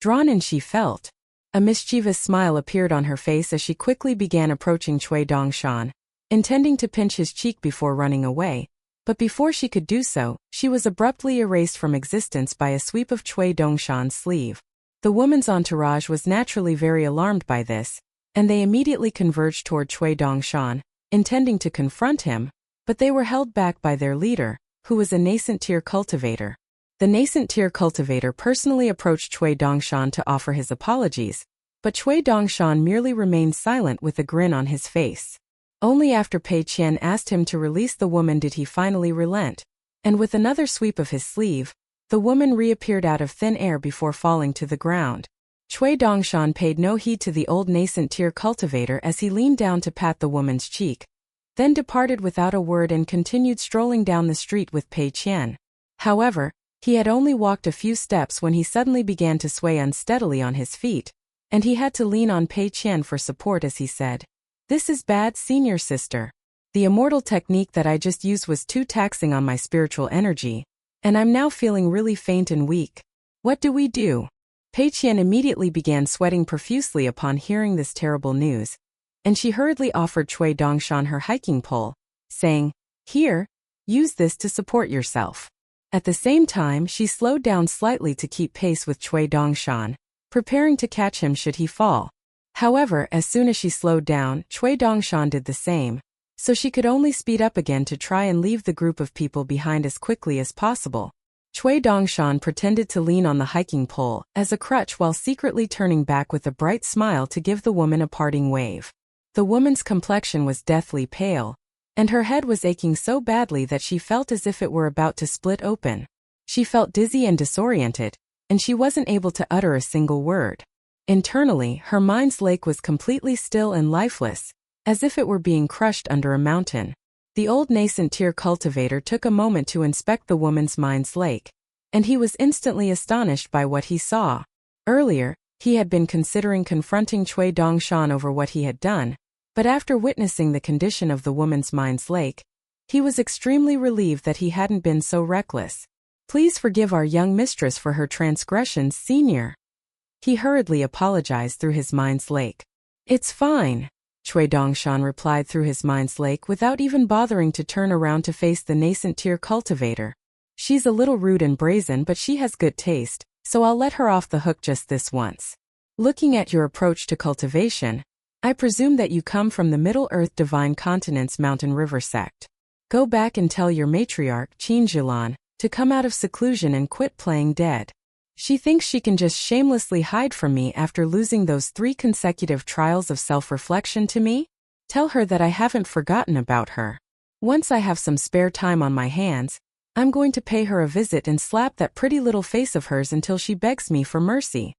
[SPEAKER 1] Drawn in she felt. A mischievous smile appeared on her face as she quickly began approaching Cui Dongshan, intending to pinch his cheek before running away, but before she could do so, she was abruptly erased from existence by a sweep of Cui Dongshan's sleeve. The woman's entourage was naturally very alarmed by this, and they immediately converged toward Cui Dongshan, intending to confront him, but they were held back by their leader, who was a nascent-tier cultivator. The nascent-tier cultivator personally approached Cui Dongshan to offer his apologies, but Cui Dongshan merely remained silent with a grin on his face. Only after Pei Qian asked him to release the woman did he finally relent, and with another sweep of his sleeve, the woman reappeared out of thin air before falling to the ground. Cui Dongshan paid no heed to the old nascent-tier cultivator as he leaned down to pat the woman's cheek, then departed without a word and continued strolling down the street with Pei Qian. However, he had only walked a few steps when he suddenly began to sway unsteadily on his feet, and he had to lean on Pei Qian for support as he said, "This is bad, senior sister. The immortal technique that I just used was too taxing on my spiritual energy, and I'm now feeling really faint and weak. What do we do?" Pei Qian immediately began sweating profusely upon hearing this terrible news, and she hurriedly offered Cui Dongshan her hiking pole, saying, "Here, use this to support yourself." At the same time, she slowed down slightly to keep pace with Cui Dongshan, preparing to catch him should he fall. However, as soon as she slowed down, Cui Dongshan did the same, so she could only speed up again to try and leave the group of people behind as quickly as possible. Cui Dongshan pretended to lean on the hiking pole as a crutch while secretly turning back with a bright smile to give the woman a parting wave. The woman's complexion was deathly pale, and her head was aching so badly that she felt as if it were about to split open. She felt dizzy and disoriented, and she wasn't able to utter a single word. Internally, her mind's lake was completely still and lifeless, as if it were being crushed under a mountain. The old nascent-tier cultivator took a moment to inspect the woman's mind's lake, and he was instantly astonished by what he saw. Earlier, he had been considering confronting Cui Dongshan over what he had done, but after witnessing the condition of the woman's mind's lake, he was extremely relieved that he hadn't been so reckless. "Please forgive our young mistress for her transgressions, senior." He hurriedly apologized through his mind's lake. "It's fine," Cui Dongshan replied through his mind's lake without even bothering to turn around to face the nascent-tier cultivator. "She's a little rude and brazen, but she has good taste, so I'll let her off the hook just this once. Looking at your approach to cultivation, I presume that you come from the Middle-earth Divine Continent's Mountain River sect. Go back and tell your matriarch, Qin Zhilan, to come out of seclusion and quit playing dead. She thinks she can just shamelessly hide from me after losing those 3 consecutive trials of self-reflection to me. Tell her that I haven't forgotten about her. Once I have some spare time on my hands, I'm going to pay her a visit and slap that pretty little face of hers until she begs me for mercy."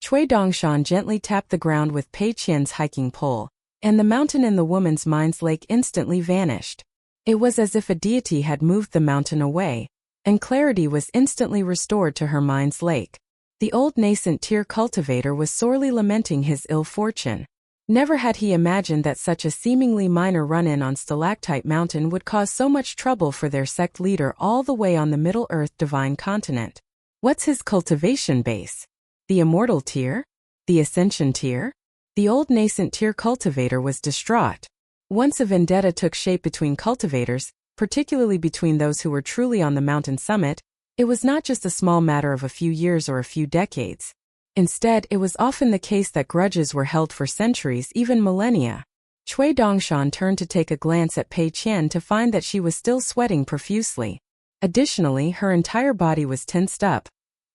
[SPEAKER 1] Cui Dongshan gently tapped the ground with Pei Qian's hiking pole, and the mountain in the woman's mind's lake instantly vanished. It was as if a deity had moved the mountain away, and clarity was instantly restored to her mind's lake. The old nascent-tier cultivator was sorely lamenting his ill fortune. Never had he imagined that such a seemingly minor run-in on Stalactite Mountain would cause so much trouble for their sect leader all the way on the Middle-earth Divine Continent. What's his cultivation base? The immortal tier? The ascension tier? The old nascent-tier cultivator was distraught. Once a vendetta took shape between cultivators, particularly between those who were truly on the mountain summit, it was not just a small matter of a few years or a few decades. Instead, it was often the case that grudges were held for centuries, even millennia. Cui Dongshan turned to take a glance at Pei Qian to find that she was still sweating profusely. Additionally, her entire body was tensed up.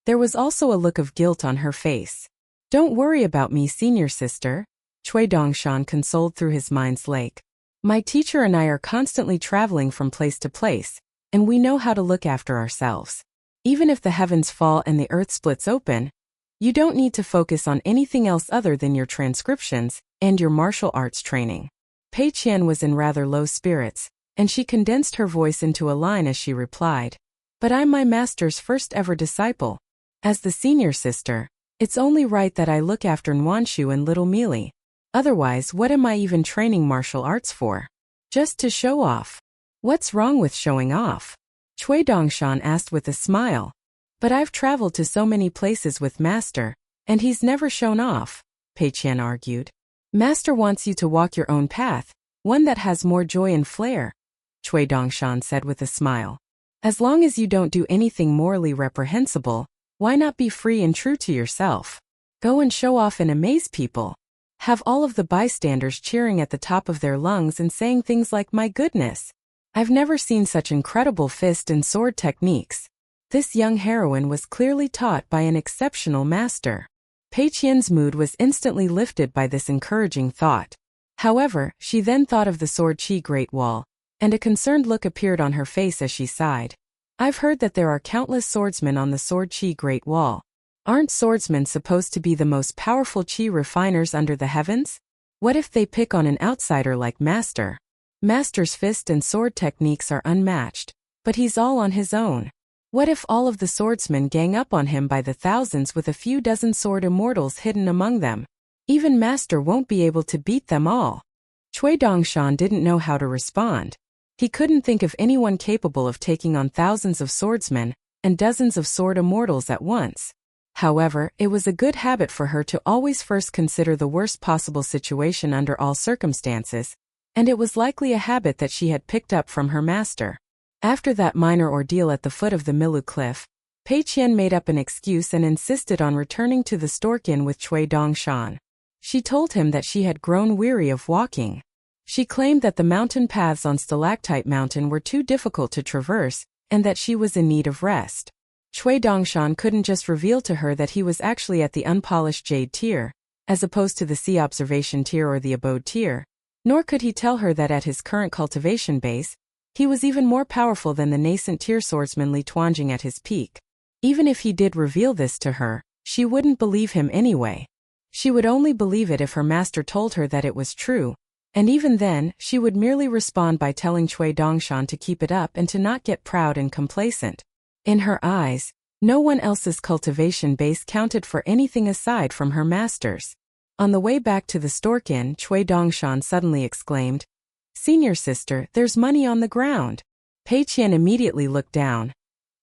[SPEAKER 1] There was also a look of guilt on her face. "Don't worry about me, senior sister," Cui Dongshan consoled through his mind's lake. "My teacher and I are constantly traveling from place to place, and we know how to look after ourselves. Even if the heavens fall and the earth splits open, you don't need to focus on anything else other than your transcriptions and your martial arts training." Pei Qian was in rather low spirits, and she condensed her voice into a line as she replied, "But I'm my master's first ever disciple. As the senior sister, it's only right that I look after Nwanshu and little Mealy. Otherwise, what am I even training martial arts for? Just to show off." "What's wrong with showing off?" Cui Dongshan asked with a smile. "But I've traveled to so many places with Master, And he's never shown off, Pei Qian argued. Master wants you to walk your own path, one that has more joy and flair, Cui Dongshan said with a smile. As long as you don't do anything morally reprehensible, why not be free and true to yourself? Go and show off and amaze people. Have all of the bystanders cheering at the top of their lungs and saying things like, "My goodness! I've never seen such incredible fist and sword techniques." This young heroine was clearly taught by an exceptional master. Pei Qian's mood was instantly lifted by this encouraging thought. However, she then thought of the sword chi Great Wall, and a concerned look appeared on her face as she sighed. I've heard that there are countless swordsmen on the sword chi Great Wall. Aren't swordsmen supposed to be the most powerful chi refiners under the heavens? What if they pick on an outsider like Master? Master's fist and sword techniques are unmatched, but he's all on his own. What if all of the swordsmen gang up on him by the thousands with a few dozen sword immortals hidden among them? Even Master won't be able to beat them all. Cui Dongshan didn't know how to respond. He couldn't think of anyone capable of taking on thousands of swordsmen and dozens of sword immortals at once. However, it was a good habit for her to always first consider the worst possible situation under all circumstances, and it was likely a habit that she had picked up from her master. After that minor ordeal at the foot of the Milu cliff, Pei Qian made up an excuse and insisted on returning to the Stork Inn with Cui Dongshan. She told him that she had grown weary of walking. She claimed that the mountain paths on Stalactite Mountain were too difficult to traverse, and that she was in need of rest. Cui Dongshan couldn't just reveal to her that he was actually at the unpolished jade tier, as opposed to the sea observation tier or the abode tier, nor could he tell her that at his current cultivation base, he was even more powerful than the nascent tier swordsman Li Tuanjing at his peak. Even if he did reveal this to her, she wouldn't believe him anyway. She would only believe it if her master told her that it was true, and even then, she would merely respond by telling Cui Dongshan to keep it up and to not get proud and complacent. In her eyes, no one else's cultivation base counted for anything aside from her master's. On the way back to the Stork Inn, Cui Dongshan suddenly exclaimed, "Senior sister, there's money on the ground." Pei Qian immediately looked down,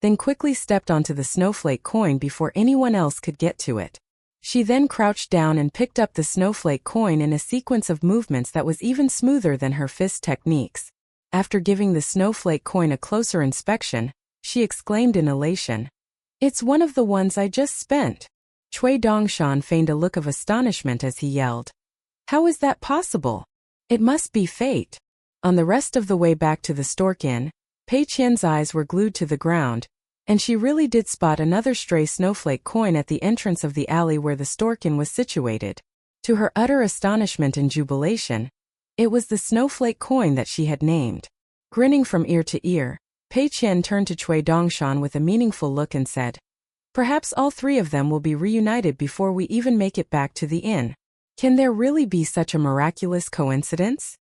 [SPEAKER 1] then quickly stepped onto the snowflake coin before anyone else could get to it. She then crouched down and picked up the snowflake coin in a sequence of movements that was even smoother than her fist techniques. After giving the snowflake coin a closer inspection, she exclaimed in elation, "It's one of the ones I just spent." Cui Dongshan feigned a look of astonishment as he yelled, "How is that possible? It must be fate." On the rest of the way back to the Stork Inn, Pei Qian's eyes were glued to the ground, and she really did spot another stray snowflake coin at the entrance of the alley where the Stork Inn was situated. To her utter astonishment and jubilation, it was the snowflake coin that she had named. Grinning from ear to ear, Pei Qian turned to Cui Dongshan with a meaningful look and said, "Perhaps all three of them will be reunited before we even make it back to the inn. Can there really be such a miraculous coincidence?"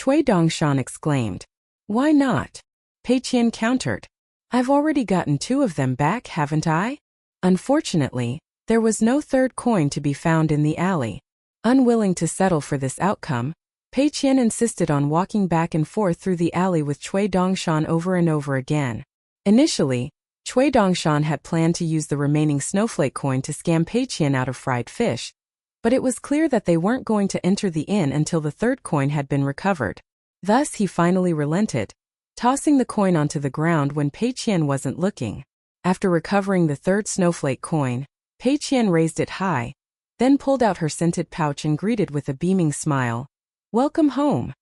[SPEAKER 1] Cui Dongshan exclaimed. "Why not?" Pei Qian countered. "I've already gotten two of them back, haven't I?" Unfortunately, there was no third coin to be found in the alley. Unwilling to settle for this outcome, Pei Qian insisted on walking back and forth through the alley with Cui Dongshan over and over again. Initially, Cui Dongshan had planned to use the remaining snowflake coin to scam Pei Qian out of fried fish, but it was clear that they weren't going to enter the inn until the third coin had been recovered. Thus he finally relented, tossing the coin onto the ground when Pei Qian wasn't looking. After recovering the third snowflake coin, Pei Qian raised it high, then pulled out her scented pouch and greeted with a beaming smile, "Welcome home."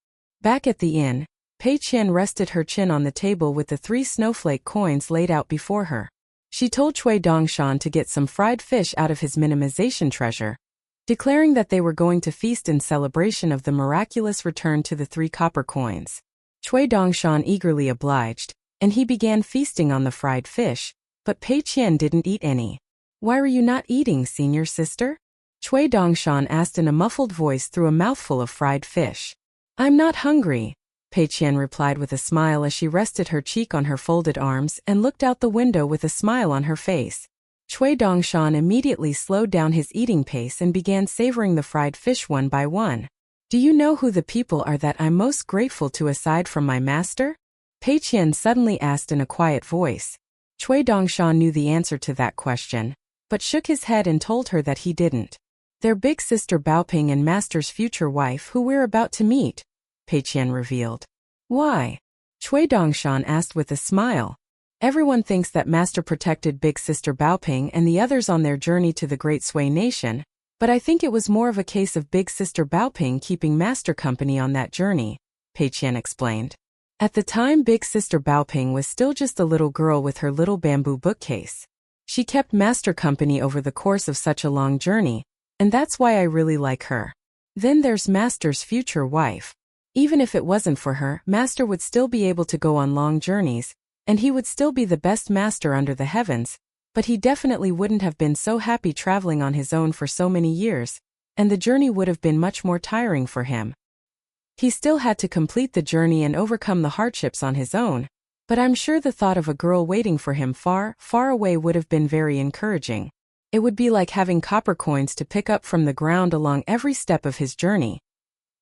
[SPEAKER 1] Back at the inn, Pei Qian rested her chin on the table with the 3 snowflake coins laid out before her. She told Cui Dongshan to get some fried fish out of his minimization treasure, declaring that they were going to feast in celebration of the miraculous return to the 3 copper coins. Cui Dongshan eagerly obliged, and he began feasting on the fried fish, but Pei Qian didn't eat any. "Why are you not eating, senior sister?" Cui Dongshan asked in a muffled voice through a mouthful of fried fish. "I'm not hungry," Pei Qian replied with a smile as she rested her cheek on her folded arms and looked out the window with a smile on her face. Cui Dongshan immediately slowed down his eating pace and began savoring the fried fish one by one. "Do you know who the people are that I'm most grateful to aside from my master?" Pei Qian suddenly asked in a quiet voice. Cui Dongshan knew the answer to that question, but shook his head and told her that he didn't. "Their big sister Baoping and Master's future wife who we're about to meet," Pei Qian revealed. "Why?" Cui Dongshan asked with a smile. "Everyone thinks that Master protected big sister Baoping and the others on their journey to the Great Sui Nation, but I think it was more of a case of big sister Baoping keeping Master company on that journey," Pei Qian explained. "At the time, big sister Baoping was still just a little girl with her little bamboo bookcase. She kept Master company over the course of such a long journey, and that's why I really like her. Then there's Master's future wife. Even if it wasn't for her, Master would still be able to go on long journeys, and he would still be the best master under the heavens, but he definitely wouldn't have been so happy traveling on his own for so many years, and the journey would have been much more tiring for him. He still had to complete the journey and overcome the hardships on his own, but I'm sure the thought of a girl waiting for him far, far away would have been very encouraging. It would be like having copper coins to pick up from the ground along every step of his journey.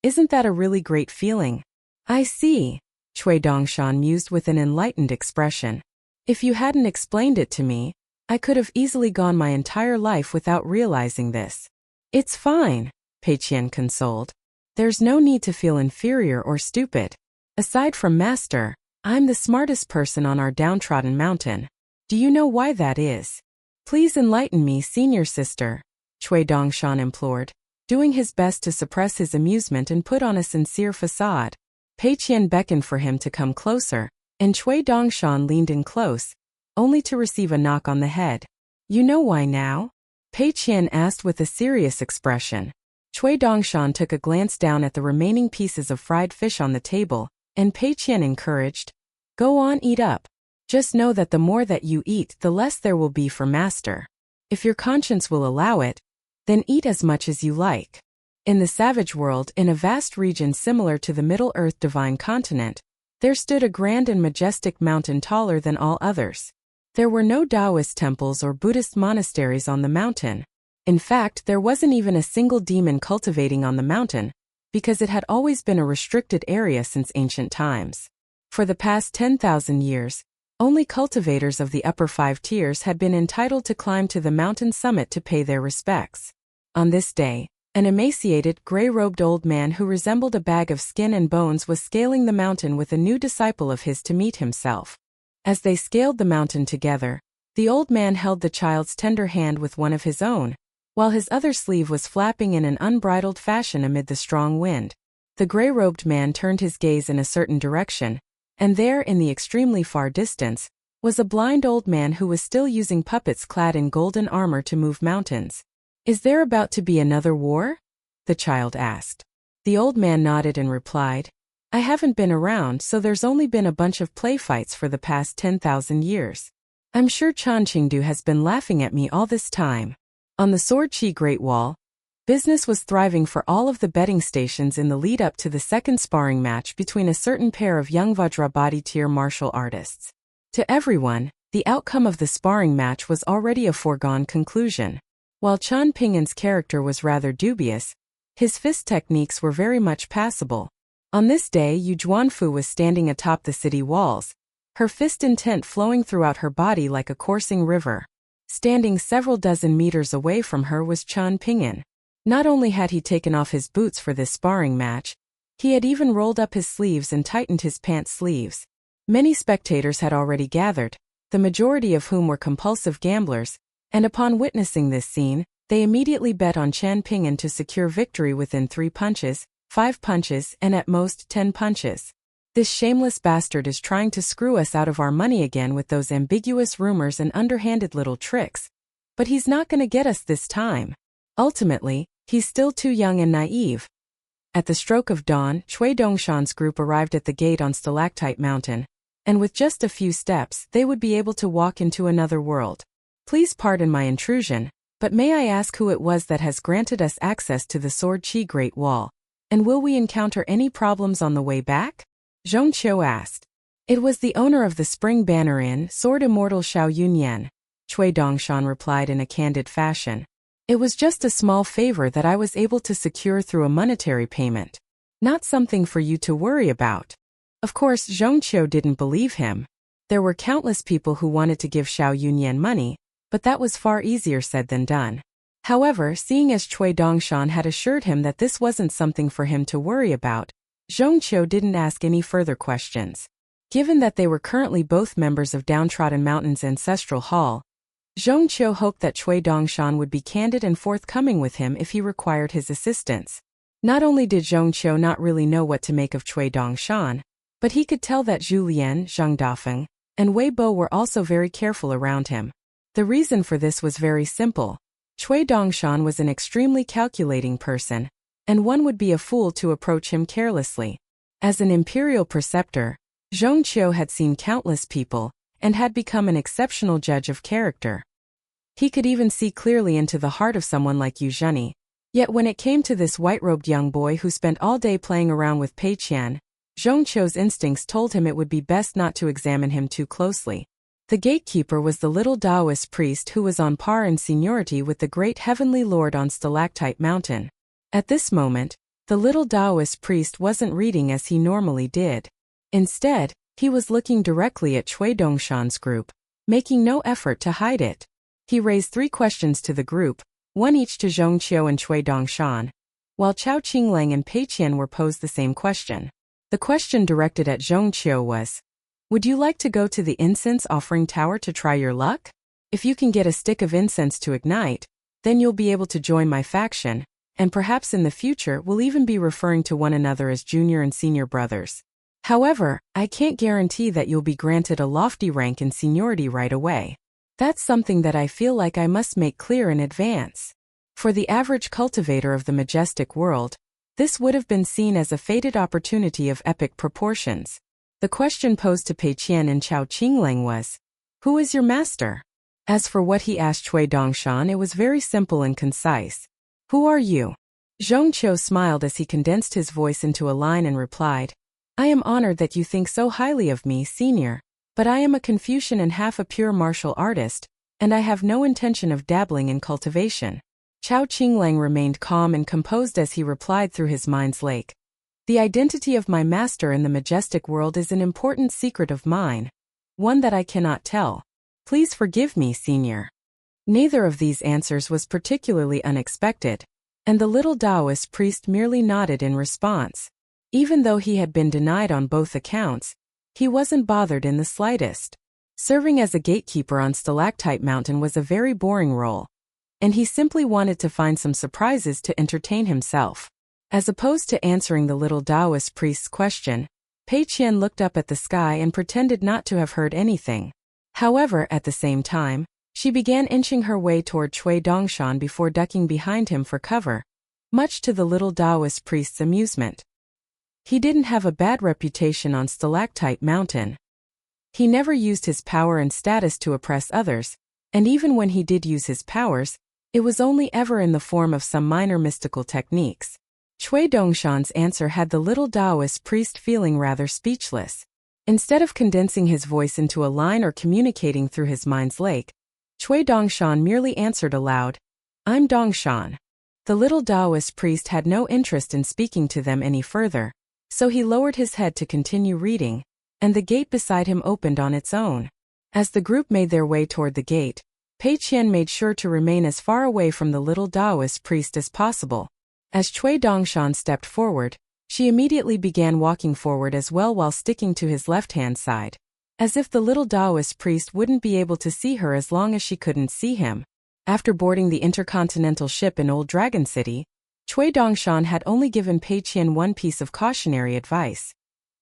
[SPEAKER 1] Isn't that a really great feeling?" "I see," Cui Dongshan mused with an enlightened expression. "If you hadn't explained it to me, I could have easily gone my entire life without realizing this." "It's fine," Pei Qian consoled. "There's no need to feel inferior or stupid. Aside from Master, I'm the smartest person on our downtrodden mountain. Do you know why that is?" "Please enlighten me, senior sister," Cui Dongshan implored, doing his best to suppress his amusement and put on a sincere facade. Pei Qian beckoned for him to come closer, and Cui Dongshan leaned in close, only to receive a knock on the head. "You know why now?" Pei Qian asked with a serious expression. Cui Dongshan took a glance down at the remaining pieces of fried fish on the table, and Pei Qian encouraged, "Go on, eat up. Just know that the more that you eat, the less there will be for Master. If your conscience will allow it, then eat as much as you like." In the savage world, in a vast region similar to the Middle-earth divine continent, there stood a grand and majestic mountain taller than all others. There were no Taoist temples or Buddhist monasteries on the mountain. In fact, there wasn't even a single demon cultivating on the mountain, because it had always been a restricted area since ancient times. For the past 10,000 years, only cultivators of the upper 5 tiers had been entitled to climb to the mountain summit to pay their respects. On this day, an emaciated, gray-robed old man who resembled a bag of skin and bones was scaling the mountain with a new disciple of his to meet himself. As they scaled the mountain together, the old man held the child's tender hand with one of his own, while his other sleeve was flapping in an unbridled fashion amid the strong wind. The gray-robed man turned his gaze in a certain direction, and there, in the extremely far distance, was a blind old man who was still using puppets clad in golden armor to move mountains. "Is there about to be another war?" the child asked. The old man nodded and replied, "I haven't been around, so there's only been a bunch of play fights for the past 10,000 years. I'm sure Chan Qingdu has been laughing at me all this time." On the Sword Qi Great Wall, business was thriving for all of the betting stations in the lead-up to the second sparring match between a certain pair of young Vajrabadi tier martial artists. To everyone, the outcome of the sparring match was already a foregone conclusion. While Chen Pingan's character was rather dubious, his fist techniques were very much passable. On this day, Yu Juanfu was standing atop the city walls, her fist intent flowing throughout her body like a coursing river. Standing several dozen meters away from her was Chen Pingan. Not only had he taken off his boots for this sparring match, he had even rolled up his sleeves and tightened his pants sleeves. Many spectators had already gathered, the majority of whom were compulsive gamblers, and upon witnessing this scene, they immediately bet on Chen Pingan to secure victory within 3 punches, 5 punches, and at most 10 punches. "This shameless bastard is trying to screw us out of our money again with those ambiguous rumors and underhanded little tricks. But he's not going to get us this time. Ultimately, he's still too young and naive." At the stroke of dawn, Cui Dongshan's group arrived at the gate on Stalactite Mountain, and with just a few steps, they would be able to walk into another world. "Please pardon my intrusion, but may I ask who it was that has granted us access to the Sword Qi Great Wall? And will we encounter any problems on the way back?" Zhong Qiu asked. "It was the owner of the Spring Banner Inn, Sword Immortal Xiao Yunyan," Cui Dongshan replied in a candid fashion. "It was just a small favor that I was able to secure through a monetary payment. Not something for you to worry about." Of course, Zhong Qiu didn't believe him. There were countless people who wanted to give Xiao Yunyan money, but that was far easier said than done. However, seeing as Cui Dongshan had assured him that this wasn't something for him to worry about, Zhongqiu didn't ask any further questions. Given that they were currently both members of Downtrodden Mountain's ancestral hall, Zhongqiu hoped that Cui Dongshan would be candid and forthcoming with him if he required his assistance. Not only did Zhongqiu not really know what to make of Cui Dongshan, but he could tell that Zhu Lian, Zhang Dafeng, and Wei Bo were also very careful around him. The reason for this was very simple. Cui Dongshan was an extremely calculating person, and one would be a fool to approach him carelessly. As an imperial preceptor, Zhongqiu had seen countless people, and had become an exceptional judge of character. He could even see clearly into the heart of someone like Yu Zheni. Yet when it came to this white-robed young boy who spent all day playing around with Pei Qian, Zhongqiu's instincts told him it would be best not to examine him too closely. The gatekeeper was the little Taoist priest who was on par in seniority with the great heavenly lord on Stalactite Mountain. At this moment, the little Taoist priest wasn't reading as he normally did. Instead, he was looking directly at Cui Dongshan's group, making no effort to hide it. He raised 3 questions to the group, one each to Zhongqiu and Cui Dongshan, while Chao Qinglang and Pei Qian were posed the same question. The question directed at Zhongqiu was, "Would you like to go to the incense offering tower to try your luck? If you can get a stick of incense to ignite, then you'll be able to join my faction, and perhaps in the future we'll even be referring to one another as junior and senior brothers. However, I can't guarantee that you'll be granted a lofty rank in seniority right away. That's something that I feel like I must make clear in advance. For the average cultivator of the majestic world, this would have been seen as a fated opportunity of epic proportions." The question posed to Pei Qian and Chao Qinglang was, "Who is your master?" As for what he asked Cui Dongshan, it was very simple and concise. "Who are you?" Zhongqiu smiled as he condensed his voice into a line and replied, "I am honored that you think so highly of me, senior, but I am a Confucian and half a pure martial artist, and I have no intention of dabbling in cultivation." Chao Qinglang remained calm and composed as he replied through his mind's lake, "The identity of my master in the majestic world is an important secret of mine, one that I cannot tell. Please forgive me, senior." Neither of these answers was particularly unexpected, and the little Taoist priest merely nodded in response. Even though he had been denied on both accounts, he wasn't bothered in the slightest. Serving as a gatekeeper on Stalactite Mountain was a very boring role, and he simply wanted to find some surprises to entertain himself. As opposed to answering the little Taoist priest's question, Pei Qian looked up at the sky and pretended not to have heard anything. However, at the same time, she began inching her way toward Cui Dongshan before ducking behind him for cover, much to the little Taoist priest's amusement. He didn't have a bad reputation on Stalactite Mountain. He never used his power and status to oppress others, and even when he did use his powers, it was only ever in the form of some minor mystical techniques. Cui Dongshan's answer had the little Taoist priest feeling rather speechless. Instead of condensing his voice into a line or communicating through his mind's lake, Cui Dongshan merely answered aloud, "I'm Dongshan." The little Taoist priest had no interest in speaking to them any further, so he lowered his head to continue reading, and the gate beside him opened on its own. As the group made their way toward the gate, Pei Qian made sure to remain as far away from the little Taoist priest as possible. As Cui Dongshan stepped forward, she immediately began walking forward as well while sticking to his left-hand side, as if the little Taoist priest wouldn't be able to see her as long as she couldn't see him. After boarding the intercontinental ship in Old Dragon City, Cui Dongshan had only given Pei Qian one piece of cautionary advice.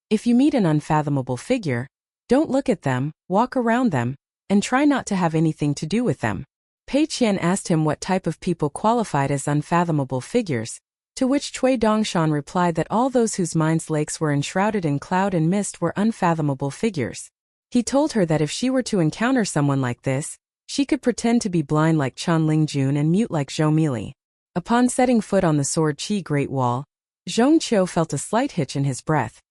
[SPEAKER 1] If you meet an unfathomable figure, don't look at them, walk around them, and try not to have anything to do with them. Pei Qian asked him what type of people qualified as unfathomable figures, to which Cui Dongshan replied that all those whose minds' lakes were enshrouded in cloud and mist were unfathomable figures. He told her that if she were to encounter someone like this, she could pretend to be blind like Chan Lingjun and mute like Zhou Mili. Upon setting foot on the Sword Qi Great Wall, Zhongqiu felt a slight hitch in his breath,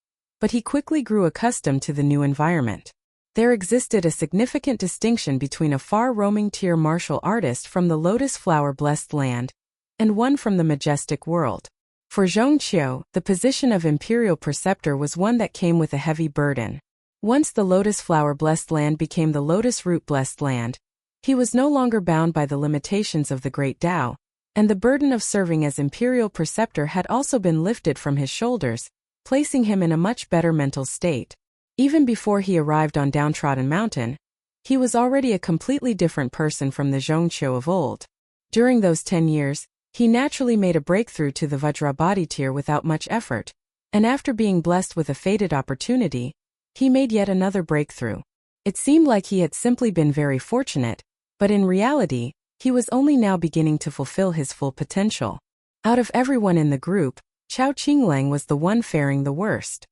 [SPEAKER 1] but he quickly grew accustomed to the new environment. There existed a significant distinction between a far-roaming tier martial artist from the lotus flower-blessed land and one from the majestic world. For Zhongqiu, the position of imperial preceptor was one that came with a heavy burden. Once the lotus flower-blessed land became the lotus root-blessed land, He was no longer bound by the limitations of the Great Tao, and the burden of serving as imperial preceptor had also been lifted from his shoulders, placing him in a much better mental state. Even before he arrived on Downtrodden Mountain, he was already a completely different person from the Zhongqiu of old. During those 10 years, he naturally made a breakthrough to the Vajrabhati tier without much effort, and after being blessed with a fated opportunity, he made yet another breakthrough. It seemed like he had simply been very fortunate, but in reality, he was only now beginning to fulfill his full potential. Out of everyone in the group, Chao Qinglang was the one faring the worst.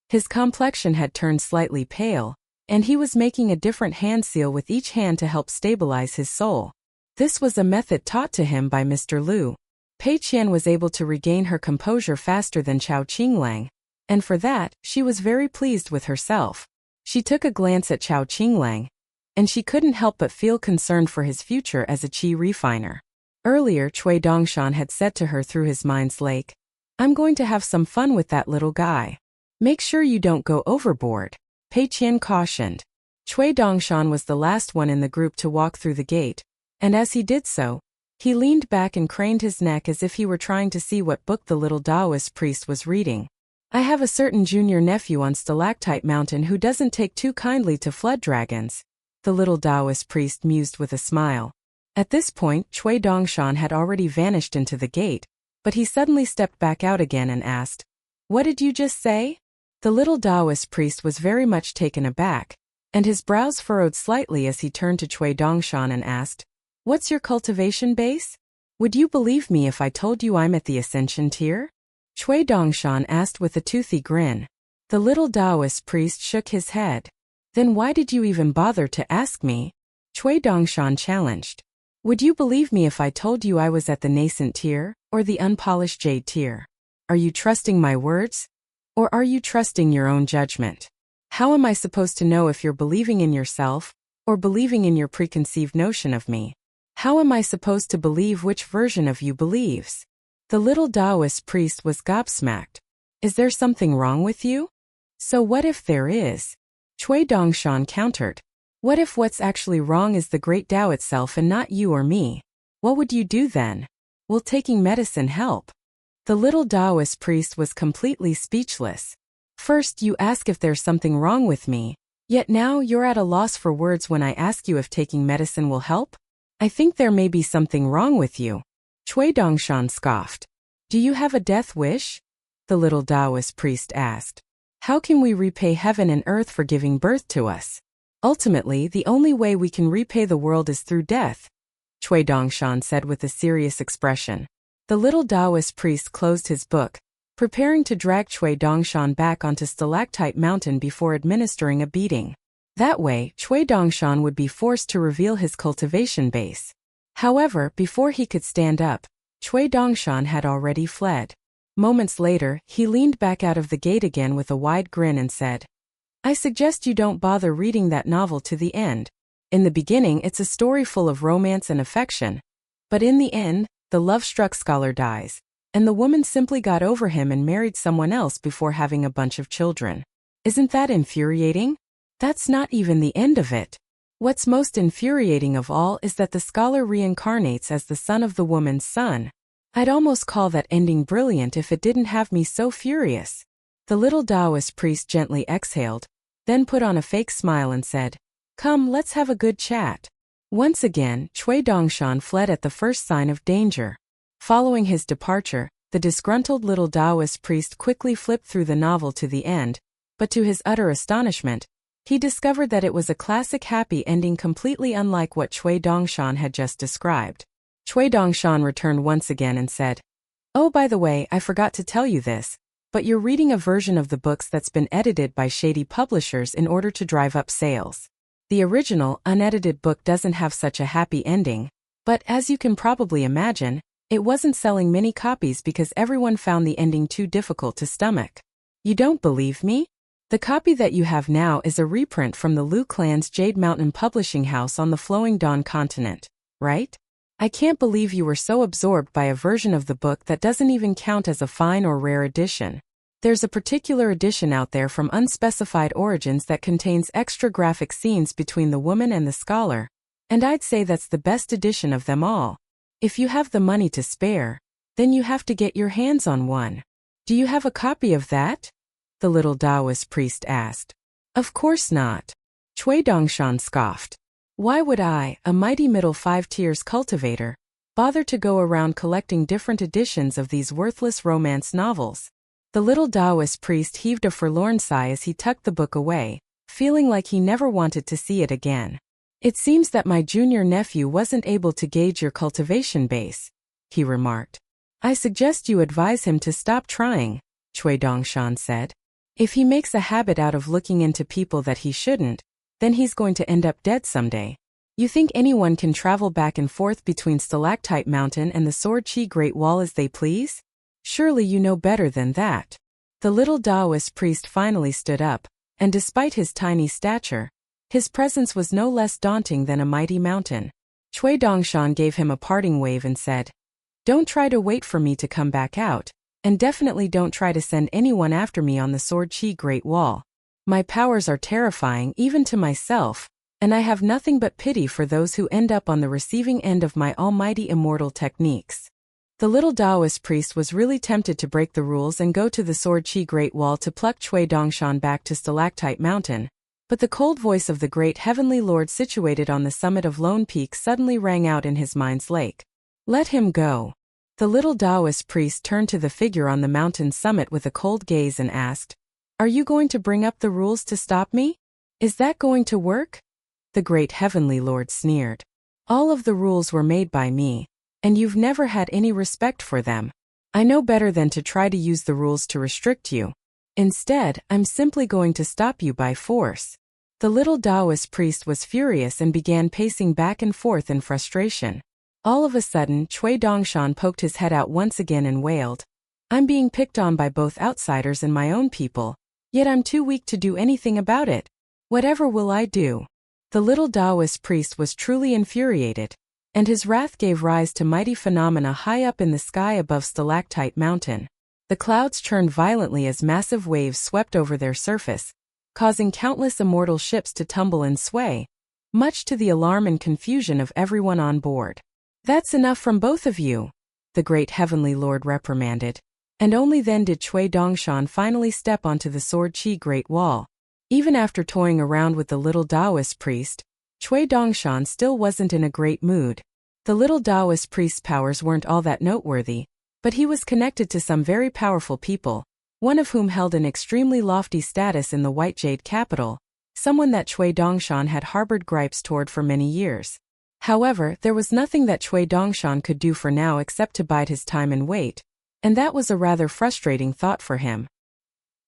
[SPEAKER 1] His complexion had turned slightly pale, and he was making a different hand seal with each hand to help stabilize his soul. This was a method taught to him by Mr. Liu. Pei Qian was able to regain her composure faster than Chao Qinglang, and for that, she was very pleased with herself. She took a glance at Chao Qinglang, and she couldn't help but feel concerned for his future as a qi refiner. Earlier, Cui Dongshan had said to her through his mind's lake, "I'm going to have some fun with that little guy. Make sure you don't go overboard," Pei Qian cautioned. Cui Dongshan was the last one in the group to walk through the gate, and as he did so, he leaned back and craned his neck as if he were trying to see what book the little Taoist priest was reading. "I have a certain junior nephew on Stalactite Mountain who doesn't take too kindly to flood dragons," the little Taoist priest mused with a smile. At this point, Cui Dongshan had already vanished into the gate, but he suddenly stepped back out again and asked, "What did you just say?" The little Taoist priest was very much taken aback, and his brows furrowed slightly as he turned to Cui Dongshan and asked, "What's your cultivation base? Would you believe me if I told you I'm at the Ascension tier?" Cui Dongshan asked with a toothy grin. The little Taoist priest shook his head. "Then why did you even bother to ask me?" Cui Dongshan challenged. "Would you believe me if I told you I was at the nascent tier, or the unpolished jade tier? Are you trusting my words? Or are you trusting your own judgment? How am I supposed to know if you're believing in yourself, or believing in your preconceived notion of me? How am I supposed to believe which version of you believes?" The little Taoist priest was gobsmacked. "Is there something wrong with you?" "So what if there is?" Cui Dongshan countered. "What if what's actually wrong is the great Tao itself and not you or me? What would you do then? Will taking medicine help?" The little Taoist priest was completely speechless. "First you ask if there's something wrong with me, yet now you're at a loss for words when I ask you if taking medicine will help? I think there may be something wrong with you." Cui Dongshan scoffed. "Do you have a death wish?" the little Taoist priest asked. "How can we repay heaven and earth for giving birth to us? Ultimately, the only way we can repay the world is through death," Cui Dongshan said with a serious expression. The little Taoist priest closed his book, preparing to drag Cui Dongshan back onto Stalactite Mountain before administering a beating. That way, Cui Dongshan would be forced to reveal his cultivation base. However, before he could stand up, Cui Dongshan had already fled. Moments later, he leaned back out of the gate again with a wide grin and said, "I suggest you don't bother reading that novel to the end. In the beginning, it's a story full of romance and affection. But in the end, the love-struck scholar dies, and the woman simply got over him and married someone else before having a bunch of children. Isn't that infuriating? That's not even the end of it. What's most infuriating of all is that the scholar reincarnates as the son of the woman's son. I'd almost call that ending brilliant if it didn't have me so furious." The little Taoist priest gently exhaled, then put on a fake smile and said, "Come, let's have a good chat." Once again, Cui Dongshan fled at the first sign of danger. Following his departure, the disgruntled little Taoist priest quickly flipped through the novel to the end, but to his utter astonishment, he discovered that it was a classic happy ending completely unlike what Cui Dongshan had just described. Cui Dongshan returned once again and said, "Oh, by the way, I forgot to tell you this, but you're reading a version of the books that's been edited by shady publishers in order to drive up sales. The original, unedited book doesn't have such a happy ending, but as you can probably imagine, it wasn't selling many copies because everyone found the ending too difficult to stomach. You don't believe me? The copy that you have now is a reprint from the Liu clan's Jade Mountain publishing house on the Flowing Dawn continent, right? I can't believe you were so absorbed by a version of the book that doesn't even count as a fine or rare edition. There's a particular edition out there from unspecified origins that contains extra graphic scenes between the woman and the scholar, And I'd say that's the best edition of them all. If you have the money to spare, then you have to get your hands on one. Do you have a copy of that? The little Taoist priest asked. Of course not. Cui Dongshan scoffed. Why would I, a mighty middle 5 tiers cultivator, bother to go around collecting different editions of these worthless romance novels? The little Taoist priest heaved a forlorn sigh as he tucked the book away, feeling like he never wanted to see it again. It seems that my junior nephew wasn't able to gauge your cultivation base, he remarked. I suggest you advise him to stop trying, Cui Dongshan said. If he makes a habit out of looking into people that he shouldn't, then he's going to end up dead someday. You think anyone can travel back and forth between Stalactite Mountain and the Sword Chi Great Wall as they please? Surely you know better than that. The little Taoist priest finally stood up, and despite his tiny stature, his presence was no less daunting than a mighty mountain. Cui Dongshan gave him a parting wave and said, Don't try to wait for me to come back out, and definitely don't try to send anyone after me on the Sword Chi Great Wall. My powers are terrifying even to myself, and I have nothing but pity for those who end up on the receiving end of my almighty immortal techniques. The little Taoist priest was really tempted to break the rules and go to the Sword Chi Great Wall to pluck Cui Dongshan back to Stalactite Mountain, but the cold voice of the great heavenly lord situated on the summit of Lone Peak suddenly rang out in his mind's lake. Let him go. The little Taoist priest turned to the figure on the mountain's summit with a cold gaze and asked, Are you going to bring up the rules to stop me? Is that going to work? The great heavenly lord sneered. All of the rules were made by me, and you've never had any respect for them. I know better than to try to use the rules to restrict you. Instead, I'm simply going to stop you by force. The little Taoist priest was furious and began pacing back and forth in frustration. All of a sudden, Cui Dongshan poked his head out once again and wailed, I'm being picked on by both outsiders and my own people, yet I'm too weak to do anything about it. Whatever will I do? The little Taoist priest was truly infuriated, and his wrath gave rise to mighty phenomena high up in the sky above Stalactite Mountain. The clouds churned violently as massive waves swept over their surface, causing countless immortal ships to tumble and sway, much to the alarm and confusion of everyone on board. That's enough from both of you, the great heavenly lord reprimanded, and only then did Cui Dongshan finally step onto the Sword Chi Great Wall. Even after toying around with the little Taoist priest, Cui Dongshan still wasn't in a great mood. The little Taoist priest's powers weren't all that noteworthy, but he was connected to some very powerful people, one of whom held an extremely lofty status in the White Jade capital, someone that Cui Dongshan had harbored gripes toward for many years. However, there was nothing that Cui Dongshan could do for now except to bide his time and wait, and that was a rather frustrating thought for him.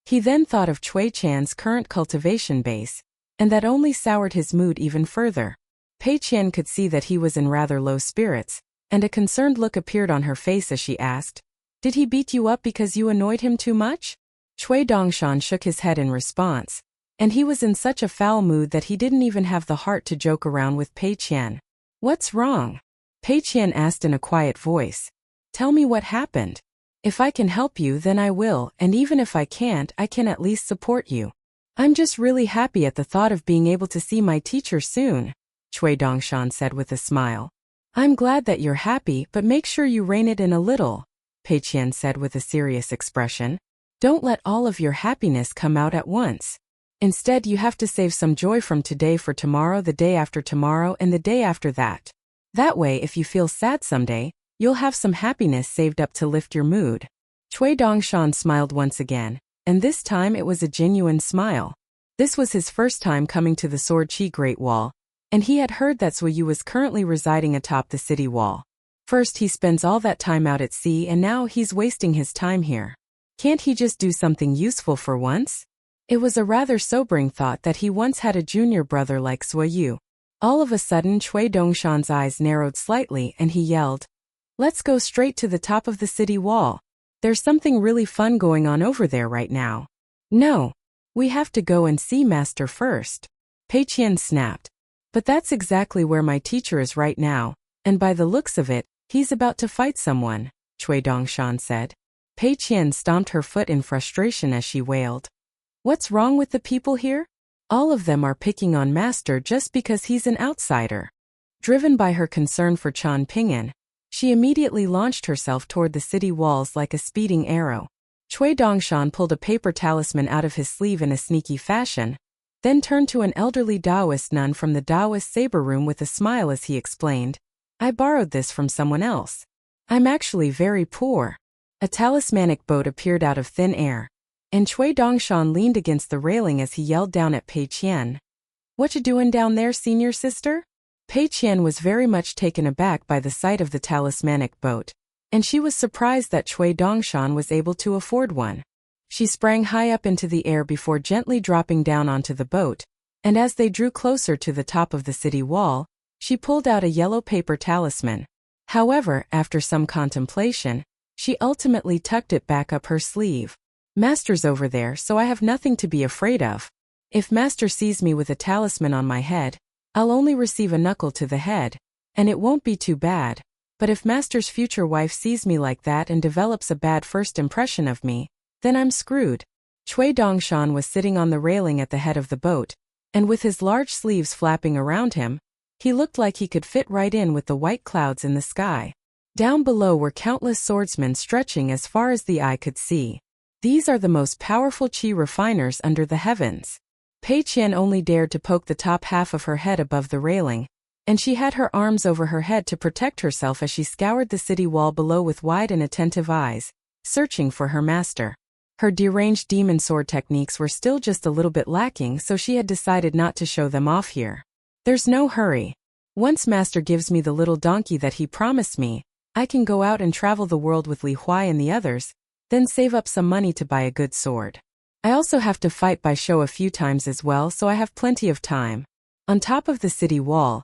[SPEAKER 1] He then thought of Cui Chan's current cultivation base, and that only soured his mood even further. Pei Qian could see that he was in rather low spirits, and a concerned look appeared on her face as she asked, Did he beat you up because you annoyed him too much? Cui Dongshan shook his head in response, and he was in such a foul mood that he didn't even have the heart to joke around with Pei Qian. What's wrong? Pei Qian asked in a quiet voice. Tell me what happened. If I can help you, then I will, and even if I can't, I can at least support you. I'm just really happy at the thought of being able to see my teacher soon, Cui Dongshan said with a smile. I'm glad that you're happy, but make sure you rein it in a little, Pei Qian said with a serious expression. Don't let all of your happiness come out at once. Instead, you have to save some joy from today for tomorrow, the day after tomorrow, and the day after that. That way, if you feel sad someday, you'll have some happiness saved up to lift your mood. Cui Dongshan smiled once again, and this time it was a genuine smile. This was his first time coming to the Sword Chi Great Wall, and he had heard that Suyu was currently residing atop the city wall. First he spends all that time out at sea and now he's wasting his time here. Can't he just do something useful for once? It was a rather sobering thought that he once had a junior brother like Suyu. All of a sudden Cui Dongshan's eyes narrowed slightly and he yelled, Let's go straight to the top of the city wall. There's something really fun going on over there right now. No. We have to go and see Master first. Pei Qian snapped. But that's exactly where my teacher is right now, and by the looks of it, he's about to fight someone, Cui Dongshan said. Pei Qian stomped her foot in frustration as she wailed. What's wrong with the people here? All of them are picking on Master just because he's an outsider. Driven by her concern for Chen Pingan, she immediately launched herself toward the city walls like a speeding arrow. Cui Dongshan pulled a paper talisman out of his sleeve in a sneaky fashion, then turned to an elderly Taoist nun from the Taoist saber room with a smile as he explained, "I borrowed this from someone else. I'm actually very poor." A talismanic boat appeared out of thin air, and Cui Dongshan leaned against the railing as he yelled down at Pei Qian. "What you doing down there, senior sister?" Pei Qian was very much taken aback by the sight of the talismanic boat, and she was surprised that Cui Dongshan was able to afford one. She sprang high up into the air before gently dropping down onto the boat, and as they drew closer to the top of the city wall, she pulled out a yellow paper talisman. However, after some contemplation, she ultimately tucked it back up her sleeve. "Master's over there, so I have nothing to be afraid of. If Master sees me with a talisman on my head, I'll only receive a knuckle to the head, and it won't be too bad. But if Master's future wife sees me like that and develops a bad first impression of me, then I'm screwed." Cui Dongshan was sitting on the railing at the head of the boat, and with his large sleeves flapping around him, he looked like he could fit right in with the white clouds in the sky. Down below were countless swordsmen stretching as far as the eye could see. These are the most powerful qi refiners under the heavens. Pei Qian only dared to poke the top half of her head above the railing, and she had her arms over her head to protect herself as she scoured the city wall below with wide and attentive eyes, searching for her master. Her deranged demon sword techniques were still just a little bit lacking, so she had decided not to show them off here. "There's no hurry. Once Master gives me the little donkey that he promised me, I can go out and travel the world with Li Huai and the others, then save up some money to buy a good sword. I also have to fight by show a few times as well, so I have plenty of time." On top of the city wall,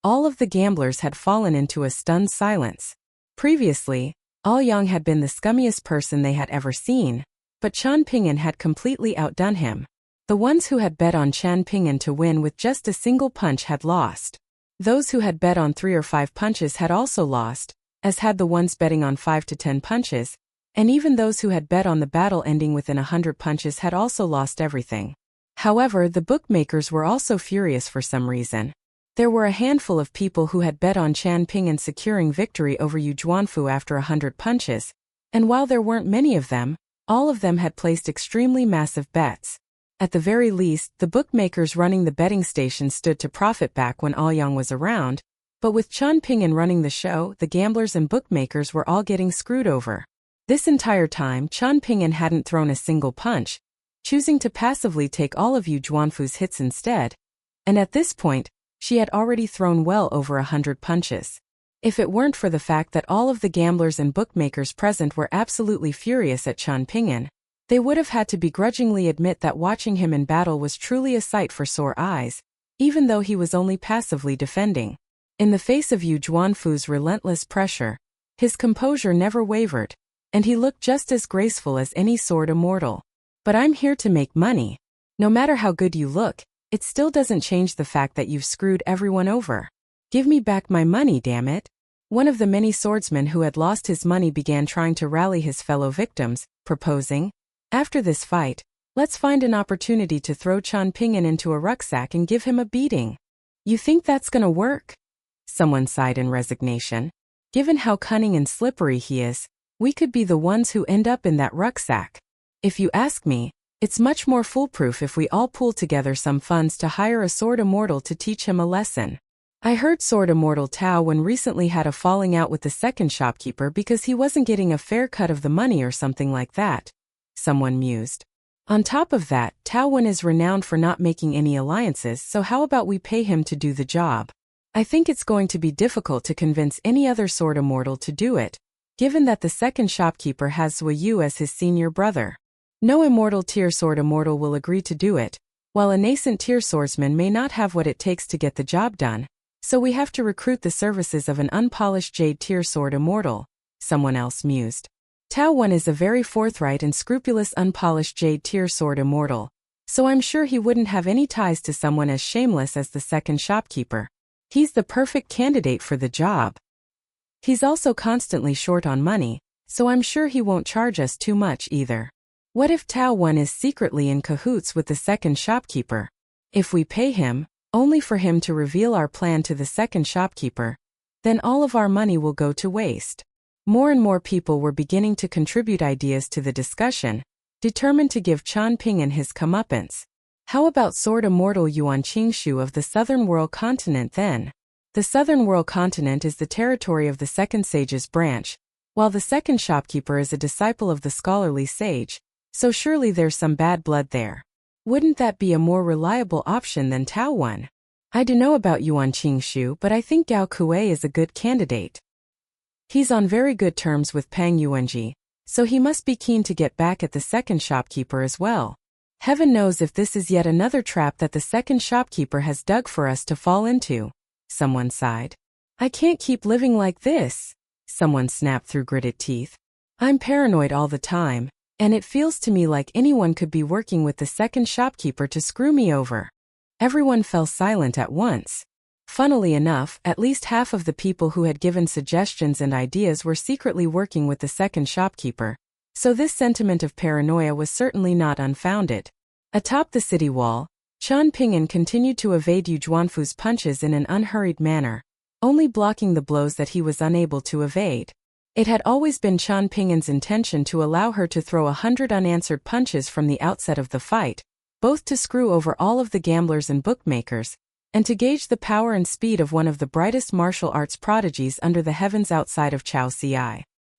[SPEAKER 1] all of the gamblers had fallen into a stunned silence. Previously, Aoyang had been the scummiest person they had ever seen, but Chen Pingan had completely outdone him. The ones who had bet on Chen Pingan to win with just a single punch had lost. Those who had bet on 3 or 5 punches had also lost, as had the ones betting on 5 to 10 punches, and even those who had bet on the battle ending within 100 punches had also lost everything. However, the bookmakers were also furious for some reason. There were a handful of people who had bet on Chen Pingan securing victory over Yu Zhuanfu after 100 punches, and while there weren't many of them, all of them had placed extremely massive bets. At the very least, the bookmakers running the betting station stood to profit back when Aoyang was around, but with Chen Pingan running the show, the gamblers and bookmakers were all getting screwed over. This entire time, Chen Pingan hadn't thrown a single punch, choosing to passively take all of Yu Zhuanfu's hits instead, and at this point, she had already thrown well over 100 punches. If it weren't for the fact that all of the gamblers and bookmakers present were absolutely furious at Chen Pingan, they would have had to begrudgingly admit that watching him in battle was truly a sight for sore eyes, even though he was only passively defending. In the face of Yu Zhuanfu's relentless pressure, his composure never wavered, and he looked just as graceful as any sword immortal. "But I'm here to make money. No matter how good you look, it still doesn't change the fact that you've screwed everyone over. Give me back my money, damn it." One of the many swordsmen who had lost his money began trying to rally his fellow victims, proposing, "After this fight, let's find an opportunity to throw Chen Pingan into a rucksack and give him a beating." "You think that's gonna work?" Someone sighed in resignation. "Given how cunning and slippery he is, we could be the ones who end up in that rucksack. If you ask me, it's much more foolproof if we all pool together some funds to hire a sword immortal to teach him a lesson. I heard sword immortal Tao Wen recently had a falling out with the second shopkeeper because he wasn't getting a fair cut of the money or something like that," someone mused. "On top of that, Tao Wen is renowned for not making any alliances, so how about we pay him to do the job? I think it's going to be difficult to convince any other sword immortal to do it, given that the second shopkeeper has Zui Yu as his senior brother. No immortal tier sword immortal will agree to do it, while a nascent tier swordsman may not have what it takes to get the job done, so we have to recruit the services of an unpolished jade tier sword immortal," someone else mused. "Tao Wen is a very forthright and scrupulous unpolished jade tier sword immortal, so I'm sure he wouldn't have any ties to someone as shameless as the second shopkeeper. He's the perfect candidate for the job. He's also constantly short on money, so I'm sure he won't charge us too much either. What if Tao Wen is secretly in cahoots with the second shopkeeper? If we pay him, only for him to reveal our plan to the second shopkeeper. Then all of our money will go to waste. More and more people were beginning to contribute ideas to the discussion, determined to give Chen Pingan his comeuppance. How about Sword Immortal Yuan Qingshu of the Southern World Continent then? The Southern World Continent is the territory of the Second Sage's branch, while the second shopkeeper is a disciple of the scholarly sage, so surely there's some bad blood there. Wouldn't that be a more reliable option than Tao Wen? I don't know about Yuan Qingshu, but I think Gao Kuei is a good candidate. He's on very good terms with Pang Yuanji, so he must be keen to get back at the second shopkeeper as well. Heaven knows if this is yet another trap that the second shopkeeper has dug for us to fall into. Someone sighed. I can't keep living like this. Someone snapped through gritted teeth. I'm paranoid all the time, and it feels to me like anyone could be working with the second shopkeeper to screw me over. Everyone fell silent at once. Funnily enough, at least half of the people who had given suggestions and ideas were secretly working with the second shopkeeper, so this sentiment of paranoia was certainly not unfounded. Atop the city wall, Chen Pingan continued to evade Yu Zhuanfu's punches in an unhurried manner, only blocking the blows that he was unable to evade. It had always been Chen Pingan's intention to allow her to throw 100 unanswered punches from the outset of the fight, both to screw over all of the gamblers and bookmakers, and to gauge the power and speed of one of the brightest martial arts prodigies under the heavens outside of Chao Ci.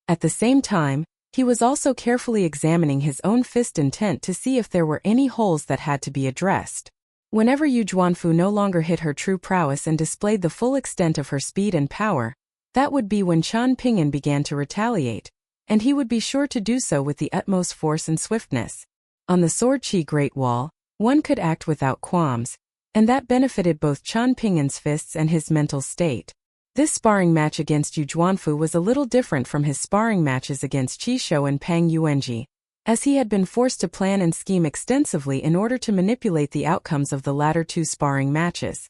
[SPEAKER 1] At the same time, he was also carefully examining his own fist intent to see if there were any holes that had to be addressed. Whenever Yu Zhuanfu no longer hit her true prowess and displayed the full extent of her speed and power, that would be when Chen Pingan began to retaliate, and he would be sure to do so with the utmost force and swiftness. On the Sword Qi Great Wall, one could act without qualms, and that benefited both Chen Pingan's fists and his mental state. This sparring match against Yu Zhuanfu was a little different from his sparring matches against Qishou and Pang Yuanji, as he had been forced to plan and scheme extensively in order to manipulate the outcomes of the latter two sparring matches.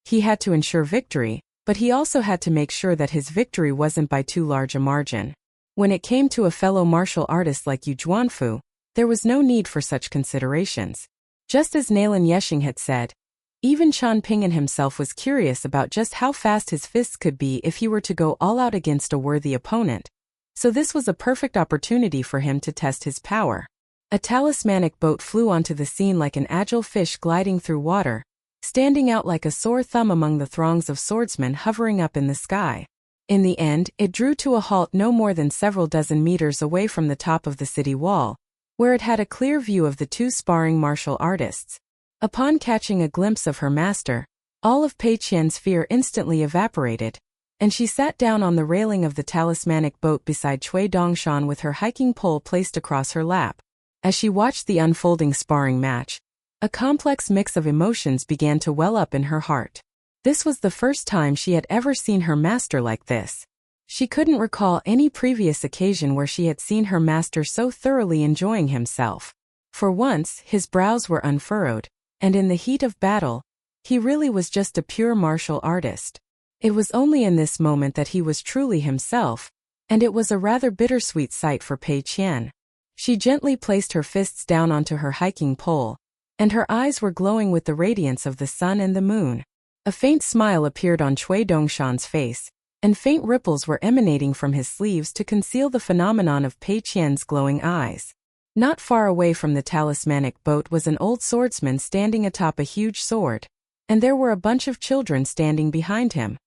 [SPEAKER 1] He had to ensure victory, but he also had to make sure that his victory wasn't by too large a margin. When it came to a fellow martial artist like Yu Zhuanfu, there was no need for such considerations. Just as Nalin Yeshing had said, even Chen Pingan himself was curious about just how fast his fists could be if he were to go all out against a worthy opponent, so this was a perfect opportunity for him to test his power. A talismanic boat flew onto the scene like an agile fish gliding through water, standing out like a sore thumb among the throngs of swordsmen hovering up in the sky. In the end, it drew to a halt no more than several dozen meters away from the top of the city wall, where it had a clear view of the two sparring martial artists. Upon catching a glimpse of her master, all of Pei Qian's fear instantly evaporated, and she sat down on the railing of the talismanic boat beside Cui Dongshan with her hiking pole placed across her lap. As she watched the unfolding sparring match, a complex mix of emotions began to well up in her heart. This was the first time she had ever seen her master like this. She couldn't recall any previous occasion where she had seen her master so thoroughly enjoying himself. For once, his brows were unfurrowed, and in the heat of battle, he really was just a pure martial artist. It was only in this moment that he was truly himself, and it was a rather bittersweet sight for Pei Qian. She gently placed her fists down onto her hiking pole, and her eyes were glowing with the radiance of the sun and the moon. A faint smile appeared on Cui Dongshan's face, and faint ripples were emanating from his sleeves to conceal the phenomenon of Pei Qian's glowing eyes. Not far away from the talismanic boat was an old swordsman standing atop a huge sword, and there were a bunch of children standing behind him.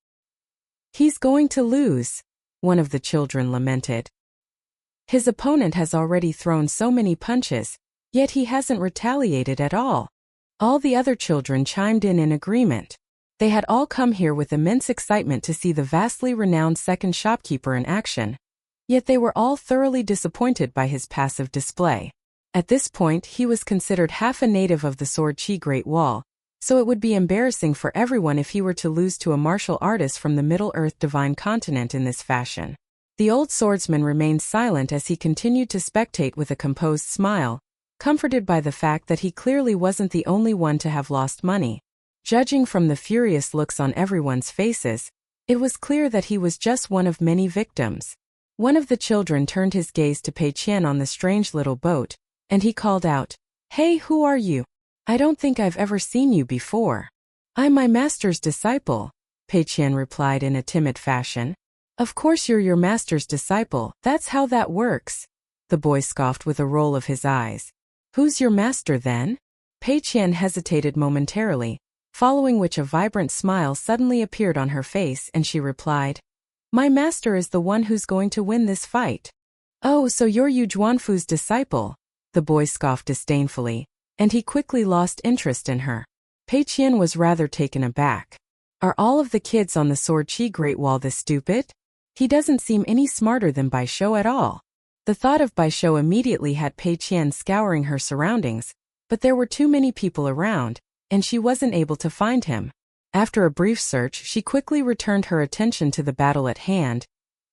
[SPEAKER 1] He's going to lose, one of the children lamented. His opponent has already thrown so many punches, yet he hasn't retaliated at all. All the other children chimed in agreement. They had all come here with immense excitement to see the vastly renowned second shopkeeper in action. Yet they were all thoroughly disappointed by his passive display. At this point he was considered half a native of the Sword Qi Great Wall, so it would be embarrassing for everyone if he were to lose to a martial artist from the Middle-earth Divine Continent in this fashion. The old swordsman remained silent as he continued to spectate with a composed smile, comforted by the fact that he clearly wasn't the only one to have lost money. Judging from the furious looks on everyone's faces, it was clear that he was just one of many victims. One of the children turned his gaze to Pei Qian on the strange little boat, and he called out, "Hey, who are you? I don't think I've ever seen you before." I'm my master's disciple, Pei Qian replied in a timid fashion. Of course you're your master's disciple, that's how that works. The boy scoffed with a roll of his eyes. Who's your master then? Pei Qian hesitated momentarily, following which a vibrant smile suddenly appeared on her face and she replied, My master is the one who's going to win this fight. Oh, so you're Yu Zhuanfu's disciple, the boy scoffed disdainfully, and he quickly lost interest in her. Pei Qian was rather taken aback. Are all of the kids on the Sword Qi Great Wall this stupid? He doesn't seem any smarter than Bai Shou at all. The thought of Bai Shou immediately had Pei Qian scouring her surroundings, but there were too many people around, and she wasn't able to find him. After a brief search, she quickly returned her attention to the battle at hand,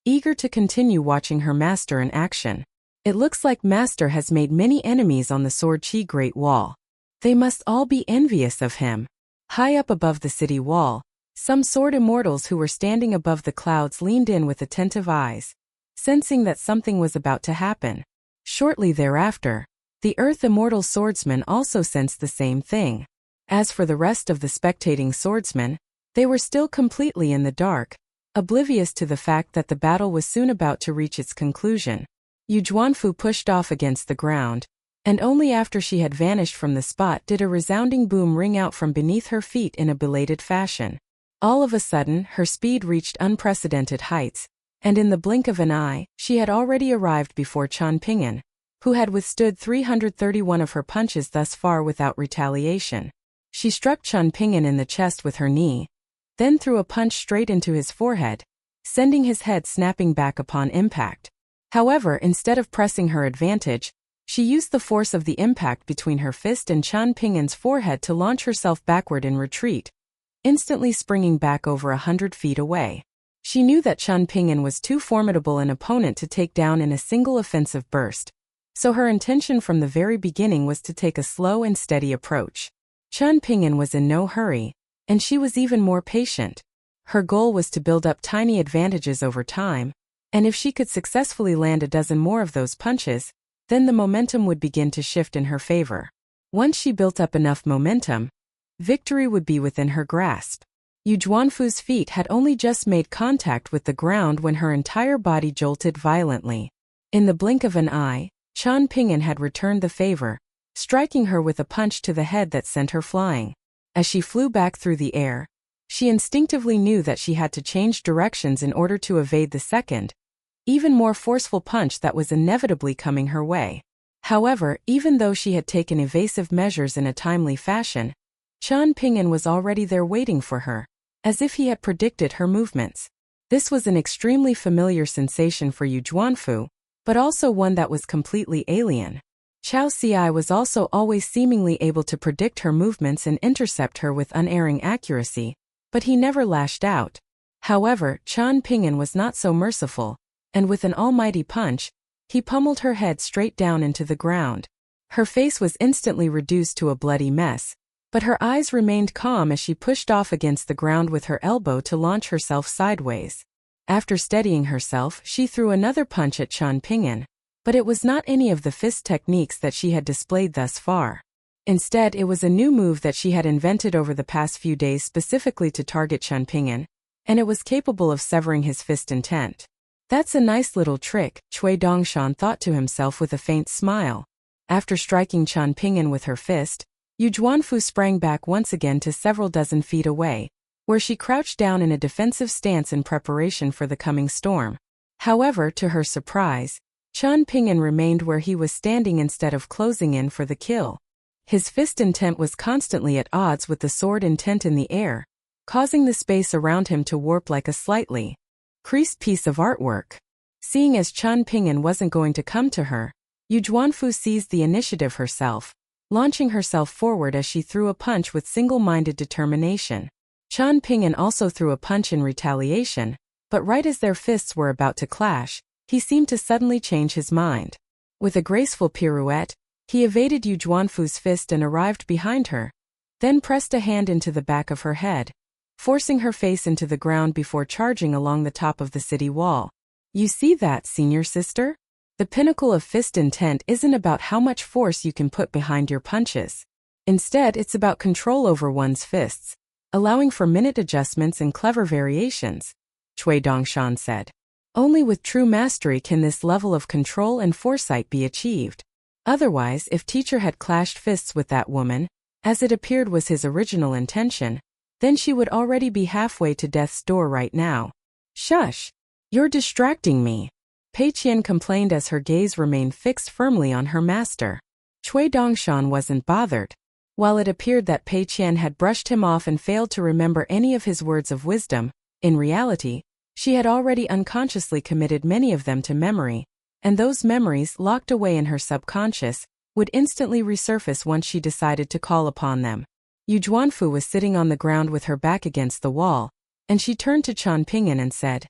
[SPEAKER 1] eager to continue watching her master in action. It looks like master has made many enemies on the Sword Qi Great Wall. They must all be envious of him. High up above the city wall, some sword immortals who were standing above the clouds leaned in with attentive eyes, sensing that something was about to happen. Shortly thereafter, the Earth Immortal swordsmen also sensed the same thing. As for the rest of the spectating swordsmen, they were still completely in the dark, oblivious to the fact that the battle was soon about to reach its conclusion. Yu Zhuanfu pushed off against the ground, and only after she had vanished from the spot did a resounding boom ring out from beneath her feet in a belated fashion. All of a sudden, her speed reached unprecedented heights, and in the blink of an eye, she had already arrived before Chen Pingan, who had withstood 331 of her punches thus far without retaliation. She struck Chen Pingan in the chest with her knee, then threw a punch straight into his forehead, sending his head snapping back upon impact. However, instead of pressing her advantage, she used the force of the impact between her fist and Chen Pingan's forehead to launch herself backward in retreat, instantly springing back over 100 feet away. She knew that Chen Pingan was too formidable an opponent to take down in a single offensive burst, so her intention from the very beginning was to take a slow and steady approach. Chen Pingan was in no hurry, and she was even more patient. Her goal was to build up tiny advantages over time, and if she could successfully land a dozen more of those punches, then the momentum would begin to shift in her favor. Once she built up enough momentum, victory would be within her grasp. Yu Zhuanfu's feet had only just made contact with the ground when her entire body jolted violently. In the blink of an eye, Chen Pingan had returned the favor, striking her with a punch to the head that sent her flying. As she flew back through the air, she instinctively knew that she had to change directions in order to evade the second, even more forceful punch that was inevitably coming her way. However, even though she had taken evasive measures in a timely fashion, Chen Pingan was already there waiting for her, as if he had predicted her movements. This was an extremely familiar sensation for Yu Zhuanfu, but also one that was completely alien. Chao Ci was also always seemingly able to predict her movements and intercept her with unerring accuracy, but he never lashed out. However, Chen Pingan was not so merciful, and with an almighty punch, he pummeled her head straight down into the ground. Her face was instantly reduced to a bloody mess, but her eyes remained calm as she pushed off against the ground with her elbow to launch herself sideways. After steadying herself, she threw another punch at Chen Pingan, but it was not any of the fist techniques that she had displayed thus far. Instead, it was a new move that she had invented over the past few days specifically to target Chen Pingan, and it was capable of severing his fist intent. That's a nice little trick, Cui Dongshan thought to himself with a faint smile. After striking Chen Pingan with her fist, Yu Zhuanfu sprang back once again to several dozen feet away, where she crouched down in a defensive stance in preparation for the coming storm. However, to her surprise, Chen Pingan remained where he was standing instead of closing in for the kill. His fist intent was constantly at odds with the sword intent in the air, causing the space around him to warp like a slightly creased piece of artwork. Seeing as Chen Pingan wasn't going to come to her, Yu Zhuanfu seized the initiative herself, launching herself forward as she threw a punch with single-minded determination. Chen Pingan also threw a punch in retaliation, but right as their fists were about to clash, he seemed to suddenly change his mind. With a graceful pirouette, he evaded Yu Zhuanfu's fist and arrived behind her, then pressed a hand into the back of her head, forcing her face into the ground before charging along the top of the city wall. You see that, senior sister? The pinnacle of fist intent isn't about how much force you can put behind your punches. Instead, it's about control over one's fists. allowing for minute adjustments and clever variations, Cui Dongshan said. Only with true mastery can this level of control and foresight be achieved. Otherwise, if teacher had clashed fists with that woman, as it appeared was his original intention, then she would already be halfway to death's door right now. Shush! You're distracting me, Pei Qian complained as her gaze remained fixed firmly on her master. Cui Dongshan wasn't bothered. While it appeared that Pei Qian had brushed him off and failed to remember any of his words of wisdom, in reality, she had already unconsciously committed many of them to memory, and those memories, locked away in her subconscious, would instantly resurface once she decided to call upon them. Yu Zhuanfu was sitting on the ground with her back against the wall, and she turned to Chen Pingan and said,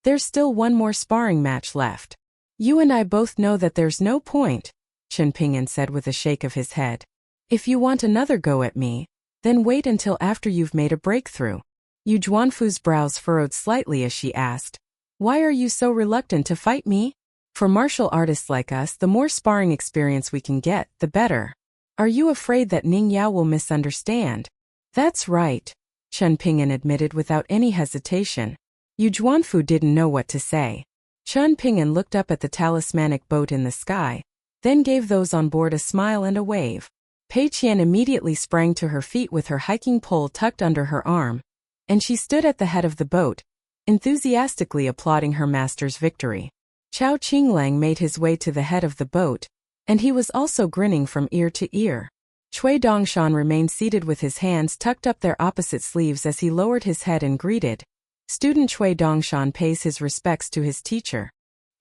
[SPEAKER 1] "There's still one more sparring match left. You and I both know that there's no point," Chen Pingan said with a shake of his head. "If you want another go at me, then wait until after you've made a breakthrough." Yu Zhuanfu's brows furrowed slightly as she asked, "Why are you so reluctant to fight me? For martial artists like us, the more sparring experience we can get, the better. Are you afraid that Ning Yao will misunderstand?" "That's right," Chen Pingan admitted without any hesitation. Yu Zhuanfu didn't know what to say. Chen Pingan looked up at the talismanic boat in the sky, then gave those on board a smile and a wave. Pei Qian immediately sprang to her feet with her hiking pole tucked under her arm, and she stood at the head of the boat, enthusiastically applauding her master's victory. Chao Qinglang made his way to the head of the boat, and he was also grinning from ear to ear. Cui Dongshan remained seated with his hands tucked up their opposite sleeves as he lowered his head and greeted, "Student Cui Dongshan pays his respects to his teacher."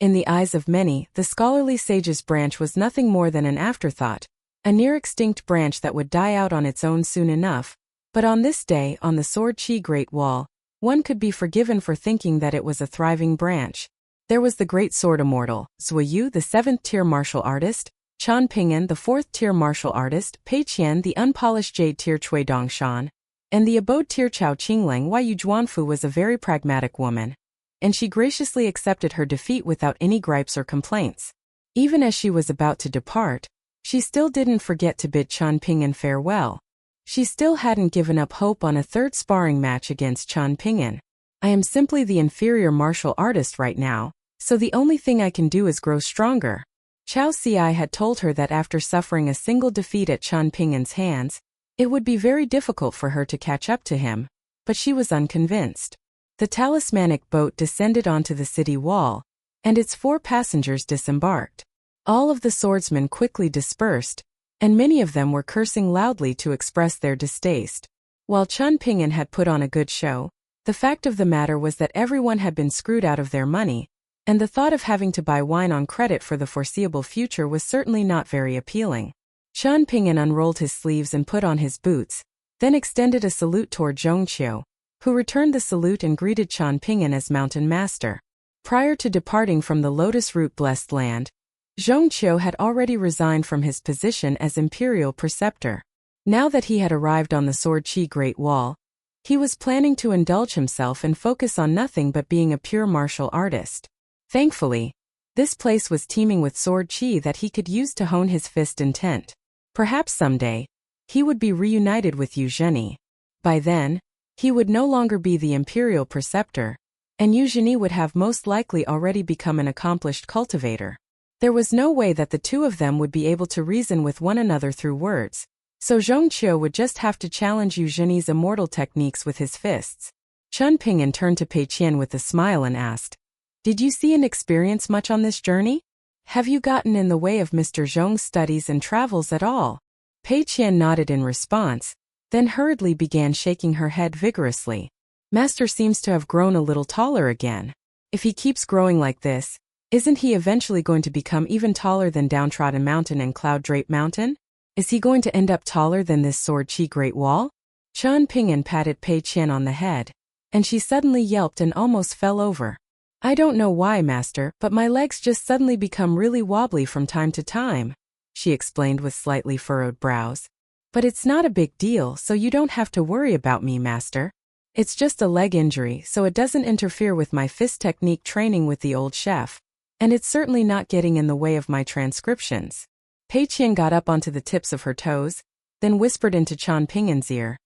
[SPEAKER 1] In the eyes of many, the scholarly sage's branch was nothing more than an afterthought, a near-extinct branch that would die out on its own soon enough. But on this day, on the Sword Qi Great Wall, one could be forgiven for thinking that it was a thriving branch. There was the great sword immortal, Zuoyu the 7th-tier martial artist, Chen Pingan the 4th-tier martial artist, Pei Qian the unpolished jade-tier Cui Dongshan, and the abode-tier Chao Qinglang. Yu Zhuanfu was a very pragmatic woman, and she graciously accepted her defeat without any gripes or complaints. Even as she was about to depart, she still didn't forget to bid Chen Pingan farewell. She still hadn't given up hope on a third sparring match against Chen Pingan. "I am simply the inferior martial artist right now, so the only thing I can do is grow stronger." Chao Ci had told her that after suffering a single defeat at Chen Pingan's hands, it would be very difficult for her to catch up to him, but she was unconvinced. The talismanic boat descended onto the city wall, and its 4 passengers disembarked. All of the swordsmen quickly dispersed, and many of them were cursing loudly to express their distaste. While Chen Pingan had put on a good show, the fact of the matter was that everyone had been screwed out of their money, and the thought of having to buy wine on credit for the foreseeable future was certainly not very appealing. Chen Pingan unrolled his sleeves and put on his boots, then extended a salute toward Zhongqiu, who returned the salute and greeted Chen Pingan as mountain master. Prior to departing from the Lotus Root blessed land, Zhongqiu had already resigned from his position as imperial preceptor. Now that he had arrived on the Sword Qi Great Wall, he was planning to indulge himself and focus on nothing but being a pure martial artist. Thankfully, this place was teeming with sword qi that he could use to hone his fist intent. Perhaps someday, he would be reunited with Yu Zheni. By then, he would no longer be the imperial preceptor, and Yu Zheni would have most likely already become an accomplished cultivator. There was no way that the two of them would be able to reason with one another through words, so Zhongqiu would just have to challenge Yu Zheni's immortal techniques with his fists. Chen Pingan turned to Pei Qian with a smile and asked, "Did you see and experience much on this journey? Have you gotten in the way of Mr. Zhong's studies and travels at all?" Pei Qian nodded in response, then hurriedly began shaking her head vigorously. "Master seems to have grown a little taller again. If he keeps growing like this, isn't he eventually going to become even taller than Downtrodden Mountain and Cloud Drape Mountain? Is he going to end up taller than this Sword Qi Great Wall?" Chen Pingan patted Pei Qian on the head, and she suddenly yelped and almost fell over. "I don't know why, Master, but my legs just suddenly become really wobbly from time to time," she explained with slightly furrowed brows. "But it's not a big deal, so you don't have to worry about me, Master. It's just a leg injury, so it doesn't interfere with my fist technique training with the old chef, and it's certainly not getting in the way of my transcriptions." Pei Qian got up onto the tips of her toes, then whispered into Chen Pingan's ear,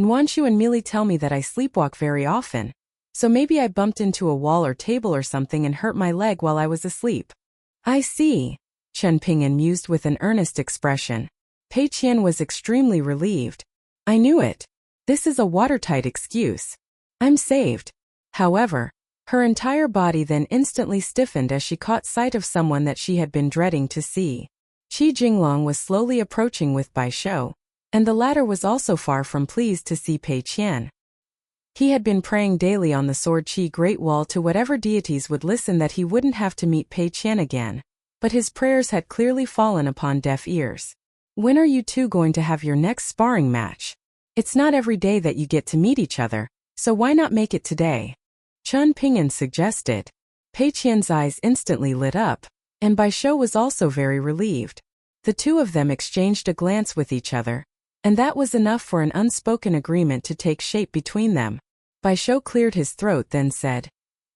[SPEAKER 1] Nuanshu and Meili tell me that I sleepwalk very often, so maybe I bumped into a wall or table or something and hurt my leg while I was asleep. I see, Chen Pingan mused with an earnest expression. Pei Qian was extremely relieved. I knew it. This is a watertight excuse. I'm saved. However, her entire body then instantly stiffened as she caught sight of someone that she had been dreading to see. Qi Jinglong was slowly approaching with Bai Shou, and the latter was also far from pleased to see Pei Qian. He had been praying daily on the Sword Qi Great Wall to whatever deities would listen that he wouldn't have to meet Pei Qian again, but his prayers had clearly fallen upon deaf ears. When are you two going to have your next sparring match? It's not every day that you get to meet each other, so why not make it today? Chen Pingan suggested. Pei Qian's eyes instantly lit up, and Bai Shou was also very relieved. The two of them exchanged a glance with each other, and that was enough for an unspoken agreement to take shape between them. Bai Shou cleared his throat then said,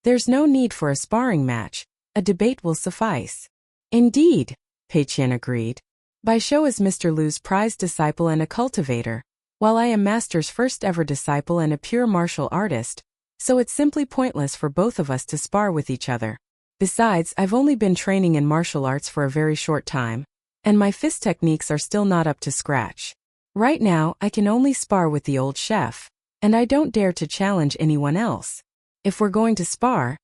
[SPEAKER 1] "There's no need for a sparring match, a debate will suffice." Indeed, Pei Qian agreed. Bai Shou is Mr. Lu's prized disciple and a cultivator, while I am Master's first ever disciple and a pure martial artist, so it's simply pointless for both of us to spar with each other. Besides, I've only been training in martial arts for a very short time, and my fist techniques are still not up to scratch. Right now, I can only spar with the old chef, and I don't dare to challenge anyone else. If we're going to spar,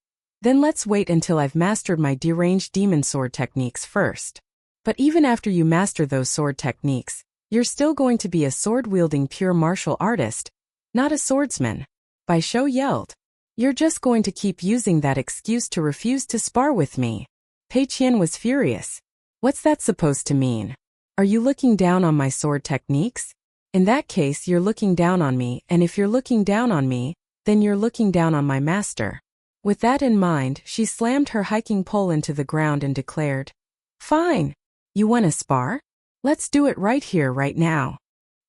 [SPEAKER 1] then let's wait until I've mastered my deranged demon sword techniques first. But even after you master those sword techniques, you're still going to be a sword-wielding pure martial artist, not a swordsman. Bai Shou yelled. You're just going to keep using that excuse to refuse to spar with me. Pei Qian was furious. What's that supposed to mean? Are you looking down on my sword techniques? In that case, you're looking down on me, and if you're looking down on me, then you're looking down on my master. With that in mind, she slammed her hiking pole into the ground and declared, Fine. You want to spar? Let's do it right here, right now.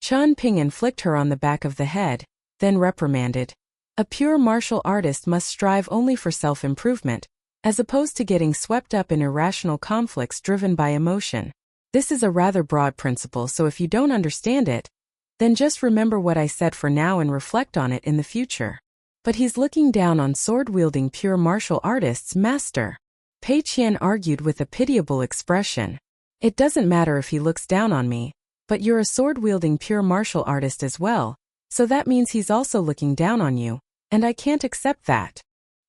[SPEAKER 1] Chen Pingan flicked her on the back of the head, then reprimanded. A pure martial artist must strive only for self-improvement, as opposed to getting swept up in irrational conflicts driven by emotion. This is a rather broad principle, so if you don't understand it, then just remember what I said for now and reflect on it in the future. But he's looking down on sword-wielding pure martial artists, master. Pei Qian argued with a pitiable expression. It doesn't matter if he looks down on me, but you're a sword-wielding pure martial artist as well, so that means he's also looking down on you, and I can't accept that.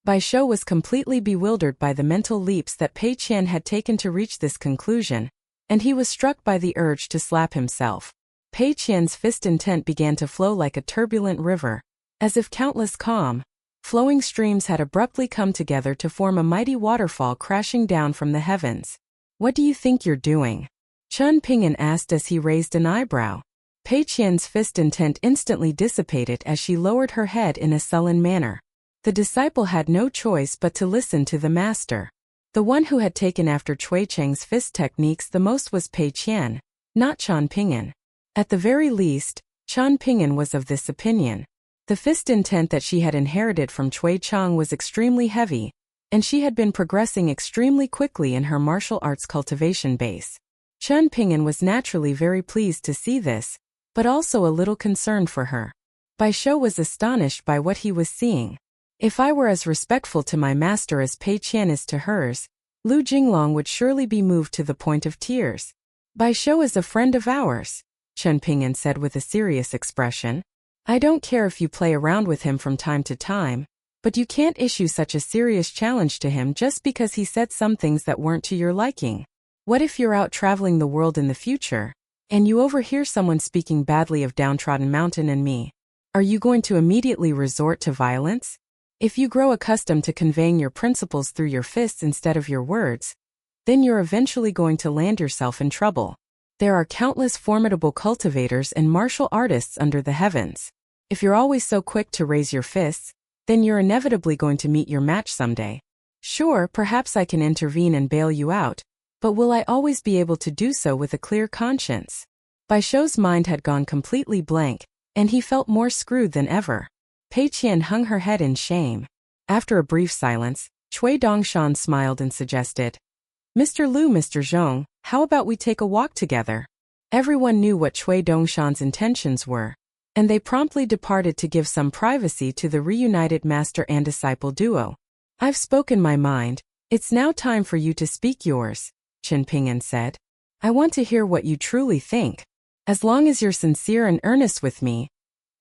[SPEAKER 1] Bai Shou was completely bewildered by the mental leaps that Pei Qian had taken to reach this conclusion, and he was struck by the urge to slap himself. Pei Qian's fist intent began to flow like a turbulent river, as if countless calm, flowing streams had abruptly come together to form a mighty waterfall crashing down from the heavens. What do you think you're doing? Chen Pingan asked as he raised an eyebrow. Pei Qian's fist intent instantly dissipated as she lowered her head in a sullen manner. The disciple had no choice but to listen to the master. The one who had taken after Cui Cheng's fist techniques the most was Pei Qian, not Chen Pingan. At the very least, Chen Pingan was of this opinion. The fist intent that she had inherited from Cui Cheng was extremely heavy, and she had been progressing extremely quickly in her martial arts cultivation base. Chen Pingan was naturally very pleased to see this, but also a little concerned for her. Bai Shou was astonished by what he was seeing. If I were as respectful to my master as Pei Qian is to hers, Lu Jinglong would surely be moved to the point of tears. Bai Shou is a friend of ours, Chen Pingan said with a serious expression. I don't care if you play around with him from time to time, but you can't issue such a serious challenge to him just because he said some things that weren't to your liking. What if you're out traveling the world in the future, and you overhear someone speaking badly of Downtrodden Mountain and me? Are you going to immediately resort to violence? If you grow accustomed to conveying your principles through your fists instead of your words, then you're eventually going to land yourself in trouble. There are countless formidable cultivators and martial artists under the heavens. If you're always so quick to raise your fists, then you're inevitably going to meet your match someday. Sure, perhaps I can intervene and bail you out, but will I always be able to do so with a clear conscience? Bai Shou's mind had gone completely blank, and he felt more screwed than ever. Pei Qian hung her head in shame. After a brief silence, Cui Dongshan smiled and suggested, Mr. Lu, Mr. Zhong, how about we take a walk together? Everyone knew what Cui Dongshan's intentions were, and they promptly departed to give some privacy to the reunited master and disciple duo. I've spoken my mind, it's now time for you to speak yours, Chen Pingan said. I want to hear what you truly think. As long as you're sincere and earnest with me,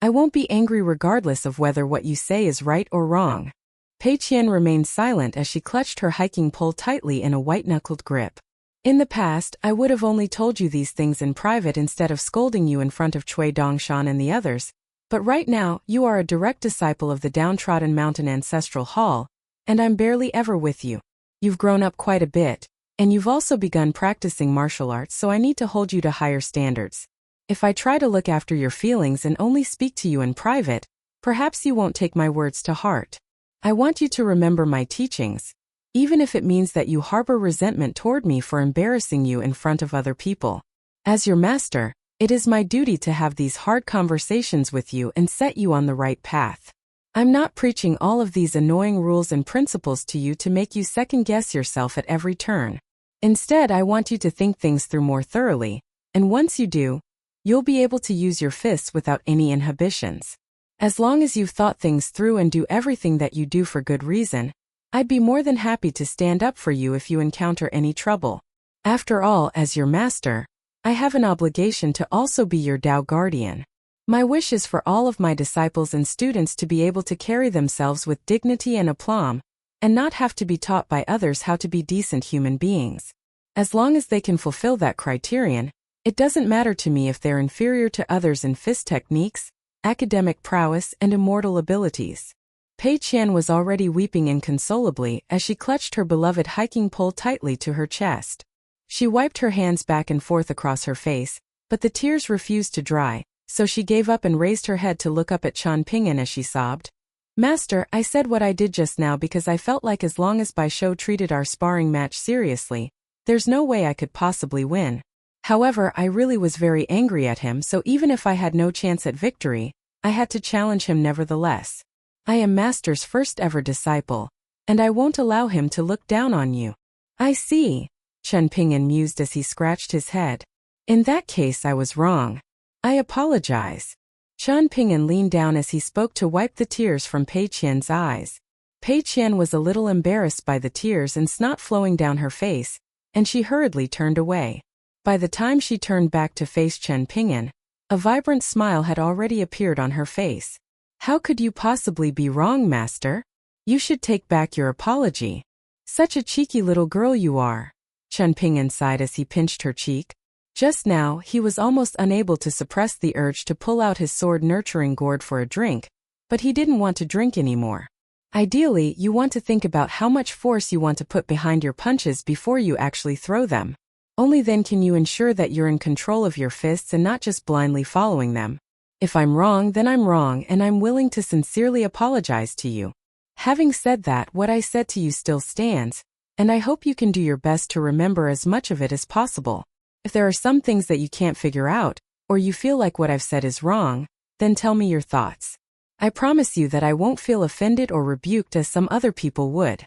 [SPEAKER 1] I won't be angry regardless of whether what you say is right or wrong. Pei Qian remained silent as she clutched her hiking pole tightly in a white-knuckled grip. In the past, I would have only told you these things in private instead of scolding you in front of Cui Dongshan and the others, but right now, you are a direct disciple of the downtrodden mountain ancestral hall, and I'm barely ever with you. You've grown up quite a bit, and you've also begun practicing martial arts, so I need to hold you to higher standards. If I try to look after your feelings and only speak to you in private, perhaps you won't take my words to heart. I want you to remember my teachings, even if it means that you harbor resentment toward me for embarrassing you in front of other people. As your master, it is my duty to have these hard conversations with you and set you on the right path. I'm not preaching all of these annoying rules and principles to you to make you second-guess yourself at every turn. Instead, I want you to think things through more thoroughly, and once you do, you'll be able to use your fists without any inhibitions. As long as you've thought things through and do everything that you do for good reason, I'd be more than happy to stand up for you if you encounter any trouble. After all, as your master, I have an obligation to also be your Tao guardian. My wish is for all of my disciples and students to be able to carry themselves with dignity and aplomb, and not have to be taught by others how to be decent human beings. As long as they can fulfill that criterion, it doesn't matter to me if they're inferior to others in fist techniques, academic prowess, and immortal abilities. Pei Qian was already weeping inconsolably as she clutched her beloved hiking pole tightly to her chest. She wiped her hands back and forth across her face, but the tears refused to dry, so she gave up and raised her head to look up at Chen Pingan as she sobbed. Master, I said what I did just now because I felt like as long as Bai Shou treated our sparring match seriously, there's no way I could possibly win. However, I really was very angry at him, so even if I had no chance at victory, I had to challenge him nevertheless. I am Master's first ever disciple, and I won't allow him to look down on you. I see, Chen Pingan mused as he scratched his head. In that case I was wrong. I apologize. Chen Pingan leaned down as he spoke to wipe the tears from Pei Qian's eyes. Pei Qian was a little embarrassed by the tears and snot flowing down her face, and she hurriedly turned away. By the time she turned back to face Chen Pingan, a vibrant smile had already appeared on her face. How could you possibly be wrong, Master? You should take back your apology. Such a cheeky little girl you are. Chen Pingan sighed as he pinched her cheek. Just now, he was almost unable to suppress the urge to pull out his sword-nurturing gourd for a drink, but he didn't want to drink anymore. Ideally, you want to think about how much force you want to put behind your punches before you actually throw them. Only then can you ensure that you're in control of your fists and not just blindly following them. If I'm wrong, then I'm wrong, and I'm willing to sincerely apologize to you. Having said that, what I said to you still stands, and I hope you can do your best to remember as much of it as possible. If there are some things that you can't figure out, or you feel like what I've said is wrong, then tell me your thoughts. I promise you that I won't feel offended or rebuked as some other people would.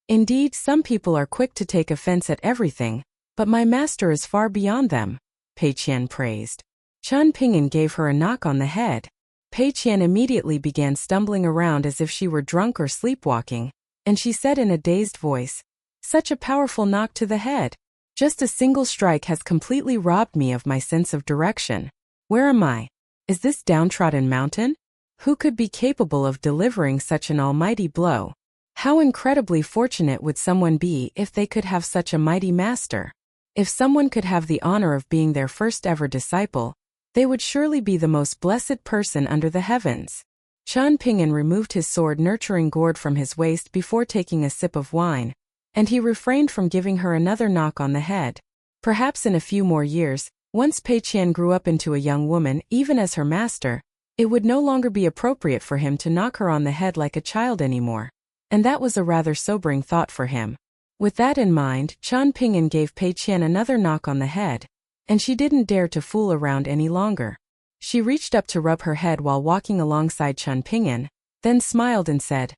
[SPEAKER 1] Indeed, some people are quick to take offense at everything, but my master is far beyond them, Pei Qian praised. Chen Pingan gave her a knock on the head. Pei Qian immediately began stumbling around as if she were drunk or sleepwalking, and she said in a dazed voice, "Such a powerful knock to the head. Just a single strike has completely robbed me of my sense of direction. Where am I? Is this downtrodden mountain? Who could be capable of delivering such an almighty blow? How incredibly fortunate would someone be if they could have such a mighty master? If someone could have the honor of being their first ever disciple, they would surely be the most blessed person under the heavens." Chen Pingan removed his sword-nurturing gourd from his waist before taking a sip of wine, and he refrained from giving her another knock on the head. Perhaps in a few more years, once Pei Qian grew up into a young woman, even as her master, it would no longer be appropriate for him to knock her on the head like a child anymore. And that was a rather sobering thought for him. With that in mind, Chen Pingan gave Pei Qian another knock on the head, and she didn't dare to fool around any longer. She reached up to rub her head while walking alongside Chen Pingan, then smiled and said,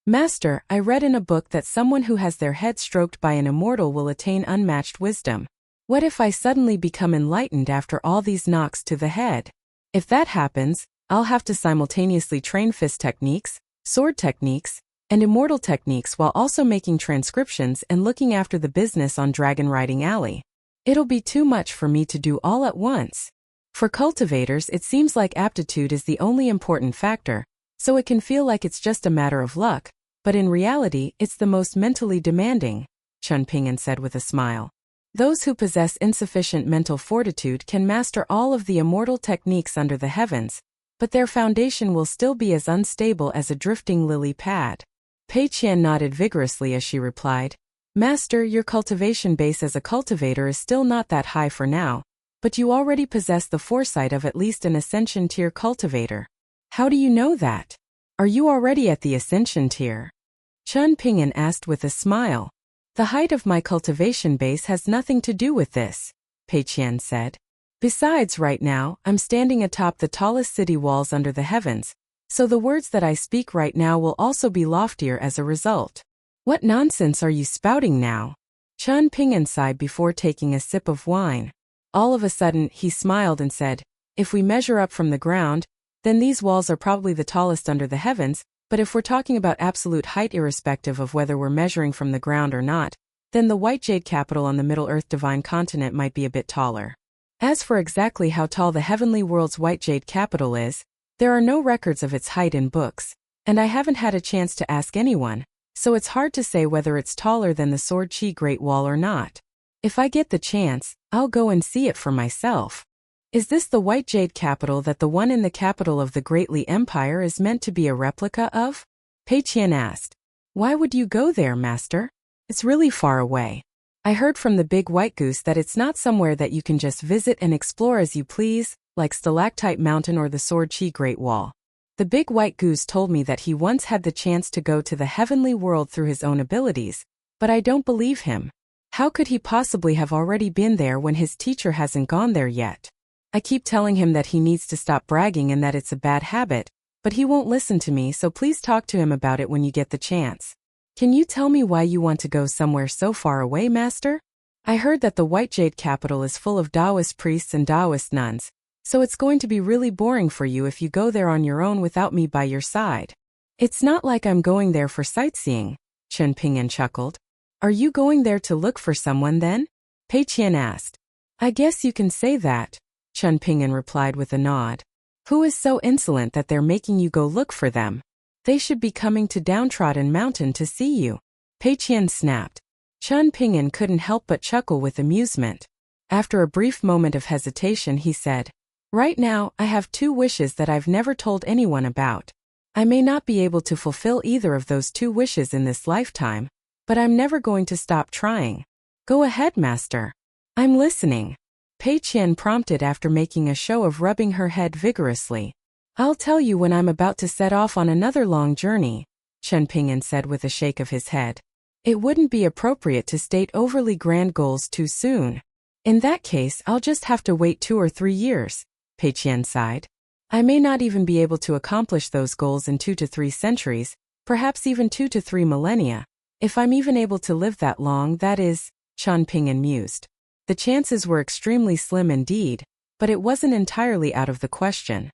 [SPEAKER 1] "Master, I read in a book that someone who has their head stroked by an immortal will attain unmatched wisdom. What if I suddenly become enlightened after all these knocks to the head? If that happens, I'll have to simultaneously train fist techniques, sword techniques, and immortal techniques while also making transcriptions and looking after the business on Dragon Riding Alley. It'll be too much for me to do all at once. For cultivators, it seems like aptitude is the only important factor, so it can feel like it's just a matter of luck, but in reality, it's the most mentally demanding, Chen Pingan said with a smile. Those who possess insufficient mental fortitude can master all of the immortal techniques under the heavens, but their foundation will still be as unstable as a drifting lily pad. Pei Qian nodded vigorously as she replied, Master, your cultivation base as a cultivator is still not that high for now, but you already possess the foresight of at least an ascension tier cultivator. How do you know that? Are you already at the ascension tier? Chen Pingan asked with a smile. The height of my cultivation base has nothing to do with this, Pei Qian said. Besides, right now, I'm standing atop the tallest city walls under the heavens, so the words that I speak right now will also be loftier as a result. What nonsense are you spouting now? Chen Pingan sighed before taking a sip of wine. All of a sudden, he smiled and said, If we measure up from the ground, then these walls are probably the tallest under the heavens, but if we're talking about absolute height irrespective of whether we're measuring from the ground or not, then the White Jade capital on the Middle-earth Divine Continent might be a bit taller. As for exactly how tall the heavenly world's White Jade capital is, there are no records of its height in books, and I haven't had a chance to ask anyone, so it's hard to say whether it's taller than the Sword Qi Great Wall or not. If I get the chance, I'll go and see it for myself. Is this the White Jade capital that the one in the capital of the Great Li Empire is meant to be a replica of? Pei Qian asked. Why would you go there, Master? It's really far away. I heard from the Big White Goose that it's not somewhere that you can just visit and explore as you please, like Stalactite Mountain or the Sword Qi Great Wall. The Big White Goose told me that he once had the chance to go to the heavenly world through his own abilities, but I don't believe him. How could he possibly have already been there when his teacher hasn't gone there yet? I keep telling him that he needs to stop bragging and that it's a bad habit, but he won't listen to me, so please talk to him about it when you get the chance. Can you tell me why you want to go somewhere so far away, Master? I heard that the White Jade capital is full of Taoist priests and Taoist nuns, so it's going to be really boring for you if you go there on your own without me by your side. It's not like I'm going there for sightseeing, Chen Pingan chuckled. Are you going there to look for someone then? Pei Qian asked. I guess you can say that, Chen Pingan replied with a nod. Who is so insolent that they're making you go look for them? They should be coming to Downtrodden Mountain to see you. Pei Qian snapped. Chen Pingan couldn't help but chuckle with amusement. After a brief moment of hesitation, he said, Right now, I have 2 wishes that I've never told anyone about. I may not be able to fulfill either of those 2 wishes in this lifetime, but I'm never going to stop trying. Go ahead, Master. I'm listening. Pei Qian prompted after making a show of rubbing her head vigorously. I'll tell you when I'm about to set off on another long journey, Chen Pingan said with a shake of his head. It wouldn't be appropriate to state overly grand goals too soon. In that case, I'll just have to wait 2 or 3 years, Pei Qian sighed. I may not even be able to accomplish those goals in 2 to 3 centuries, perhaps even 2 to 3 millennia. If I'm even able to live that long, that is, Chen Pingan mused. The chances were extremely slim indeed, but it wasn't entirely out of the question.